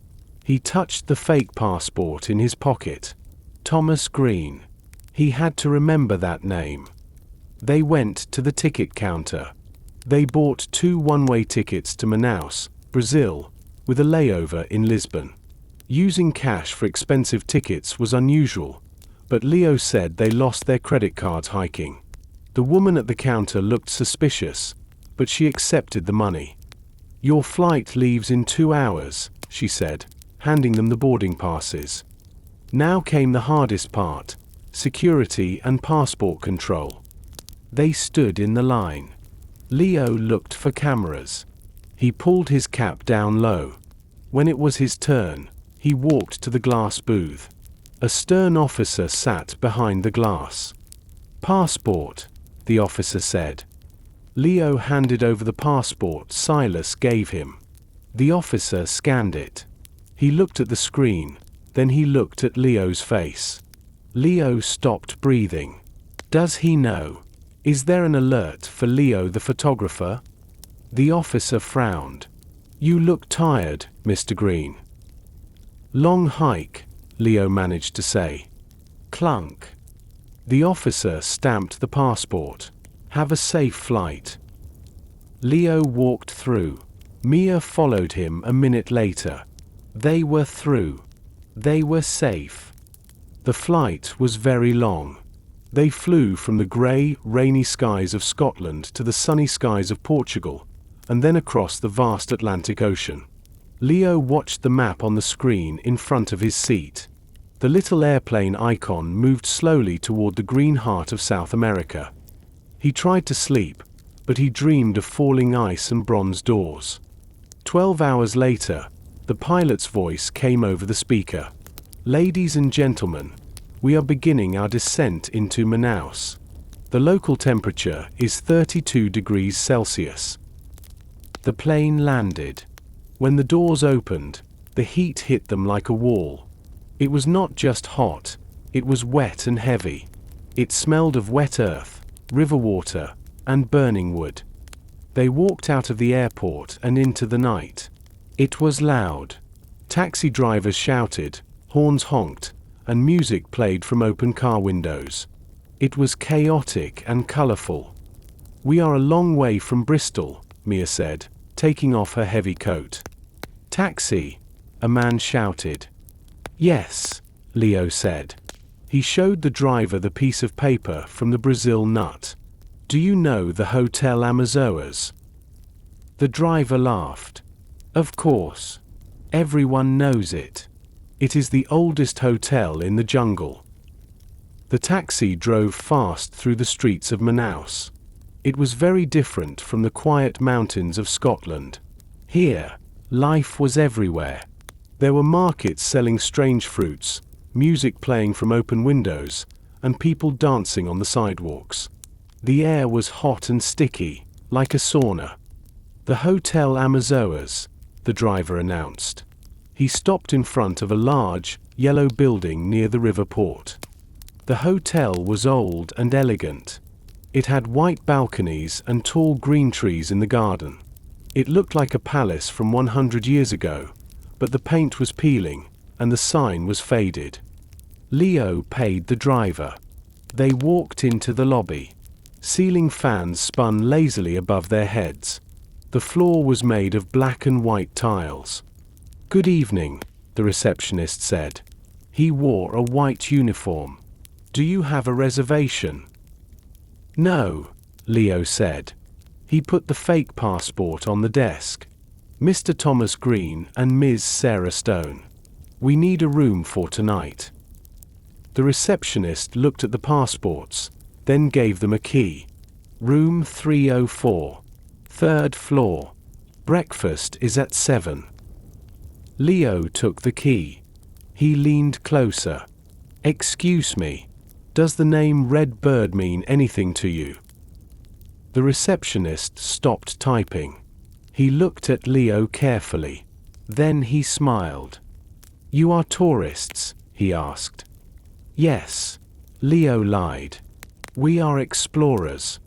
He touched the fake passport in his pocket. Thomas Green. He had to remember that name. They went to the ticket counter. They bought 2 one-way tickets to Manaus, Brazil, with a layover in Lisbon. Using cash for expensive tickets was unusual, but Leo said they lost their credit cards hiking. The woman at the counter looked suspicious, but she accepted the money. Your flight leaves in 2 hours, she said, handing them the boarding passes. Now came the hardest part: security and passport control. They stood in the line. Leo looked for cameras. He pulled his cap down low. When it was his turn, he walked to the glass booth. A stern officer sat behind the glass. Passport, the officer said. Leo handed over the passport Silas gave him. The officer scanned it. He looked at the screen, then he looked at Leo's face. Leo stopped breathing. Does he know? Is there an alert for Leo the photographer? The officer frowned. You look tired, Mr. Green. Long hike, Leo managed to say. Clunk. The officer stamped the passport. Have a safe flight. Leo walked through. Mia followed him a minute later. They were through. They were safe. The flight was very long. They flew from the grey, rainy skies of Scotland to the sunny skies of Portugal, and then across the vast Atlantic Ocean. Leo watched the map on the screen in front of his seat. The little airplane icon moved slowly toward the green heart of South America. He tried to sleep, but he dreamed of falling ice and bronze doors. 12 hours later, the pilot's voice came over the speaker. Ladies and gentlemen, we are beginning our descent into Manaus. The local temperature is 32 degrees Celsius. The plane landed. When the doors opened, the heat hit them like a wall. It was not just hot, it was wet and heavy. It smelled of wet earth, river water, and burning wood. They walked out of the airport and into the night. It was loud. Taxi drivers shouted, horns honked, and music played from open car windows. It was chaotic and colorful. We are a long way from Bristol, Mia said, taking off her heavy coat. Taxi, a man shouted. Yes, Leo said. He showed the driver the piece of paper from the Brazil nut. Do you know the Hotel Amazonas? The driver laughed. Of course. Everyone knows it. It is the oldest hotel in the jungle. The taxi drove fast through the streets of Manaus. It was very different from the quiet mountains of Scotland. Here, life was everywhere. There were markets selling strange fruits, music playing from open windows, and people dancing on the sidewalks. The air was hot and sticky, like a sauna. The Hotel Amazonas, the driver announced. He stopped in front of a large, yellow building near the river port. The hotel was old and elegant. It had white balconies and tall green trees in the garden. It looked like a palace from 100 years ago, but the paint was peeling, and the sign was faded. Leo paid the driver. They walked into the lobby. Ceiling fans spun lazily above their heads. The floor was made of black and white tiles. Good evening, the receptionist said. He wore a white uniform. Do you have a reservation? No, Leo said. He put the fake passport on the desk. Mr. Thomas Green and Ms. Sarah Stone. We need a room for tonight. The receptionist looked at the passports, then gave them a key. Room 304. 3rd floor. Breakfast is at 7. Leo took the key. He leaned closer. Excuse me. Does the name Red Bird mean anything to you? The receptionist stopped typing. He looked at Leo carefully. Then he smiled. "You are tourists?" he asked. "Yes," Leo lied. "We are explorers."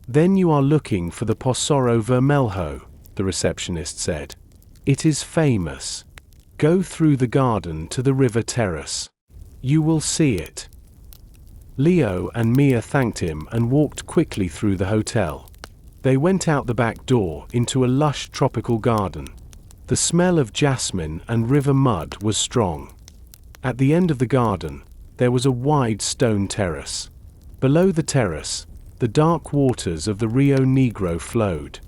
"Then you are looking for the Posoro Vermelho," the receptionist said. "It is famous. Go through the garden to the river terrace. You will see it." Leo and Mia thanked him and walked quickly through the hotel. They went out the back door into a lush tropical garden. The smell of jasmine and river mud was strong. At the end of the garden, there was a wide stone terrace. Below the terrace, the dark waters of the Rio Negro flowed.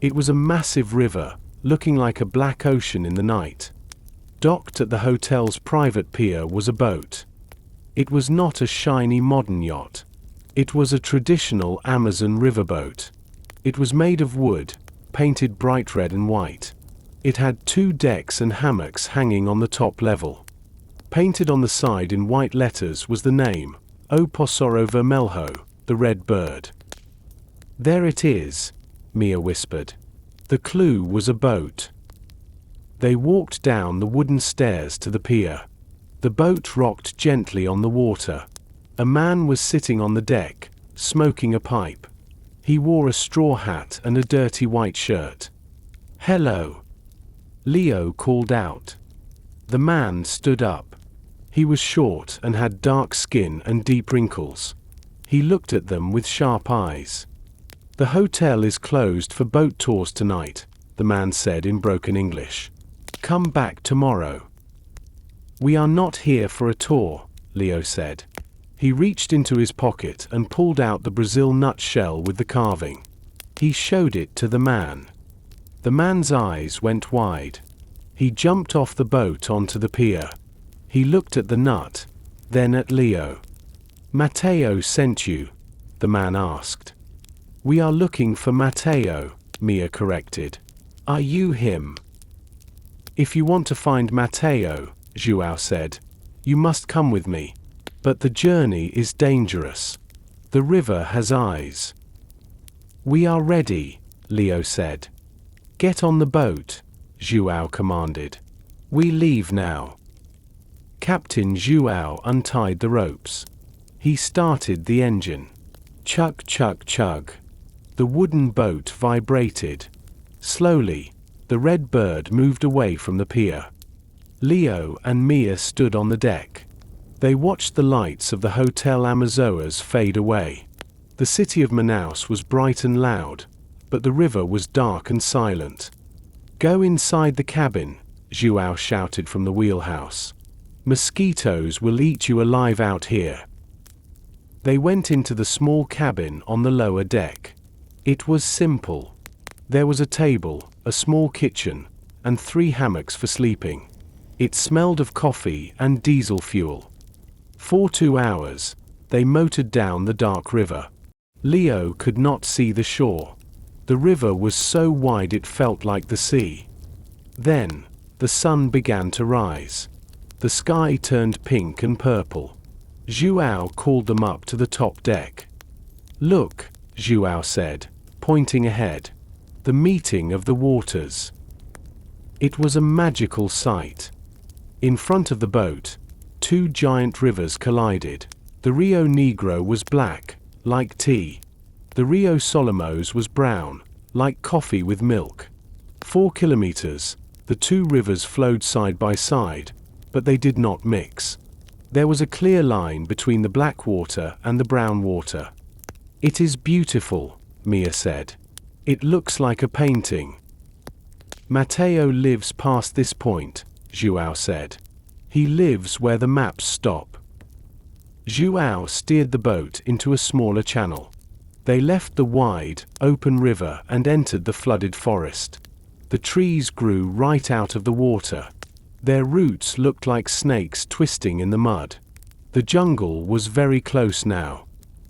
It was a massive river, looking like a black ocean in the night. Docked at the hotel's private pier was a boat. It was not a shiny modern yacht. It was a traditional Amazon riverboat. It was made of wood, painted bright red and white. It had 2 decks and hammocks hanging on the top level. Painted on the side in white letters was the name, O Posoro Vermelho, the red bird. "There it is," Mia whispered. The clue was a boat. They walked down the wooden stairs to the pier. The boat rocked gently on the water. A man was sitting on the deck, smoking a pipe. He wore a straw hat and a dirty white shirt. "Hello," Leo called out. The man stood up. He was short and had dark skin and deep wrinkles. He looked at them with sharp eyes. "The hotel is closed for boat tours tonight," the man said in broken English. "Come back tomorrow." "We are not here for a tour," Leo said. He reached into his pocket and pulled out the Brazil nut shell with the carving. He showed it to the man. The man's eyes went wide. He jumped off the boat onto the pier. He looked at the nut, then at Leo. "Matteo sent you?" the man asked. "We are looking for Matteo," Mia corrected. "Are you him?" "If you want to find Matteo," João said, "you must come with me. But the journey is dangerous. The river has eyes." "We are ready," Leo said. "Get on the boat," João commanded. "We leave now." Captain João untied the ropes. He started the engine. Chug, chug, chug. The wooden boat vibrated. Slowly, the red bird moved away from the pier. Leo and Mia stood on the deck. They watched the lights of the Hotel Amazonas fade away. The city of Manaus was bright and loud, but the river was dark and silent. "Go inside the cabin," João shouted from the wheelhouse. "Mosquitoes will eat you alive out here." They went into the small cabin on the lower deck. It was simple. There was a table, a small kitchen, and 3 hammocks for sleeping. It smelled of coffee and diesel fuel. For 2 hours, they motored down the dark river. Leo could not see the shore. The river was so wide it felt like the sea. Then, the sun began to rise. The sky turned pink and purple. João called them up to the top deck. "Look," João said, pointing ahead. "The meeting of the waters." It was a magical sight. In front of the boat, 2 giant rivers collided. The Rio Negro was black, like tea. The Rio Solomos was brown, like coffee with milk. 4 kilometers, the 2 rivers flowed side by side, but they did not mix. There was a clear line between the black water and the brown water. "It is beautiful," Mia said. "It looks like a painting." "Matteo lives past this point," João said. "He lives where the maps stop." João steered the boat into a smaller channel. They left the wide, open river and entered the flooded forest. The trees grew right out of the water. Their roots looked like snakes twisting in the mud. The jungle was very close now.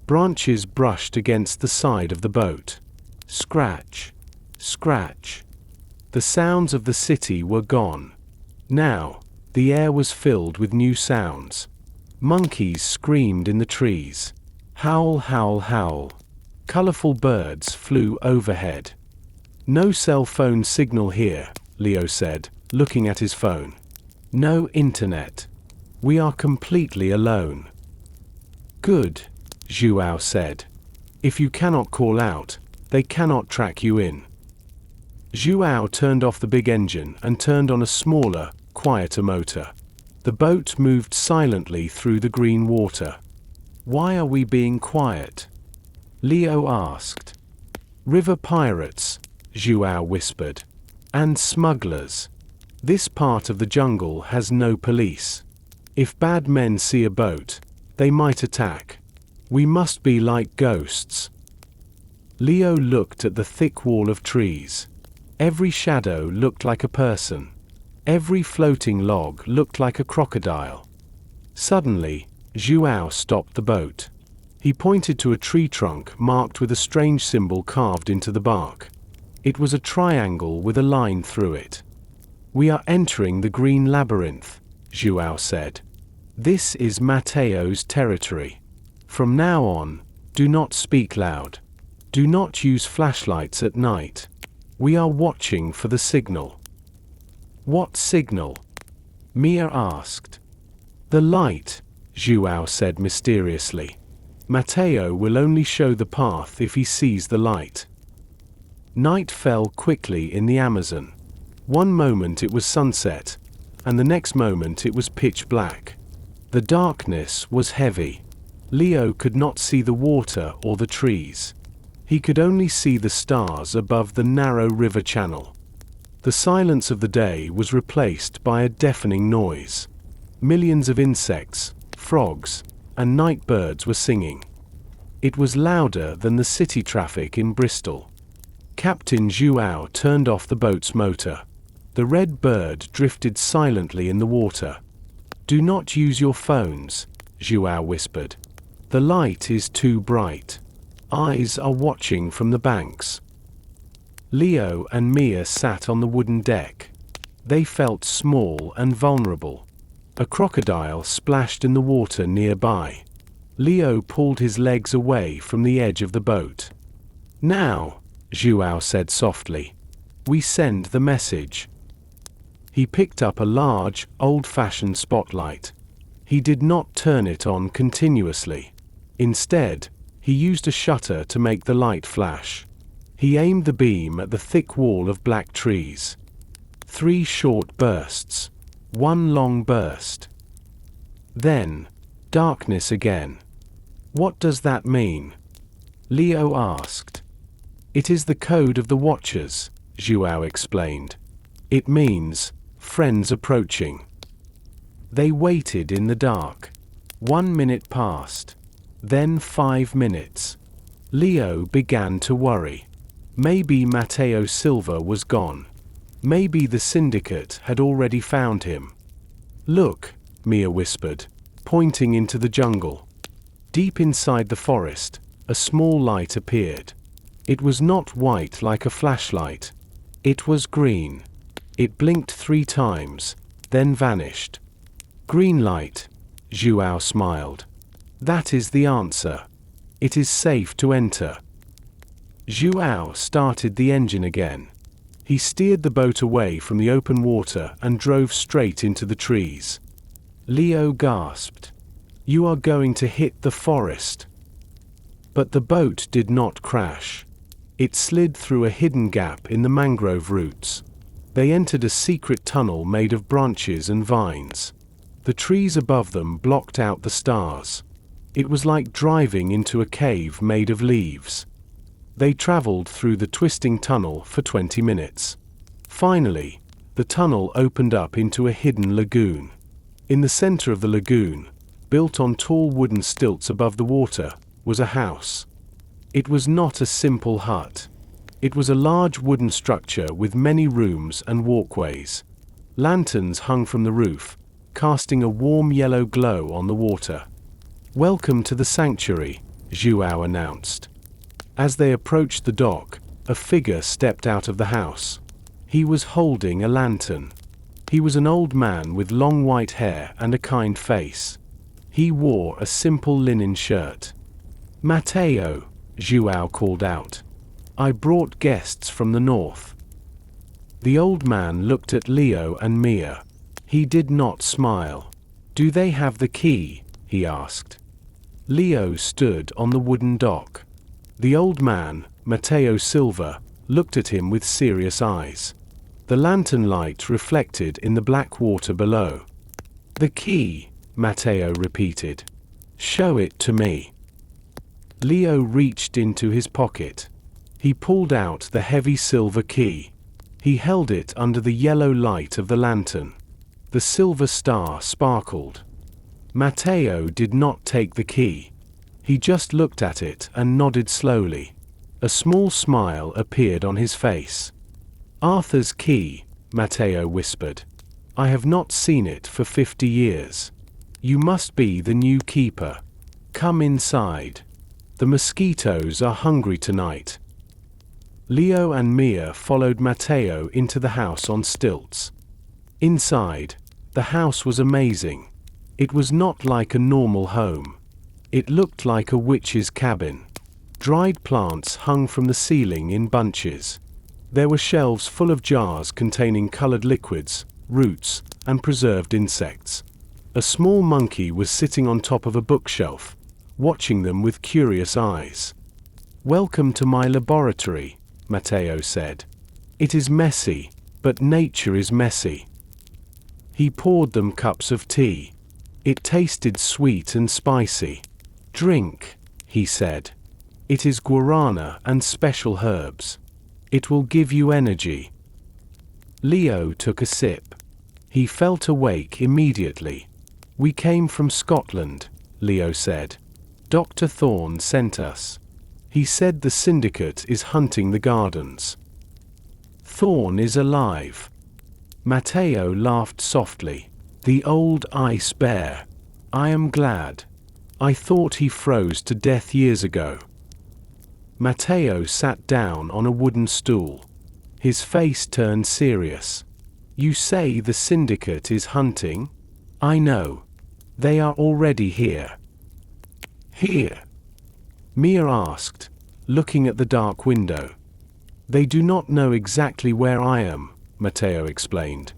Branches brushed against the side of the boat. Scratch, scratch. The sounds of the city were gone. Now, the air was filled with new sounds. Monkeys screamed in the trees. Howl, howl, howl. Colorful birds flew overhead. No cell phone signal here, Leo said, looking at his phone. No internet. We are completely alone. Good, Zhuao said. If you cannot call out, they cannot track you in. Zhuao turned off the big engine and turned on a smaller, quieter motor. The boat moved silently through the green water. Why are we being quiet? Leo asked. River pirates, Zhuao whispered. And smugglers. This part of the jungle has no police. If bad men see a boat, they might attack. We must be like ghosts. Leo looked at the thick wall of trees. Every shadow looked like a person. Every floating log looked like a crocodile. Suddenly, Zhuao stopped the boat. He pointed to a tree trunk marked with a strange symbol carved into the bark. It was a triangle with a line through it. We are entering the green labyrinth, Zhuao said. This is Mateo's territory. From now on, do not speak loud. Do not use flashlights at night. We are watching for the signal. What signal? Mia asked. The light, Zhuao said mysteriously. Mateo will only show the path if he sees the light. Night fell quickly in the Amazon. One moment it was sunset, and the next moment it was pitch black. The darkness was heavy. Leo could not see the water or the trees. He could only see the stars above the narrow river channel. The silence of the day was replaced by a deafening noise. Millions of insects, frogs, and night birds were singing. It was louder than the city traffic in Bristol. Captain Zhuao turned off the boat's motor. The red bird drifted silently in the water. Do not use your phones, Zhuao whispered. The light is too bright. Eyes are watching from the banks. Leo and Mia sat on the wooden deck. They felt small and vulnerable. A crocodile splashed in the water nearby. Leo pulled his legs away from the edge of the boat. Now, Zhuao said softly, we send the message. He picked up a large, old-fashioned spotlight. He did not turn it on continuously. Instead, he used a shutter to make the light flash. He aimed the beam at the thick wall of black trees. 3 short bursts. 1 long burst. Then, darkness again. What does that mean? Leo asked. It is the code of the Watchers, Zhuao explained. It means, friends approaching. They waited in the dark. 1 minute passed. Then 5 minutes. Leo began to worry. Maybe Mateo Silva was gone. Maybe the syndicate had already found him. Look, Mia whispered, pointing into the jungle. Deep inside the forest, a small light appeared. It was not white like a flashlight. It was green. It blinked 3 times, then vanished. Green light, Zhuao smiled. That is the answer. It is safe to enter. Zhuao started the engine again. He steered the boat away from the open water and drove straight into the trees. Leo gasped. You are going to hit the forest. But the boat did not crash. It slid through a hidden gap in the mangrove roots. They entered a secret tunnel made of branches and vines. The trees above them blocked out the stars. It was like driving into a cave made of leaves. They traveled through the twisting tunnel for 20 minutes. Finally, the tunnel opened up into a hidden lagoon. In the center of the lagoon, built on tall wooden stilts above the water, was a house. It was not a simple hut. It was a large wooden structure with many rooms and walkways. Lanterns hung from the roof, casting a warm yellow glow on the water. Welcome to the sanctuary, Zhuao announced. As they approached the dock, a figure stepped out of the house. He was holding a lantern. He was an old man with long white hair and a kind face. He wore a simple linen shirt. Mateo, Zhuao called out. I brought guests from the north. The old man looked at Leo and Mia. He did not smile. Do they have the key? He asked. Leo stood on the wooden dock. The old man, Matteo Silva, looked at him with serious eyes. The lantern light reflected in the black water below. The key, Matteo repeated. Show it to me. Leo reached into his pocket. He pulled out the heavy silver key. He held it under the yellow light of the lantern. The silver star sparkled. Matteo did not take the key. He just looked at it and nodded slowly. A small smile appeared on his face. Arthur's key, Matteo whispered. I have not seen it for 50 years. You must be the new keeper. Come inside. The mosquitoes are hungry tonight. Leo and Mia followed Matteo into the house on stilts. Inside, the house was amazing. It was not like a normal home. It looked like a witch's cabin. Dried plants hung from the ceiling in bunches. There were shelves full of jars containing colored liquids, roots, and preserved insects. A small monkey was sitting on top of a bookshelf, watching them with curious eyes. Welcome to my laboratory, Matteo said. It is messy, but nature is messy. He poured them cups of tea. It tasted sweet and spicy. Drink, he said. It is guarana and special herbs. It will give you energy. Leo took a sip. He felt awake immediately. We came from Scotland, Leo said. Dr. Thorne sent us. He said the syndicate is hunting the gardens. Thorne is alive. Matteo laughed softly. The old ice bear. I am glad. I thought he froze to death years ago. Matteo sat down on a wooden stool. His face turned serious. You say the syndicate is hunting? I know. They are already here. Here? Mia asked, looking at the dark window. They do not know exactly where I am, Matteo explained.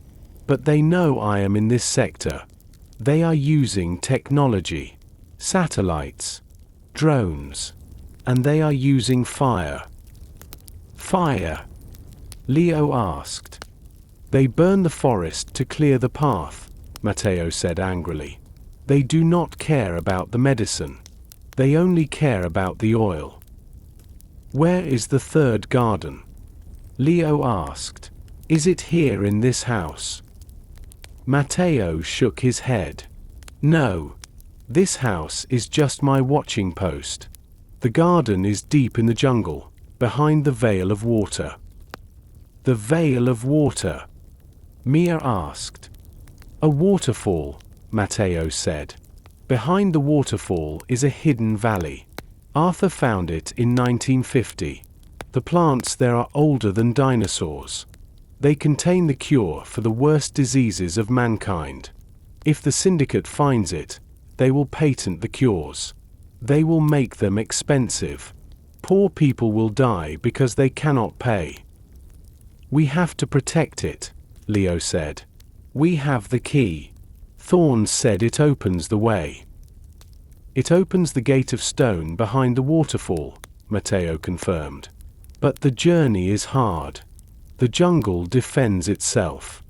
But they know I am in this sector. They are using technology. Satellites. Drones. And they are using fire. Fire? Leo asked. They burn the forest to clear the path, Matteo said angrily. They do not care about the medicine. They only care about the oil. Where is the third garden? Leo asked. Is it here in this house? Matteo shook his head. No. This house is just my watching post. The garden is deep in the jungle, behind the veil of water. The veil of water? Mia asked. A waterfall, Matteo said. Behind the waterfall is a hidden valley. Arthur found it in 1950. The plants there are older than dinosaurs. They contain the cure for the worst diseases of mankind. If the syndicate finds it, they will patent the cures. They will make them expensive. Poor people will die because they cannot pay. We have to protect it, Leo said. We have the key. Thorne said it opens the way. It opens the gate of stone behind the waterfall, Matteo confirmed. But the journey is hard. The jungle defends itself.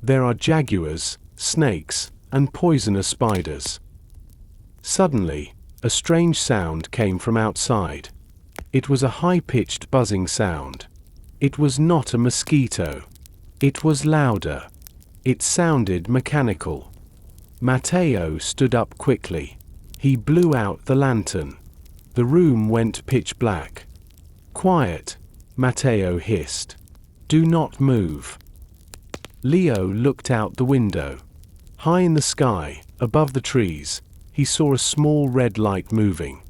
There are jaguars, snakes, and poisonous spiders. Suddenly, a strange sound came from outside. It was a high-pitched buzzing sound. It was not a mosquito. It was louder. It sounded mechanical. Matteo stood up quickly. He blew out the lantern. The room went pitch black. Quiet, Matteo hissed. Do not move. Leo looked out the window. High in the sky, above the trees, he saw a small red light moving.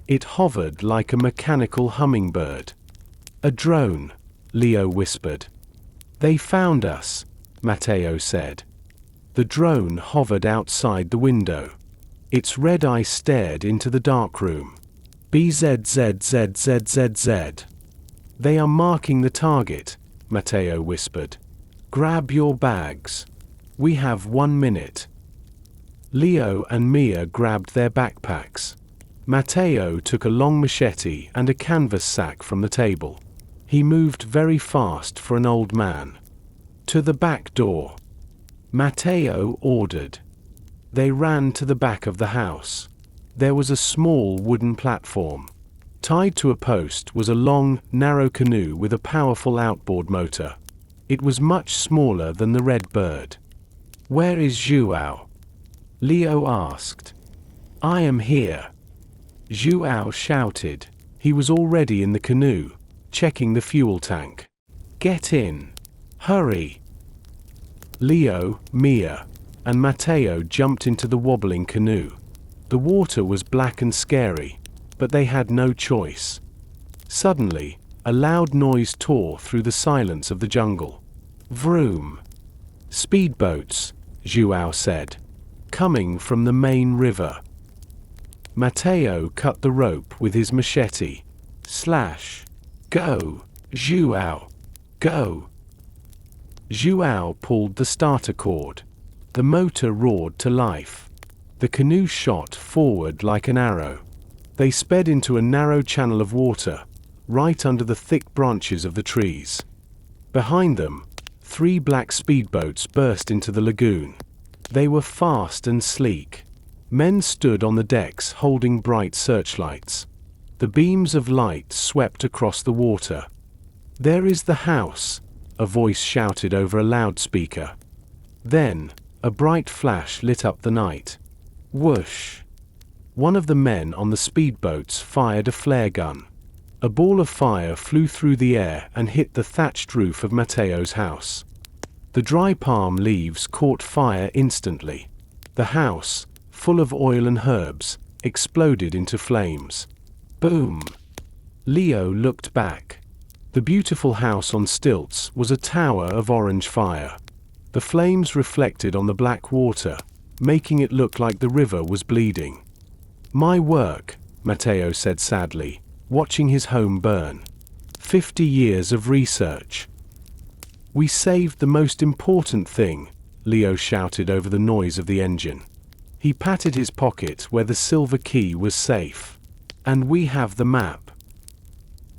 It hovered like a mechanical hummingbird. A drone, Leo whispered. They found us, Matteo said. The drone hovered outside the window. Its red eye stared into the dark room. BZZZZZZ. They are marking the target, Matteo whispered. Grab your bags. We have 1 minute. Leo and Mia grabbed their backpacks. Matteo took a long machete and a canvas sack from the table. He moved very fast for an old man. To the back door, Matteo ordered. They ran to the back of the house. There was a small wooden platform. Tied to a post was a long, narrow canoe with a powerful outboard motor. It was much smaller than the Red Bird. "Where is João?" Leo asked. "I am here," João shouted. He was already in the canoe, checking the fuel tank. "Get in. Hurry." Leo, Mia, and Matteo jumped into the wobbling canoe. The water was black and scary, but they had no choice. Suddenly, a loud noise tore through the silence of the jungle. "Vroom." "Speedboats," João said, "coming from the main river." Matteo cut the rope with his machete. Slash. "Go, João, go." João pulled the starter cord. The motor roared to life. The canoe shot forward like an arrow. They sped into a narrow channel of water, right under the thick branches of the trees. Behind them, 3 black speedboats burst into the lagoon. They were fast and sleek. Men stood on the decks holding bright searchlights. The beams of light swept across the water. "There is the house," a voice shouted over a loudspeaker. Then, a bright flash lit up the night. Whoosh! One of the men on the speedboats fired a flare gun. A ball of fire flew through the air and hit the thatched roof of Matteo's house. The dry palm leaves caught fire instantly. The house, full of oil and herbs, exploded into flames. Boom! Leo looked back. The beautiful house on stilts was a tower of orange fire. The flames reflected on the black water, making it look like the river was bleeding. "My work," Matteo said sadly, watching his home burn. 50 years of research. "We saved the most important thing," Leo shouted over the noise of the engine. He patted his pocket where the silver key was safe. "And we have the map."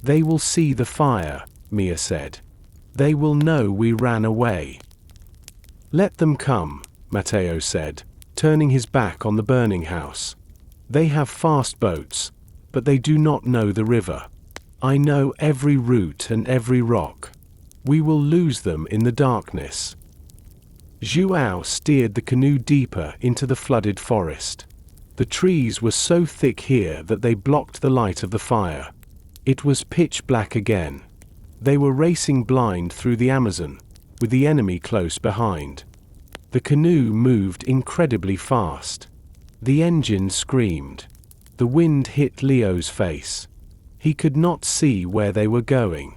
"They will see the fire," Mia said. "They will know we ran away." "Let them come," Matteo said, turning his back on the burning house. "They have fast boats, but they do not know the river. I know every route and every rock. We will lose them in the darkness." João steered the canoe deeper into the flooded forest. The trees were so thick here that they blocked the light of the fire. It was pitch black again. They were racing blind through the Amazon, with the enemy close behind. The canoe moved incredibly fast. The engine screamed. The wind hit Leo's face. He could not see where they were going.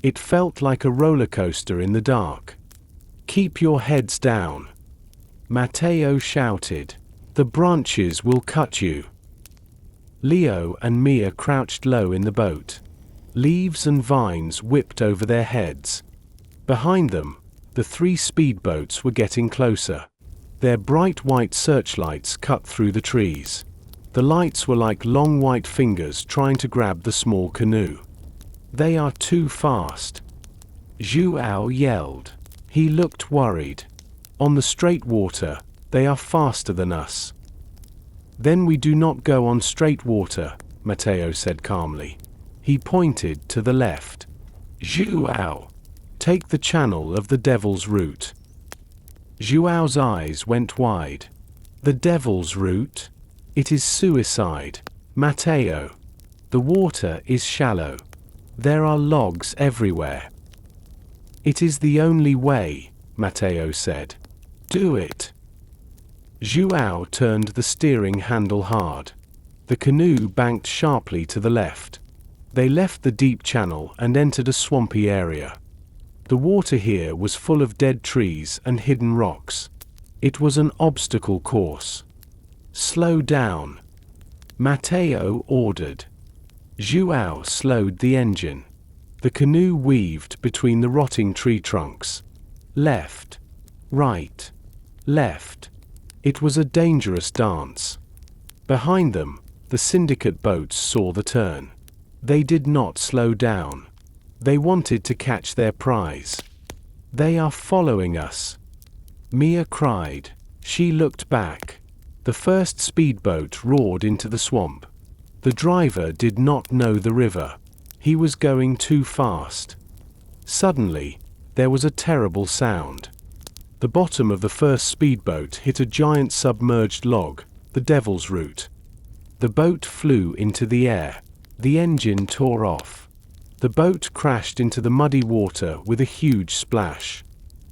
It felt like a roller coaster in the dark. "Keep your heads down," Matteo shouted. "The branches will cut you." Leo and Mia crouched low in the boat. Leaves and vines whipped over their heads. Behind them, the 3 speedboats were getting closer. Their bright white searchlights cut through the trees. The lights were like long white fingers trying to grab the small canoe. "They are too fast," João yelled. He looked worried. "On the straight water, they are faster than us." "Then we do not go on straight water," Matteo said calmly. He pointed to the left. "João, take the channel of the Devil's Route." João's eyes went wide. "The Devil's Route? It is suicide, Matteo. The water is shallow. There are logs everywhere." "It is the only way," Matteo said. "Do it." João turned the steering handle hard. The canoe banked sharply to the left. They left the deep channel and entered a swampy area. The water here was full of dead trees and hidden rocks. It was an obstacle course. "Slow down," Matteo ordered. Zhuao slowed the engine. The canoe weaved between the rotting tree trunks. Left, right, left. It was a dangerous dance. Behind them, the syndicate boats saw the turn. They did not slow down. They wanted to catch their prize. "They are following us," Mia cried. She looked back. The first speedboat roared into the swamp. The driver did not know the river. He was going too fast. Suddenly, there was a terrible sound. The bottom of the first speedboat hit a giant submerged log, the Devil's Root. The boat flew into the air. The engine tore off. The boat crashed into the muddy water with a huge splash.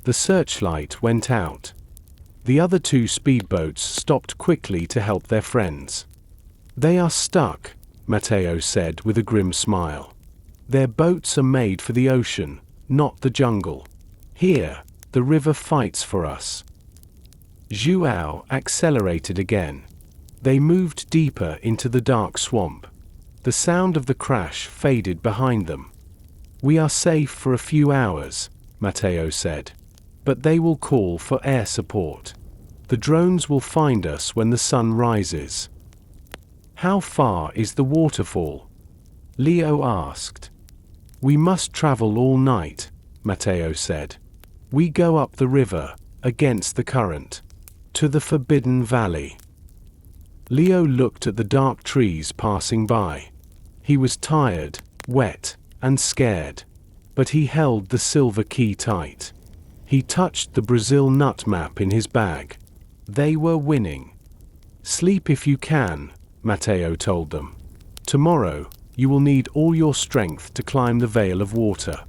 The searchlight went out. The other two speedboats stopped quickly to help their friends. "They are stuck," Matteo said with a grim smile. "Their boats are made for the ocean, not the jungle. Here, the river fights for us." Zhuao accelerated again. They moved deeper into the dark swamp. The sound of the crash faded behind them. "We are safe for a few hours," Matteo said. "But they will call for air support. The drones will find us when the sun rises." "How far is the waterfall?" Leo asked. "We must travel all night," Matteo said. "We go up the river, against the current, to the Forbidden Valley." Leo looked at the dark trees passing by. He was tired, wet, and scared. But he held the silver key tight. He touched the Brazil nut map in his bag. They were winning. "Sleep if you can," Matteo told them. "Tomorrow, you will need all your strength to climb the veil of water."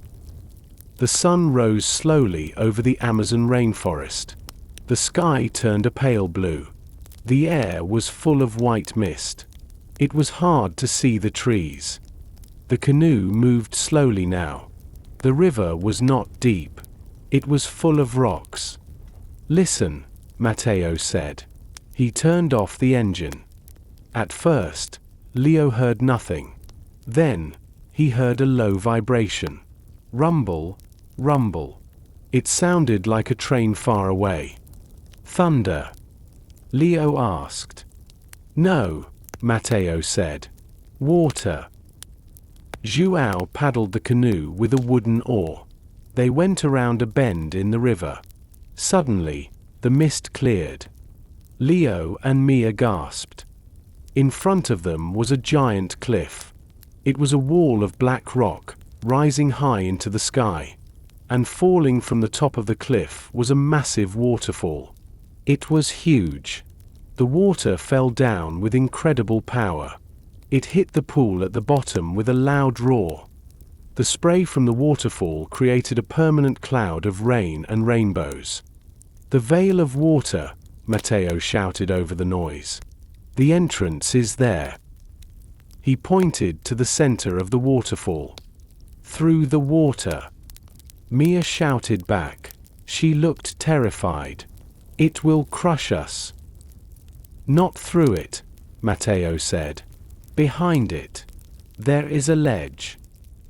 The sun rose slowly over the Amazon rainforest. The sky turned a pale blue. The air was full of white mist. It was hard to see the trees. The canoe moved slowly now. The river was not deep. It was full of rocks. "Listen," Matteo said. He turned off the engine. At first, Leo heard nothing. Then, he heard a low vibration. Rumble, rumble. It sounded like a train far away. "Thunder?" Leo asked. "No," Matteo said. "Water." Zhuao paddled the canoe with a wooden oar. They went around a bend in the river. Suddenly, the mist cleared. Leo and Mia gasped. In front of them was a giant cliff. It was a wall of black rock, rising high into the sky. And falling from the top of the cliff was a massive waterfall. It was huge. The water fell down with incredible power. It hit the pool at the bottom with a loud roar. The spray from the waterfall created a permanent cloud of rain and rainbows. "The veil of water," Matteo shouted over the noise. "The entrance is there." He pointed to the center of the waterfall. "Through the water." Mia shouted back. She looked terrified. "It will crush us." "Not through it," Matteo said. "Behind it. There is a ledge.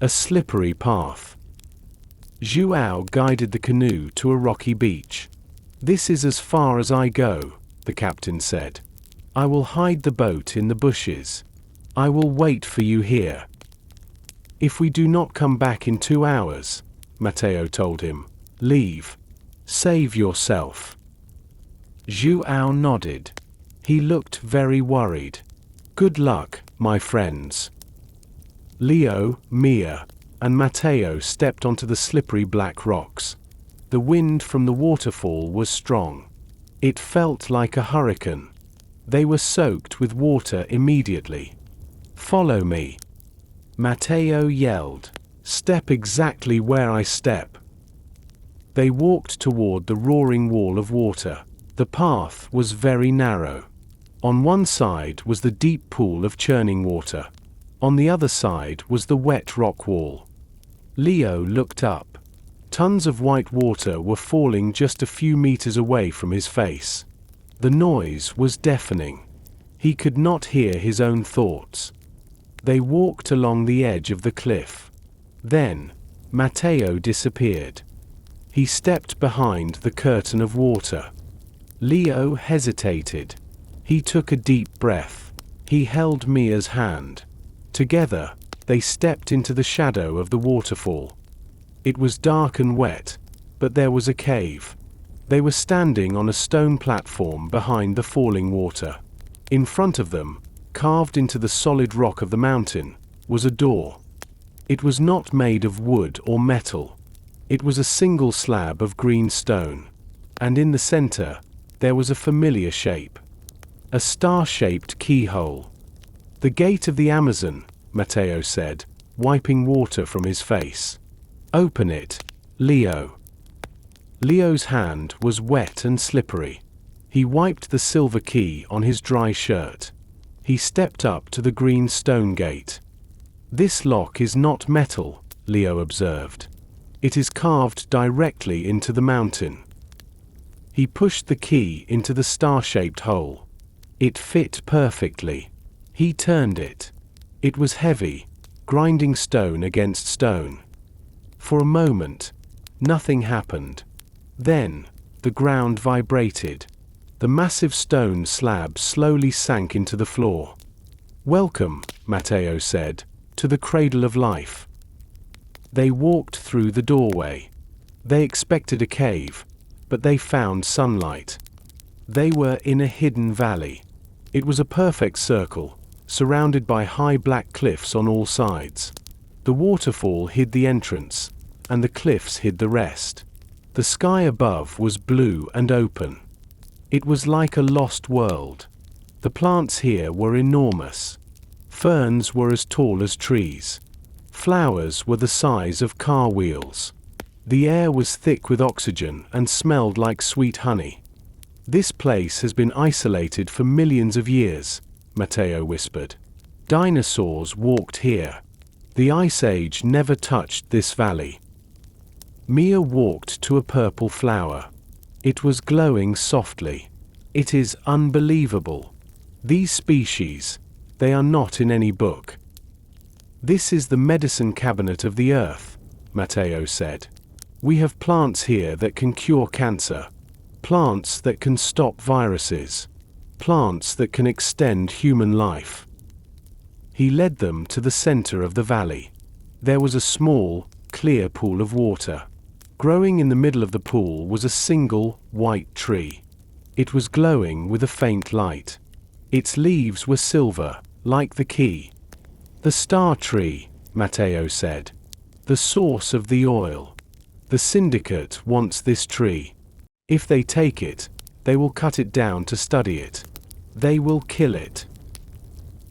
A slippery path." Zhuao guided the canoe to a rocky beach. "This is as far as I go," the captain said. "I will hide the boat in the bushes. I will wait for you here." "If we do not come back in 2 hours," Matteo told him, "leave. Save yourself." Zhuao nodded. He looked very worried. "Good luck, my friends." Leo, Mia, and Matteo stepped onto the slippery black rocks. The wind from the waterfall was strong. It felt like a hurricane. They were soaked with water immediately. "Follow me," Matteo yelled. "Step exactly where I step." They walked toward the roaring wall of water. The path was very narrow. On one side was the deep pool of churning water. On the other side was the wet rock wall. Leo looked up. Tons of white water were falling just a few meters away from his face. The noise was deafening. He could not hear his own thoughts. They walked along the edge of the cliff. Then, Matteo disappeared. He stepped behind the curtain of water. Leo hesitated. He took a deep breath. He held Mia's hand. Together, they stepped into the shadow of the waterfall. It was dark and wet, but there was a cave. They were standing on a stone platform behind the falling water. In front of them, carved into the solid rock of the mountain, was a door. It was not made of wood or metal. It was a single slab of green stone. And in the center, there was a familiar shape. A star-shaped keyhole. "The gate of the Amazon," Matteo said, wiping water from his face. "Open it, Leo." Leo's hand was wet and slippery. He wiped the silver key on his dry shirt. He stepped up to the green stone gate. "This lock is not metal," Leo observed. "It is carved directly into the mountain." He pushed the key into the star-shaped hole. It fit perfectly. He turned it. It was heavy, grinding stone against stone. For a moment, nothing happened. Then, the ground vibrated. The massive stone slab slowly sank into the floor. "Welcome," Matteo said, "to the cradle of life." They walked through the doorway. They expected a cave, but they found sunlight. They were in a hidden valley. It was a perfect circle, surrounded by high black cliffs on all sides. The waterfall hid the entrance, and the cliffs hid the rest. The sky above was blue and open. It was like a lost world. The plants here were enormous. Ferns were as tall as trees. Flowers were the size of car wheels. The air was thick with oxygen and smelled like sweet honey. "This place has been isolated for millions of years," Matteo whispered. "Dinosaurs walked here. The Ice Age never touched this valley." Mia walked to a purple flower. It was glowing softly. "It is unbelievable. These species, they are not in any book." "This is the medicine cabinet of the earth," Matteo said. "We have plants here that can cure cancer. Plants that can stop viruses. Plants that can extend human life." He led them to the center of the valley. There was a small, clear pool of water. Growing in the middle of the pool was a single, white tree. It was glowing with a faint light. Its leaves were silver, like the key. "The star tree," Matteo said. "The source of the oil. The syndicate wants this tree. If they take it, they will cut it down to study it. They will kill it."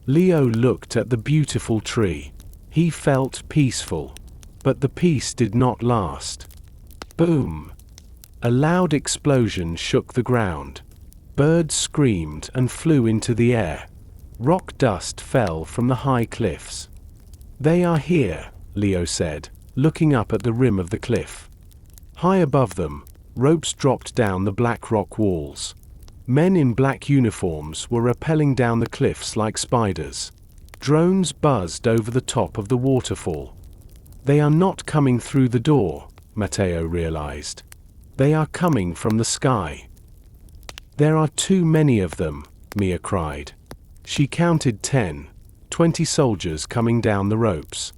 Leo looked at the beautiful tree. He felt peaceful. But the peace did not last. Boom! A loud explosion shook the ground. Birds screamed and flew into the air. Rock dust fell from the high cliffs. "They are here," Leo said, looking up at the rim of the cliff. High above them, ropes dropped down the black rock walls. Men in black uniforms were rappelling down the cliffs like spiders. Drones buzzed over the top of the waterfall. "They are not coming through the door," Matteo realized. "They are coming from the sky." "There are too many of them," Mia cried. She counted 10, 20 soldiers coming down the ropes.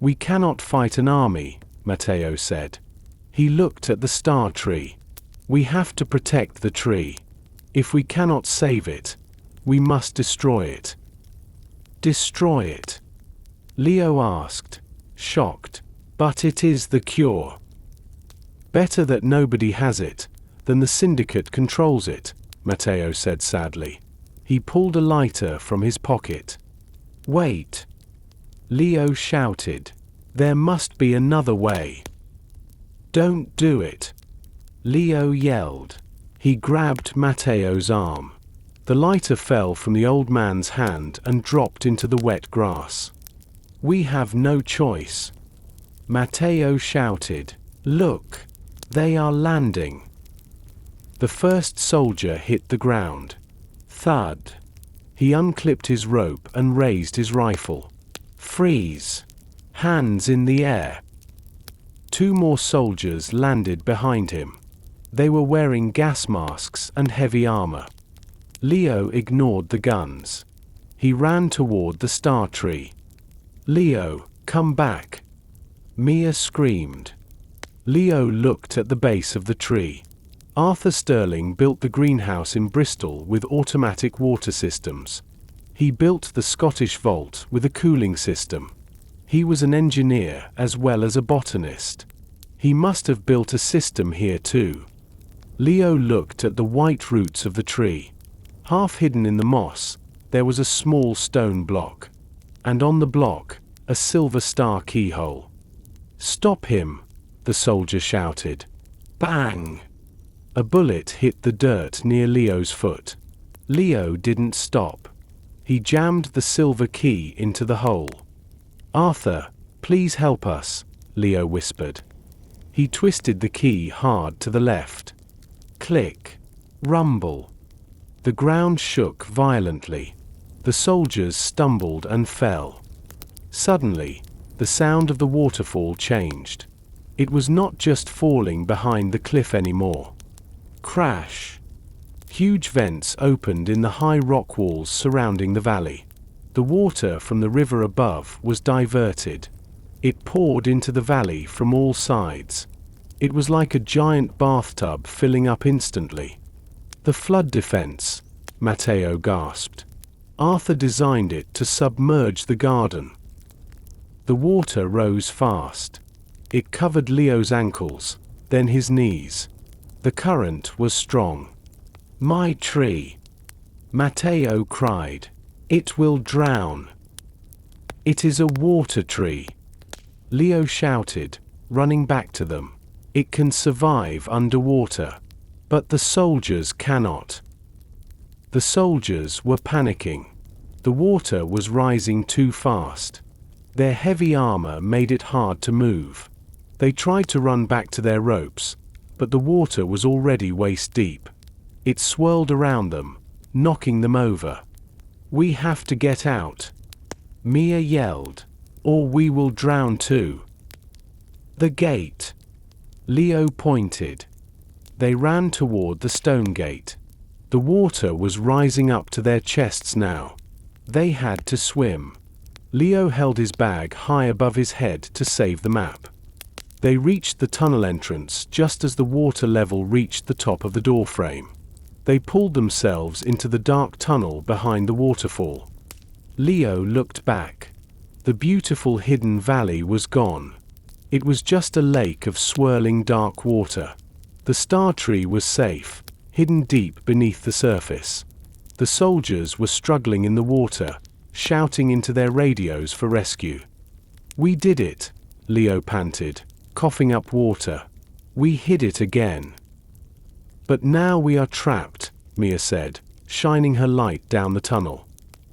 "We cannot fight an army," Matteo said. He looked at the star tree. "We have to protect the tree. If we cannot save it, we must destroy it." "Destroy it?" Leo asked, shocked. "But it is the cure." "Better that nobody has it, than the syndicate controls it," Matteo said sadly. He pulled a lighter from his pocket. "Wait!" Leo shouted. "There must be another way." "Don't do it!" Leo yelled. He grabbed Matteo's arm. The lighter fell from the old man's hand and dropped into the wet grass. "We have no choice." Matteo shouted. "Look! They are landing." The first soldier hit the ground. Thud. He unclipped his rope and raised his rifle. Freeze! Hands in the air! 2 more soldiers landed behind him. They were wearing gas masks and heavy armor. Leo ignored the guns. He ran toward the star tree. "Leo, come back!" Mia screamed. Leo looked at the base of the tree. Arthur Sterling built the greenhouse in Bristol with automatic water systems. He built the Scottish vault with a cooling system. He was an engineer as well as a botanist. He must have built a system here too. Leo looked at the white roots of the tree. Half hidden in the moss, there was a small stone block. And on the block, a silver star keyhole. "Stop him!" the soldier shouted. Bang! A bullet hit the dirt near Leo's foot. Leo didn't stop. He jammed the silver key into the hole. "Arthur, please help us," Leo whispered. He twisted the key hard to the left. Click. Rumble. The ground shook violently. The soldiers stumbled and fell. Suddenly, the sound of the waterfall changed. It was not just falling behind the cliff anymore. Crash! Huge vents opened in the high rock walls surrounding the valley. The water from the river above was diverted. It poured into the valley from all sides. It was like a giant bathtub filling up instantly. "The flood defense," Matteo gasped. "Arthur designed it to submerge the garden." The water rose fast. It covered Leo's ankles, then his knees. The current was strong. "My tree!" Matteo cried. "It will drown." "It is a water tree," Leo shouted, running back to them. "It can survive underwater. But the soldiers cannot." The soldiers were panicking. The water was rising too fast. Their heavy armor made it hard to move. They tried to run back to their ropes, but the water was already waist deep. It swirled around them, knocking them over. "We have to get out," Mia yelled, "or we will drown too." "The gate," Leo pointed. They ran toward the stone gate. The water was rising up to their chests now. They had to swim. Leo held his bag high above his head to save the map. They reached the tunnel entrance just as the water level reached the top of the doorframe. They pulled themselves into the dark tunnel behind the waterfall. Leo looked back. The beautiful hidden valley was gone. It was just a lake of swirling dark water. The star tree was safe, hidden deep beneath the surface. The soldiers were struggling in the water, shouting into their radios for rescue. "We did it," Leo panted, coughing up water. "We hid it again." "But now we are trapped," Mia said, shining her light down the tunnel.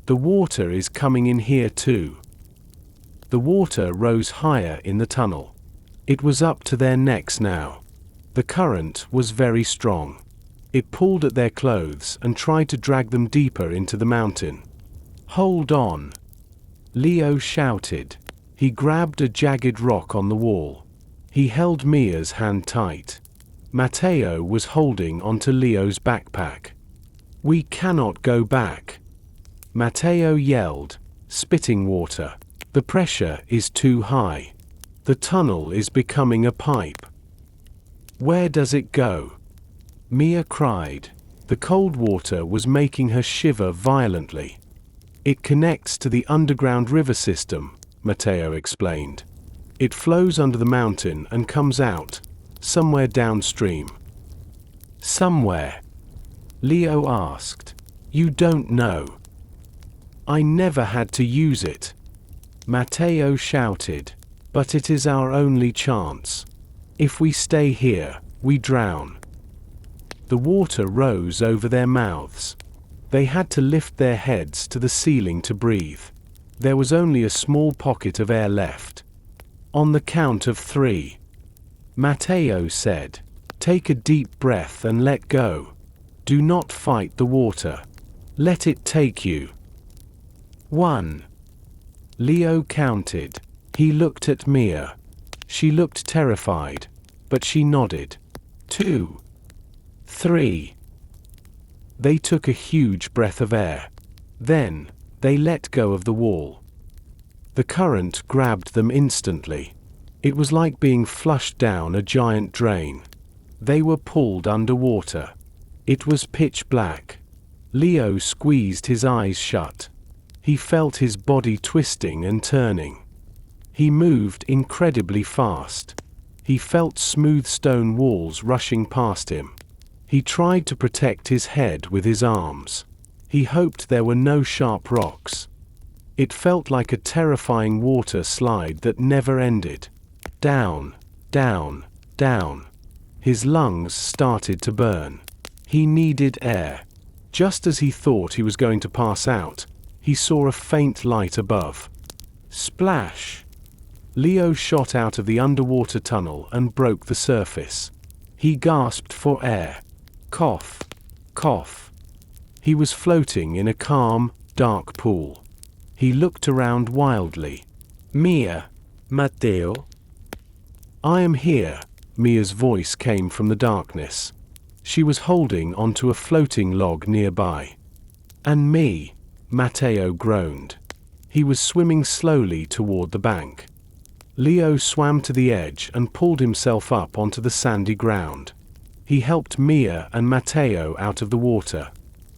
"The water is coming in here too." The water rose higher in the tunnel. It was up to their necks now. The current was very strong. It pulled at their clothes and tried to drag them deeper into the mountain. "Hold on!" Leo shouted. He grabbed a jagged rock on the wall. He held Mia's hand tight. Matteo was holding onto Leo's backpack. "We cannot go back," Matteo yelled, spitting water. "The pressure is too high. The tunnel is becoming a pipe." "Where does it go?" Mia cried. The cold water was making her shiver violently. "It connects to the underground river system," Matteo explained. "It flows under the mountain and comes out, somewhere downstream." "Somewhere?" Leo asked. "You don't know." "I never had to use it," Matteo shouted. "But it is our only chance. If we stay here, we drown." The water rose over their mouths. They had to lift their heads to the ceiling to breathe. There was only a small pocket of air left. "On the count of 3, Matteo said, "take a deep breath and let go. Do not fight the water. Let it take you. 1. Leo counted. He looked at Mia. She looked terrified, but she nodded. 2, 3. They took a huge breath of air. Then, they let go of the wall. The current grabbed them instantly. It was like being flushed down a giant drain. They were pulled underwater. It was pitch black. Leo squeezed his eyes shut. He felt his body twisting and turning. He moved incredibly fast. He felt smooth stone walls rushing past him. He tried to protect his head with his arms. He hoped there were no sharp rocks. It felt like a terrifying water slide that never ended. Down, down, down. His lungs started to burn. He needed air. Just as he thought he was going to pass out, he saw a faint light above. Splash! Leo shot out of the underwater tunnel and broke the surface. He gasped for air. Cough, cough. He was floating in a calm, dark pool. He looked around wildly. Mia, Matteo? I am here, Mia's voice came from the darkness. She was holding onto a floating log nearby. And me, Matteo groaned. He was swimming slowly toward the bank. Leo swam to the edge and pulled himself up onto the sandy ground. He helped Mia and Matteo out of the water.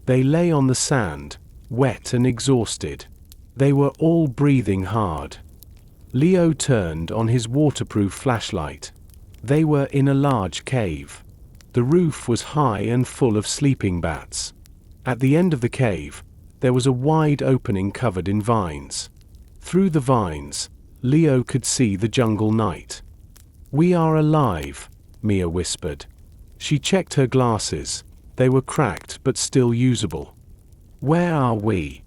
They lay on the sand, wet and exhausted. They were all breathing hard. Leo turned on his waterproof flashlight. They were in a large cave. The roof was high and full of sleeping bats. At the end of the cave, there was a wide opening covered in vines. Through the vines, Leo could see the jungle night. "We are alive," Mia whispered. She checked her glasses. They were cracked but still usable. "Where are we?"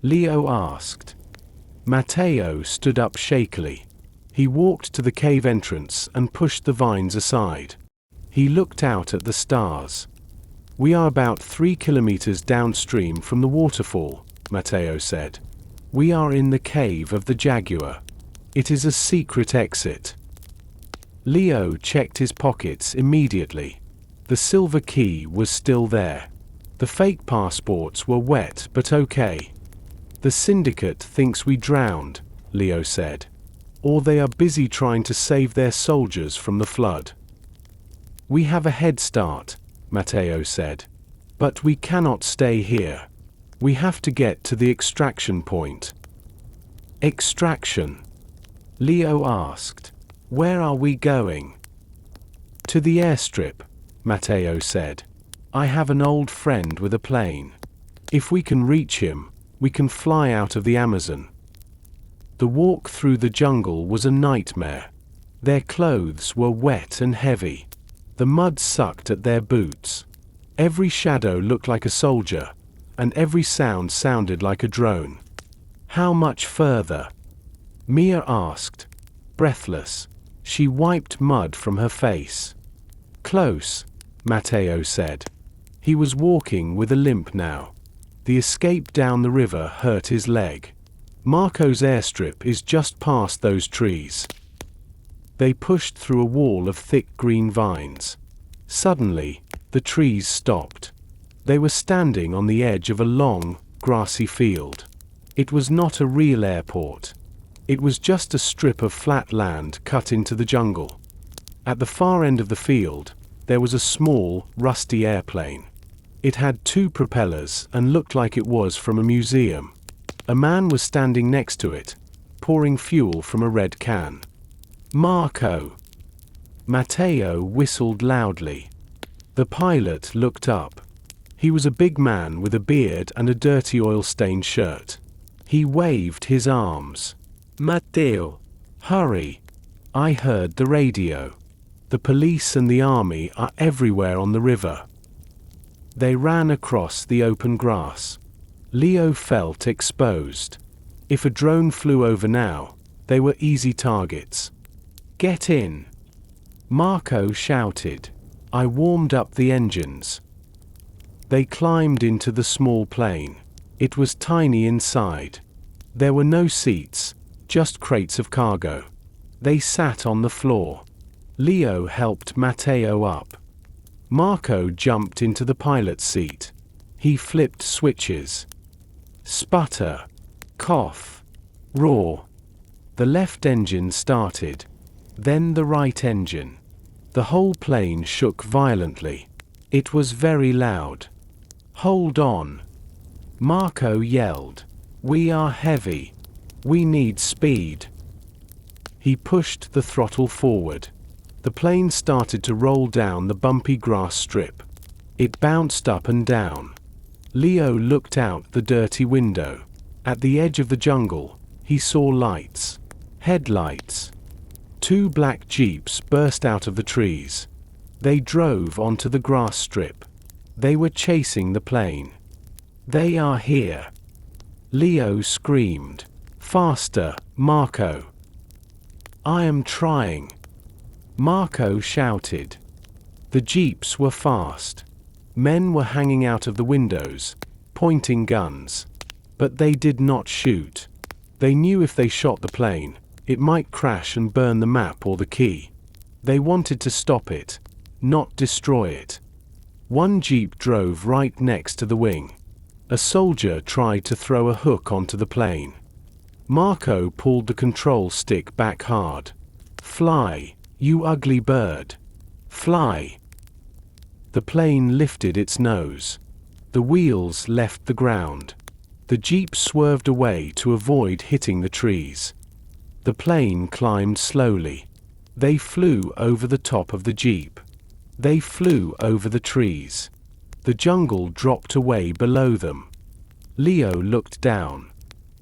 Leo asked. Matteo stood up shakily. He walked to the cave entrance and pushed the vines aside. He looked out at the stars. "We are about 3 kilometers downstream from the waterfall," Matteo said. "We are in the cave of the jaguar. It is a secret exit." Leo checked his pockets immediately. The silver key was still there. The fake passports were wet but okay. "The syndicate thinks we drowned," Leo said. "Or they are busy trying to save their soldiers from the flood." "We have a head start," Matteo said. "But we cannot stay here. We have to get to the extraction point." "Extraction?" Leo asked. "Where are we going?" "To the airstrip," Matteo said. "I have an old friend with a plane. If we can reach him, we can fly out of the Amazon." The walk through the jungle was a nightmare. Their clothes were wet and heavy. The mud sucked at their boots. Every shadow looked like a soldier, and every sound sounded like a drone. "How much further?" Mia asked. Breathless, she wiped mud from her face. "Close," Matteo said. He was walking with a limp now. The escape down the river hurt his leg. "Marco's airstrip is just past those trees." They pushed through a wall of thick green vines. Suddenly, the trees stopped. They were standing on the edge of a long, grassy field. It was not a real airport. It was just a strip of flat land cut into the jungle. At the far end of the field, there was a small, rusty airplane. It had 2 propellers and looked like it was from a museum. A man was standing next to it, pouring fuel from a red can. "Marco!" Matteo whistled loudly. The pilot looked up. He was a big man with a beard and a dirty oil-stained shirt. He waved his arms. "Matteo, hurry! I heard the radio. The police and the army are everywhere on the river." They ran across the open grass. Leo felt exposed. If a drone flew over now, they were easy targets. "Get in!" Marco shouted. "I warmed up the engines." They climbed into the small plane. It was tiny inside. There were no seats, just crates of cargo. They sat on the floor. Leo helped Matteo up. Marco jumped into the pilot's seat. He flipped switches. Sputter. Cough. Roar. The left engine started. Then the right engine. The whole plane shook violently. It was very loud. Hold on. Marco yelled. We are heavy. We need speed. He pushed the throttle forward. The plane started to roll down the bumpy grass strip. It bounced up and down. Leo looked out the dirty window. At the edge of the jungle, he saw lights. Headlights. 2 black jeeps burst out of the trees. They drove onto the grass strip. They were chasing the plane. They are here. Leo screamed. Faster, Marco. I am trying. Marco shouted. The jeeps were fast. Men were hanging out of the windows, pointing guns. But they did not shoot. They knew if they shot the plane, it might crash and burn the map or the key. They wanted to stop it, not destroy it. One jeep drove right next to the wing. A soldier tried to throw a hook onto the plane. Marco pulled the control stick back hard. Fly, you ugly bird. Fly. The plane lifted its nose. The wheels left the ground. The jeep swerved away to avoid hitting the trees. The plane climbed slowly. They flew over the top of the jeep. They flew over the trees. The jungle dropped away below them. Leo looked down.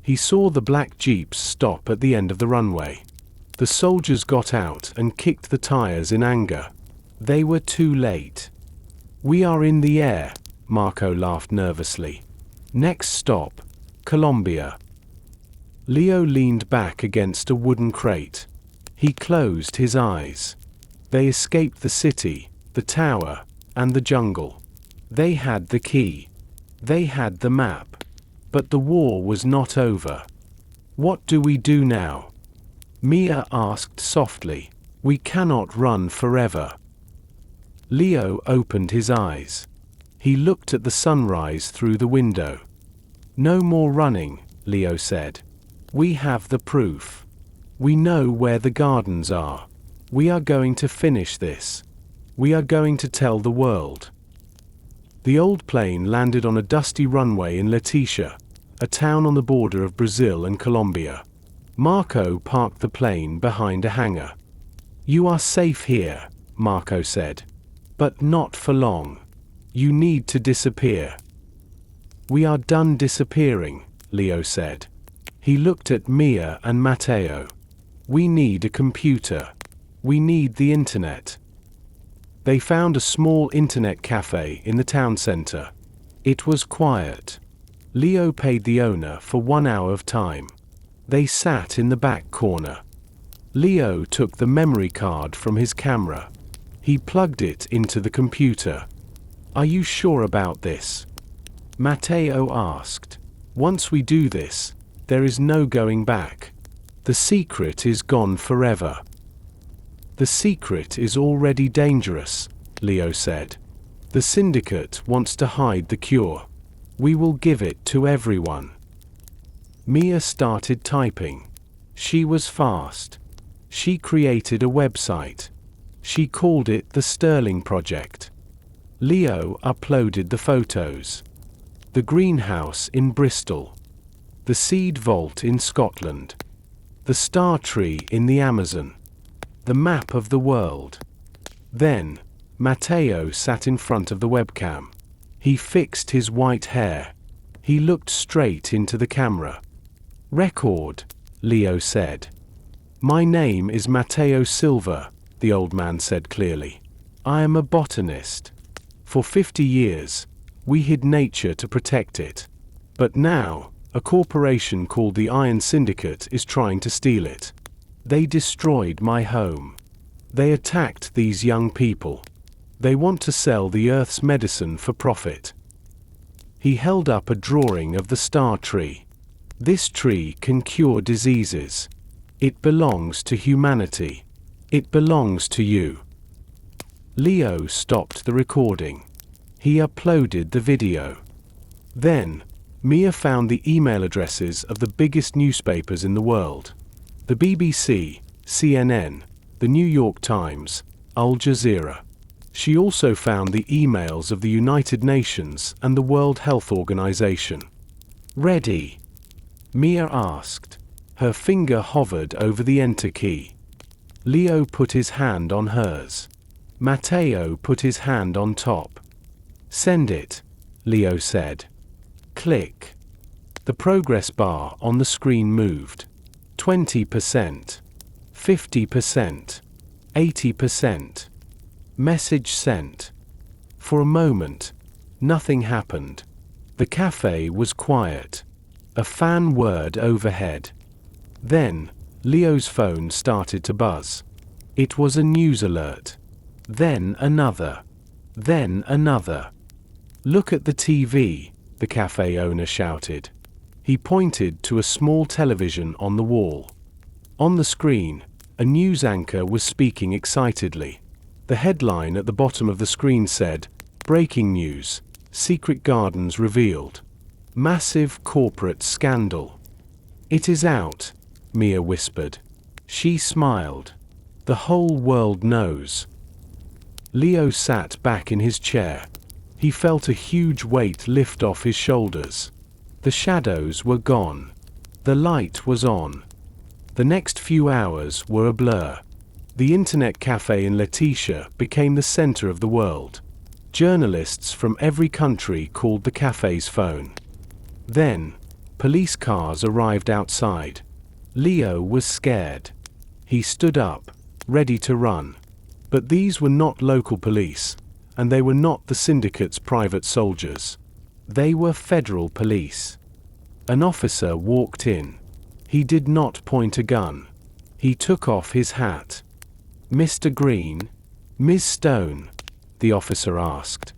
He saw the black jeeps stop at the end of the runway. The soldiers got out and kicked the tires in anger. They were too late. We are in the air, Marco laughed nervously. Next stop, Colombia. Leo leaned back against a wooden crate. He closed his eyes. They escaped the city, the tower, and the jungle. They had the key. They had the map. But the war was not over. What do we do now? Mia asked softly. We cannot run forever. Leo opened his eyes. He looked at the sunrise through the window. No more running, Leo said. We have the proof. We know where the gardens are. We are going to finish this. We are going to tell the world. The old plane landed on a dusty runway in Leticia, a town on the border of Brazil and Colombia. Marco parked the plane behind a hangar. You are safe here, Marco said. But not for long. You need to disappear. We are done disappearing, Leo said. He looked at Mia and Matteo. We need a computer. We need the internet. They found a small internet cafe in the town center. It was quiet. Leo paid the owner for 1 hour of time. They sat in the back corner. Leo took the memory card from his camera. He plugged it into the computer. Are you sure about this? Matteo asked. Once we do this, there is no going back. The secret is gone forever. The secret is already dangerous, Leo said. The syndicate wants to hide the cure. We will give it to everyone. Mia started typing. She was fast. She created a website. She called it the Sterling Project. Leo uploaded the photos. The greenhouse in Bristol. The seed vault in Scotland. The star tree in the Amazon. The map of the world. Then, Matteo sat in front of the webcam. He fixed his white hair. He looked straight into the camera. Record, Leo said. My name is Matteo Silva, the old man said clearly. I am a botanist. For 50 years, we hid nature to protect it. But now, a corporation called the Iron Syndicate is trying to steal it. They destroyed my home. They attacked these young people. They want to sell the Earth's medicine for profit. He held up a drawing of the star tree. This tree can cure diseases. It belongs to humanity. It belongs to you. Leo stopped the recording. He uploaded the video. Then, Mia found the email addresses of the biggest newspapers in the world. The BBC, CNN, the New York Times, Al Jazeera. She also found the emails of the United Nations and the World Health Organization. Ready? Mia asked. Her finger hovered over the enter key. Leo put his hand on hers. Matteo put his hand on top. Send it, Leo said. Click. The progress bar on the screen moved. 20%. 50%. 80%. Message sent. For a moment, nothing happened. The cafe was quiet. A fan whirred overhead. Then, Leo's phone started to buzz. It was a news alert. Then another. Then another. Look at the TV, the cafe owner shouted. He pointed to a small television on the wall. On the screen, a news anchor was speaking excitedly. The headline at the bottom of the screen said, "Breaking news, Secret Gardens revealed. Massive corporate scandal." "It is out," Mia whispered. She smiled. "The whole world knows." Leo sat back in his chair. He felt a huge weight lift off his shoulders. The shadows were gone. The light was on. The next few hours were a blur. The internet cafe in Letitia became the center of the world. Journalists from every country called the cafe's phone. Then, police cars arrived outside. Leo was scared. He stood up, ready to run. But these were not local police, and they were not the syndicate's private soldiers. They were federal police. An officer walked in. He did not point a gun. He took off his hat. "Mr. Green? Ms. Stone?" the officer asked.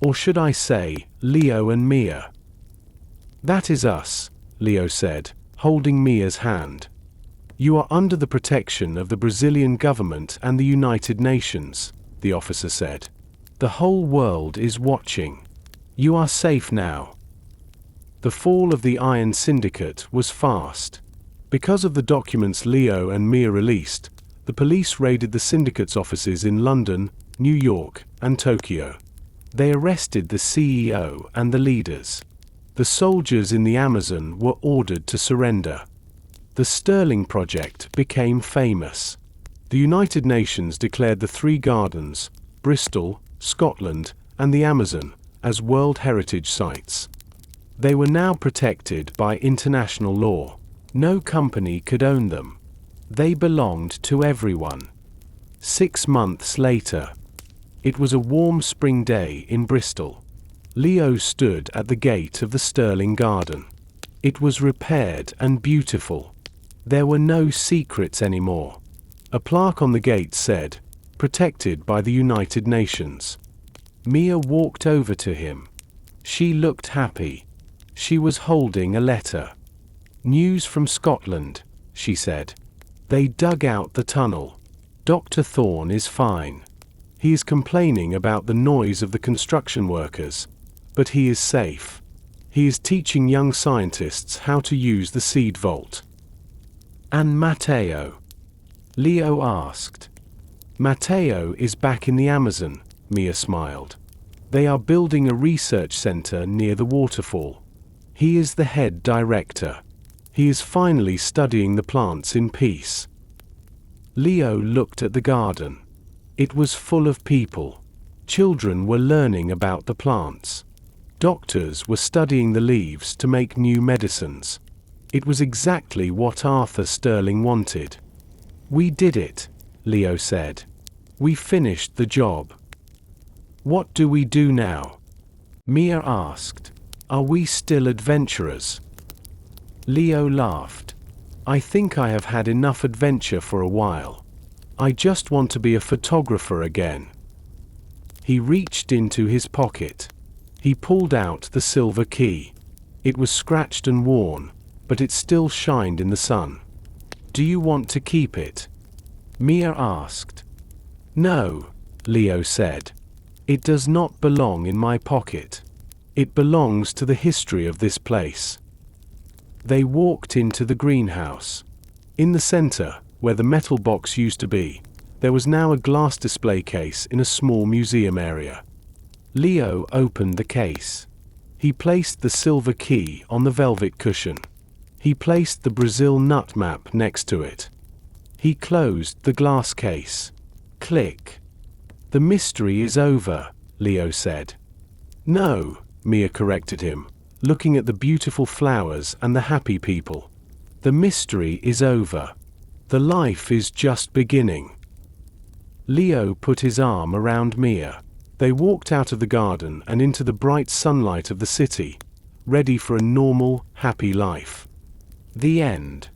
"Or should I say, Leo and Mia?" "That is us," Leo said, holding Mia's hand. "You are under the protection of the Brazilian government and the United Nations," the officer said. "The whole world is watching. You are safe now." The fall of the Iron Syndicate was fast. Because of the documents Leo and Mia released, the police raided the syndicate's offices in London, New York, and Tokyo. They arrested the CEO and the leaders. The soldiers in the Amazon were ordered to surrender. The Sterling Project became famous. The United Nations declared the three gardens, Bristol, Scotland, and the Amazon, as World Heritage Sites. They were now protected by international law. No company could own them. They belonged to everyone. 6 months later. It was a warm spring day in Bristol. Leo stood at the gate of the Sterling Garden. It was repaired and beautiful. There were no secrets anymore. A plaque on the gate said, "Protected by the United Nations." Mia walked over to him. She looked happy. She was holding a letter. "News from Scotland," she said. "They dug out the tunnel. Dr. Thorne is fine. He is complaining about the noise of the construction workers, but he is safe. He is teaching young scientists how to use the seed vault." "And Matteo?" Leo asked. "Matteo is back in the Amazon," Mia smiled. "They are building a research center near the waterfall. He is the head director. He is finally studying the plants in peace." Leo looked at the garden. It was full of people. Children were learning about the plants. Doctors were studying the leaves to make new medicines. It was exactly what Arthur Sterling wanted. "We did it," Leo said. "We finished the job." "What do we do now?" Mia asked. "Are we still adventurers?" Leo laughed. "I think I have had enough adventure for a while. I just want to be a photographer again." He reached into his pocket. He pulled out the silver key. It was scratched and worn, but it still shined in the sun. "Do you want to keep it?" Mia asked. "No," Leo said. "It does not belong in my pocket. It belongs to the history of this place." They walked into the greenhouse. In the center, where the metal box used to be, there was now a glass display case in a small museum area. Leo opened the case. He placed the silver key on the velvet cushion. He placed the Brazil nut map next to it. He closed the glass case. Click. "The mystery is over," Leo said. "No," Mia corrected him, looking at the beautiful flowers and the happy people. "The mystery is over. The life is just beginning." Leo put his arm around Mia. They walked out of the garden and into the bright sunlight of the city, ready for a normal, happy life. The end.